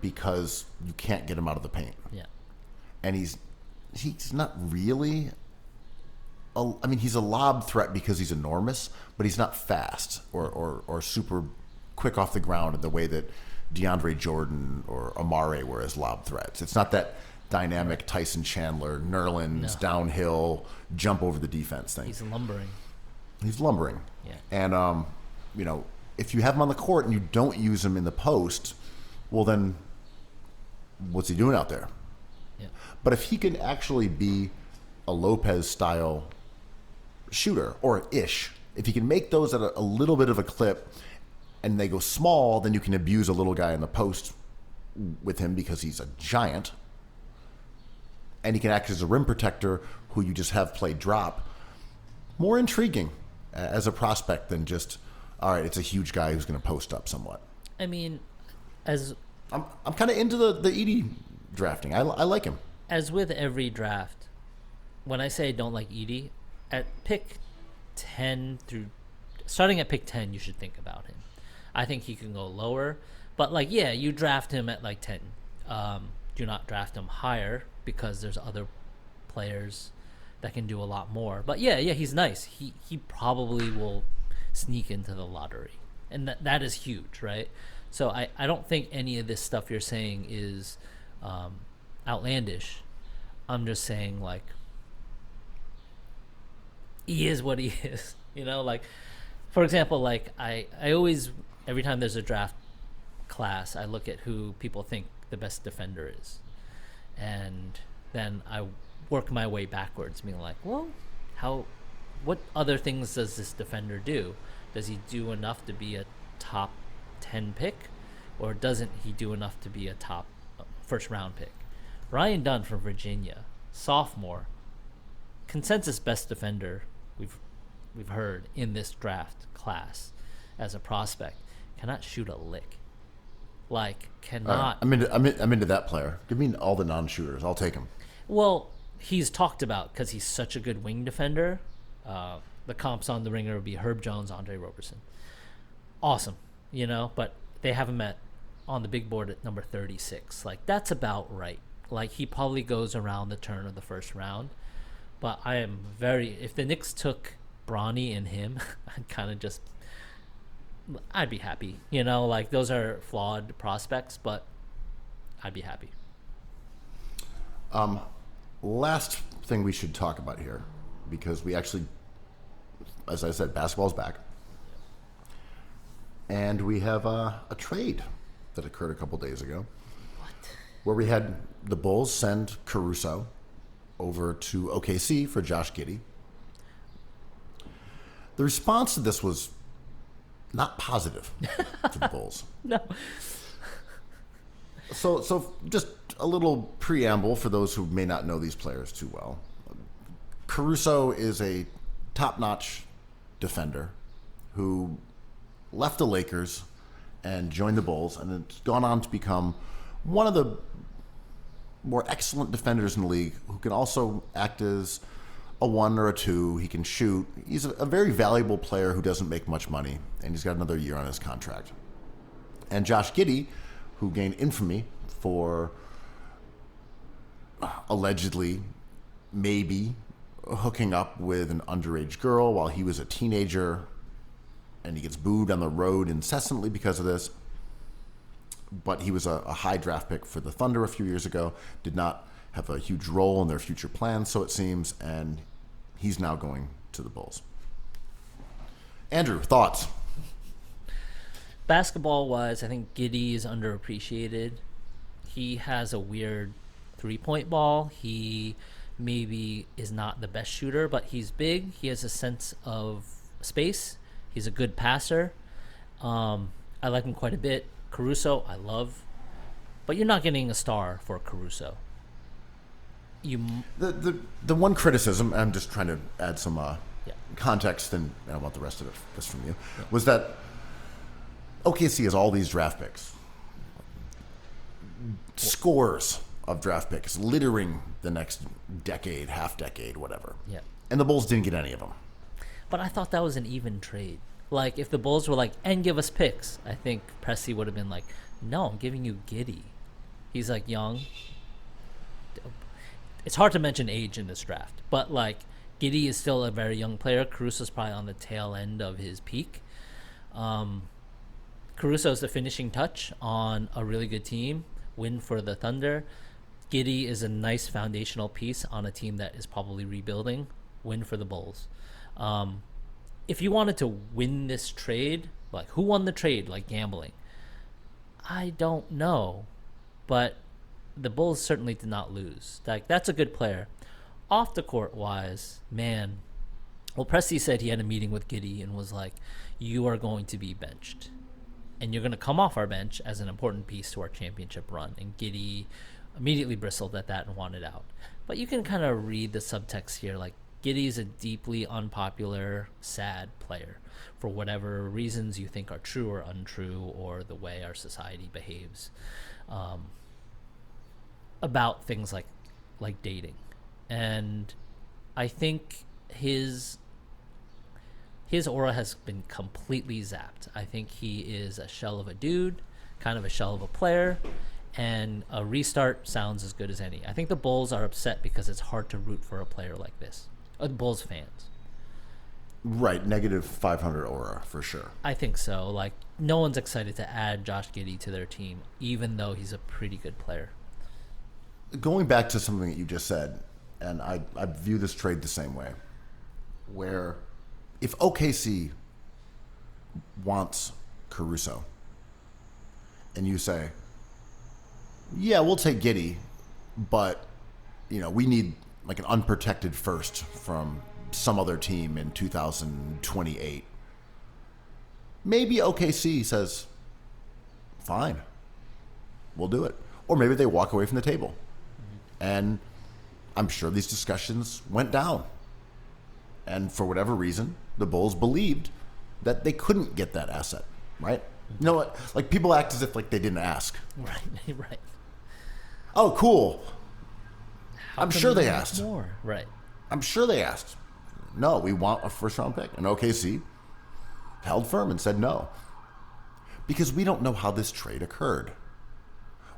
because you can't get him out of the paint. Yeah. And he's not really he's a lob threat because he's enormous, but he's not fast or super quick off the ground in the way that DeAndre Jordan or Amare were as lob threats. It's not that dynamic Tyson Chandler, Nerlens, downhill, jump over the defense thing. He's lumbering. Yeah. And, if you have him on the court and you don't use him in the post, well, then what's he doing out there? Yeah. But if he can actually be a Lopez-style shooter, or ish, if he can make those at a little bit of a clip and they go small, then you can abuse a little guy in the post with him because he's a giant. And he can act as a rim protector who you just have play drop. More intriguing as a prospect than just, all right, it's a huge guy who's going to post up somewhat. I mean, I'm kind of into the Edey drafting. I like him. As with every draft, when I say I don't like Edey, at pick 10 through, starting at pick 10, you should think about him. I think he can go lower, but you draft him at 10. Do not draft him higher because there's other players that can do a lot more. But he's nice. He probably will sneak into the lottery, and that is huge, right? So I don't think any of this stuff you're saying is outlandish. I'm just saying he is what he is, for example, I always, every time there's a draft class, I look at who people think the best defender is, and then I work my way backwards, being what other things does this defender do? Does he do enough to be a top 10 pick, or doesn't he do enough to be a top first round pick? Ryan Dunn from Virginia, sophomore, consensus best defender we've heard in this draft class as a prospect, cannot shoot a lick. Cannot. I'm into that player. Give me all the non-shooters. I'll take him. Well, he's talked about because he's such a good wing defender. The comps on the Ringer would be Herb Jones, Andre Roberson. Awesome, but they have him on the big board at number 36. That's about right. He probably goes around the turn of the first round. But I am if the Knicks took Bronny and him, I'd be happy. Those are flawed prospects, but I'd be happy. last thing we should talk about here, because we actually, as I said, basketball's back. And we have a trade that occurred a couple days ago. What? Where we had the Bulls send Caruso over to OKC for Josh Giddy. The response to this was not positive to the Bulls. No. So just a little preamble for those who may not know these players too well. Caruso is a top-notch defender who left the Lakers and joined the Bulls, and it's gone on to become one of the more excellent defenders in the league, who can also act as a 1 or a 2. He can shoot. He's a very valuable player who doesn't make much money, and he's got another year on his contract. And Josh Giddy, who gained infamy for allegedly, maybe, hooking up with an underage girl while he was a teenager, and he gets booed on the road incessantly because of this. But he was a high draft pick for the Thunder a few years ago, did not have a huge role in their future plans, so it seems, and he's now going to the Bulls. Andrew, thoughts? Basketball-wise, I think Giddy is underappreciated. He has a weird three-point ball. He maybe is not the best shooter, but he's big. He has a sense of space. He's a good passer. I like him quite a bit. Caruso, I love. But you're not getting a star for Caruso. The one criticism, I'm just trying to add some context, and I want the rest of this from you, was that OKC has all these draft picks. Scores of draft picks littering the next decade, half decade, whatever. Yeah. And the Bulls didn't get any of them. But I thought that was an even trade. Like, if the Bulls were like, and give us picks, I think Presti would have been like, no, I'm giving you Giddy. He's like young. It's hard to mention age in this draft, but like Giddy is still a very young player. Caruso's probably on the tail end of his peak. Caruso's the finishing touch on a really good team. Win for the Thunder. Giddy is a nice foundational piece on a team that is probably rebuilding. Win for the Bulls. If you wanted to win this trade, like who won the trade, like gambling? I don't know, but the Bulls certainly did not lose. Like, that's a good player. Off the court wise, man. Well, Presti said he had a meeting with Giddy and was like, you are going to be benched. And you're going to come off our bench as an important piece to our championship run. And Giddy immediately bristled at that and wanted out. But you can kind of read the subtext here. Like, Giddy's a deeply unpopular, sad player for whatever reasons you think are true or untrue, or the way our society behaves about things like dating. And I think his aura has been completely zapped. I think he is a shell of a dude, kind of a shell of a player, and a restart sounds as good as any. I think the Bulls are upset because it's hard to root for a player like this. Bulls fans. Right, negative 500 aura, for sure. I think so. Like, no one's excited to add Josh Giddy to their team, even though he's a pretty good player. Going back to something that you just said, and I view this trade the same way, where if OKC wants Caruso, and you say, yeah, we'll take Giddy, but, we need like an unprotected first from some other team in 2028. Maybe OKC says, fine, we'll do it. Or maybe they walk away from the table. Mm-hmm. And I'm sure these discussions went down. And for whatever reason, the Bulls believed that they couldn't get that asset, right? Mm-hmm. You know what? Like, people act as if like they didn't ask. Right, right. Oh, cool. How I'm sure they asked. More? Right. I'm sure they asked. No, we want a first-round pick. And OKC held firm and said no. Because we don't know how this trade occurred.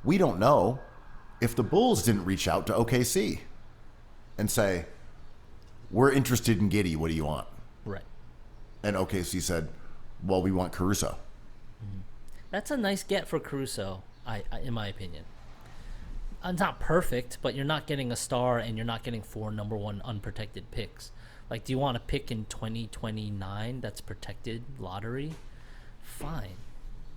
We don't know if the Bulls didn't reach out to OKC and say, we're interested in Giddy, what do you want? Right. And OKC said, well, we want Caruso. That's a nice get for Caruso, in my opinion. not perfect, but you're not getting a star and you're not getting 4 number 1 unprotected picks. Like, do you want to pick in 2029 that's protected lottery? Fine.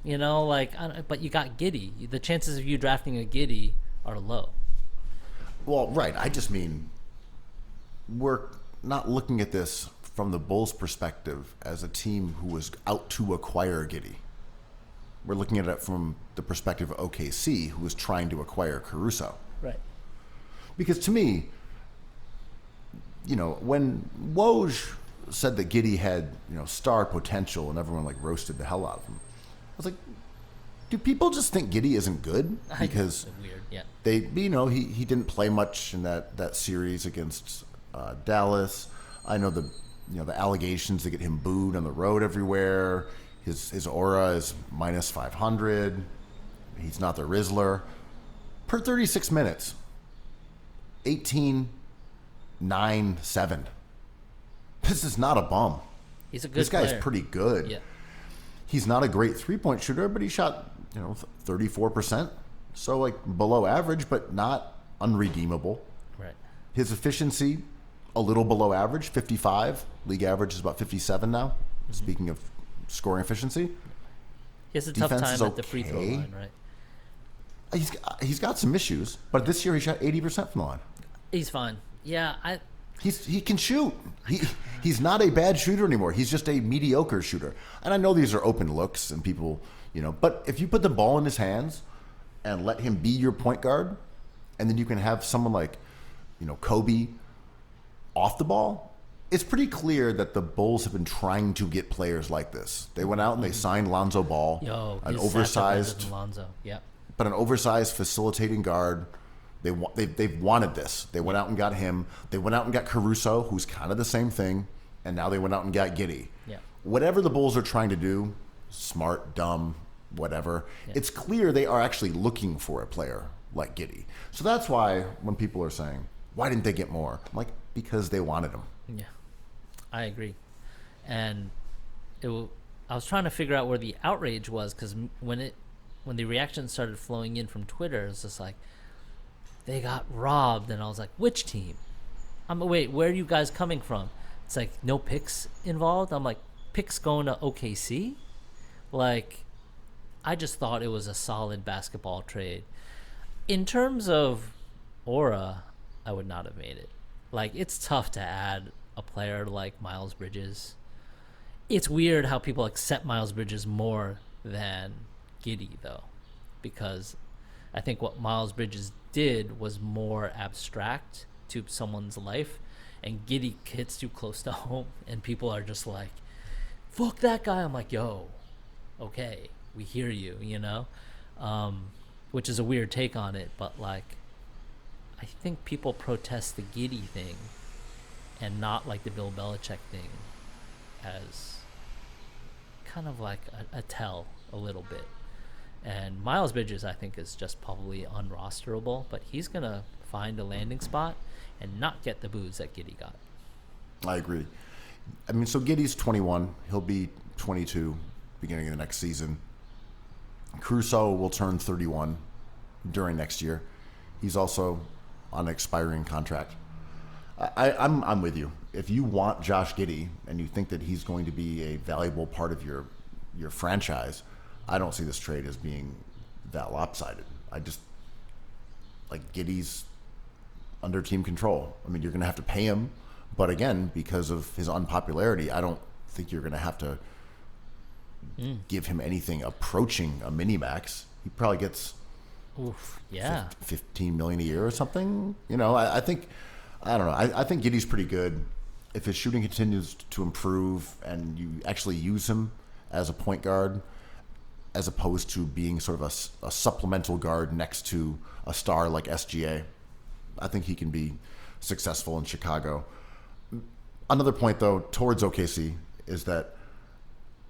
You know, like, but you got Giddy. The chances of you drafting a Giddy are low. Well, right. I just mean we're not looking at this from the Bulls' perspective as a team who was out to acquire Giddy. We're looking at it from the perspective of OKC, who was trying to acquire Caruso. Right. Because to me, you know, when Woj said that Giddy had, you know, star potential and everyone like roasted the hell out of him, I was like, do people just think Giddy isn't good? Because weird, yeah. they, you know, he didn't play much in that series against Dallas. I know the allegations that get him booed on the road everywhere. His aura is minus 500. He's not the Rizzler. Per 36 minutes, 18, 9, 7. This is not a bum. He's a good This guy's player. pretty good. Yeah. He's not a great three-point shooter, but he shot, 34%. So, like, below average, but not unredeemable. Right. His efficiency, a little below average, 55. League average is about 57 now. Mm-hmm. Speaking of scoring efficiency. He has a tough Defense is time at the free throw okay. line, right? He's got some issues, but this year he shot 80% from the line. He's fine. Yeah, He can shoot. He's not a bad shooter anymore. He's just a mediocre shooter. And I know these are open looks and people, but if you put the ball in his hands and let him be your point guard, and then you can have someone like, Kobe off the ball, it's pretty clear that the Bulls have been trying to get players like this. They went out and they signed Lonzo Ball, an oversized, Lonzo. Yeah. but an oversized facilitating guard. They've wanted this. They went out and got him. They went out and got Caruso, who's kind of the same thing, and now they went out and got Giddy. Yeah. Whatever the Bulls are trying to do, smart, dumb, whatever, it's clear they are actually looking for a player like Giddy. So that's why when people are saying, why didn't they get more? I'm like, because they wanted him. Yeah, I agree. And I was trying to figure out where the outrage was, because when the reaction started flowing in from Twitter, it's just like, they got robbed, and I was like, which team? Wait, where are you guys coming from? It's like, no picks involved? I'm like, picks going to OKC? Like, I just thought it was a solid basketball trade. In terms of aura, I would not have made it. Like, it's tough to add a player like Miles Bridges. It's weird how people accept Miles Bridges more than Giddy, though, because I think what Miles Bridges did was more abstract to someone's life, and Giddy hits too close to home, and people are just like, fuck that guy. I'm like, yo, okay, we hear you, which is a weird take on it, but like, I think people protest the Giddy thing and not like the Bill Belichick thing as kind of like a tell a little bit. And Miles Bridges, I think, is just probably unrosterable, but he's going to find a landing spot and not get the boos that Giddy got. I agree. I mean, so Giddy's 21. He'll be 22 beginning of the next season. Caruso will turn 31 during next year. He's also on an expiring contract. I'm with you. If you want Josh Giddy and you think that he's going to be a valuable part of your franchise, I don't see this trade as being that lopsided. I just, like, Giddy's under team control. I mean, you're going to have to pay him, but again, because of his unpopularity, I don't think you're going to have to give him anything approaching a mini-max. He probably gets $15 million a year or something. I think, I don't know. I think Giddy's pretty good. If his shooting continues to improve and you actually use him as a point guard, as opposed to being sort of a supplemental guard next to a star like SGA, I think he can be successful in Chicago. Another point, though, towards OKC is that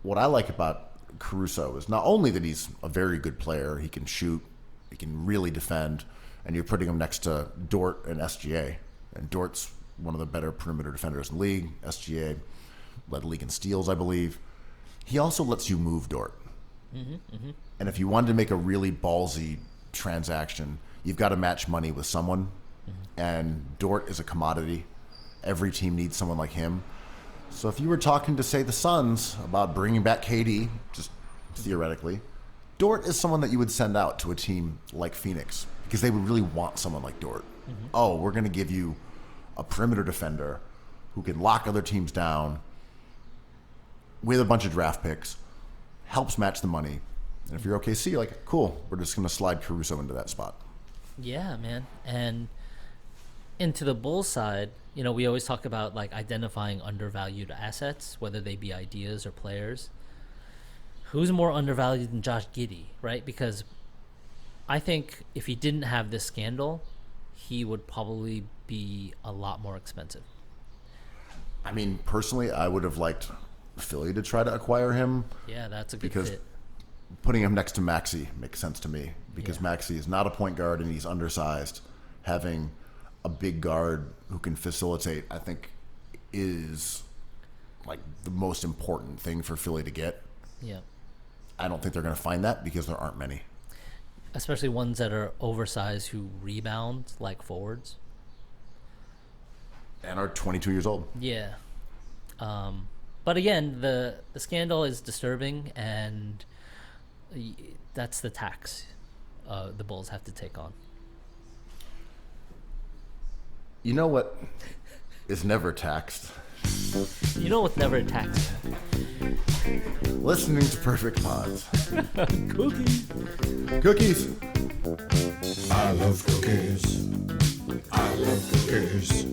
what I like about Caruso is not only that he's a very good player, he can shoot, he can really defend, and you're putting him next to Dort and SGA. And Dort's one of the better perimeter defenders in the league. SGA led the league in steals, I believe. He also lets you move Dort. And if you wanted to make a really ballsy transaction, you've got to match money with someone. And Dort is a commodity. Every team needs someone like him. So if you were talking to, say, the Suns about bringing back KD, just theoretically, Dort is someone that you would send out to a team like Phoenix because they would really want someone like Dort. Oh, we're going to give you a perimeter defender who can lock other teams down with a bunch of draft picks, helps match the money. And if you're OKC, you're like, cool, we're just going to slide Caruso into that spot. Yeah, man. And into the Bulls side, you know, we always talk about like identifying undervalued assets, whether they be ideas or players. Who's more undervalued than Josh Giddy, right? Because I think if he didn't have this scandal, he would probably be a lot more expensive. I mean, personally, I would have liked Philly to try to acquire him. Yeah, that's a good because fit. putting him next to Maxey makes sense to me because Yeah. Maxey is not a point guard and he's undersized. Having a big guard who can facilitate, I think, is like the most important thing for Philly to get. Yeah. I don't think they're going to find that because there aren't many. Especially ones that are oversized who rebound like forwards. And are 22 years old. Yeah. But again, the scandal is disturbing, and that's the tax the Bulls have to take on. You know what is never taxed? You know what's never taxed? Listening to Perfect Pods. Cookies. Cookies. I love cookies. I love cookies.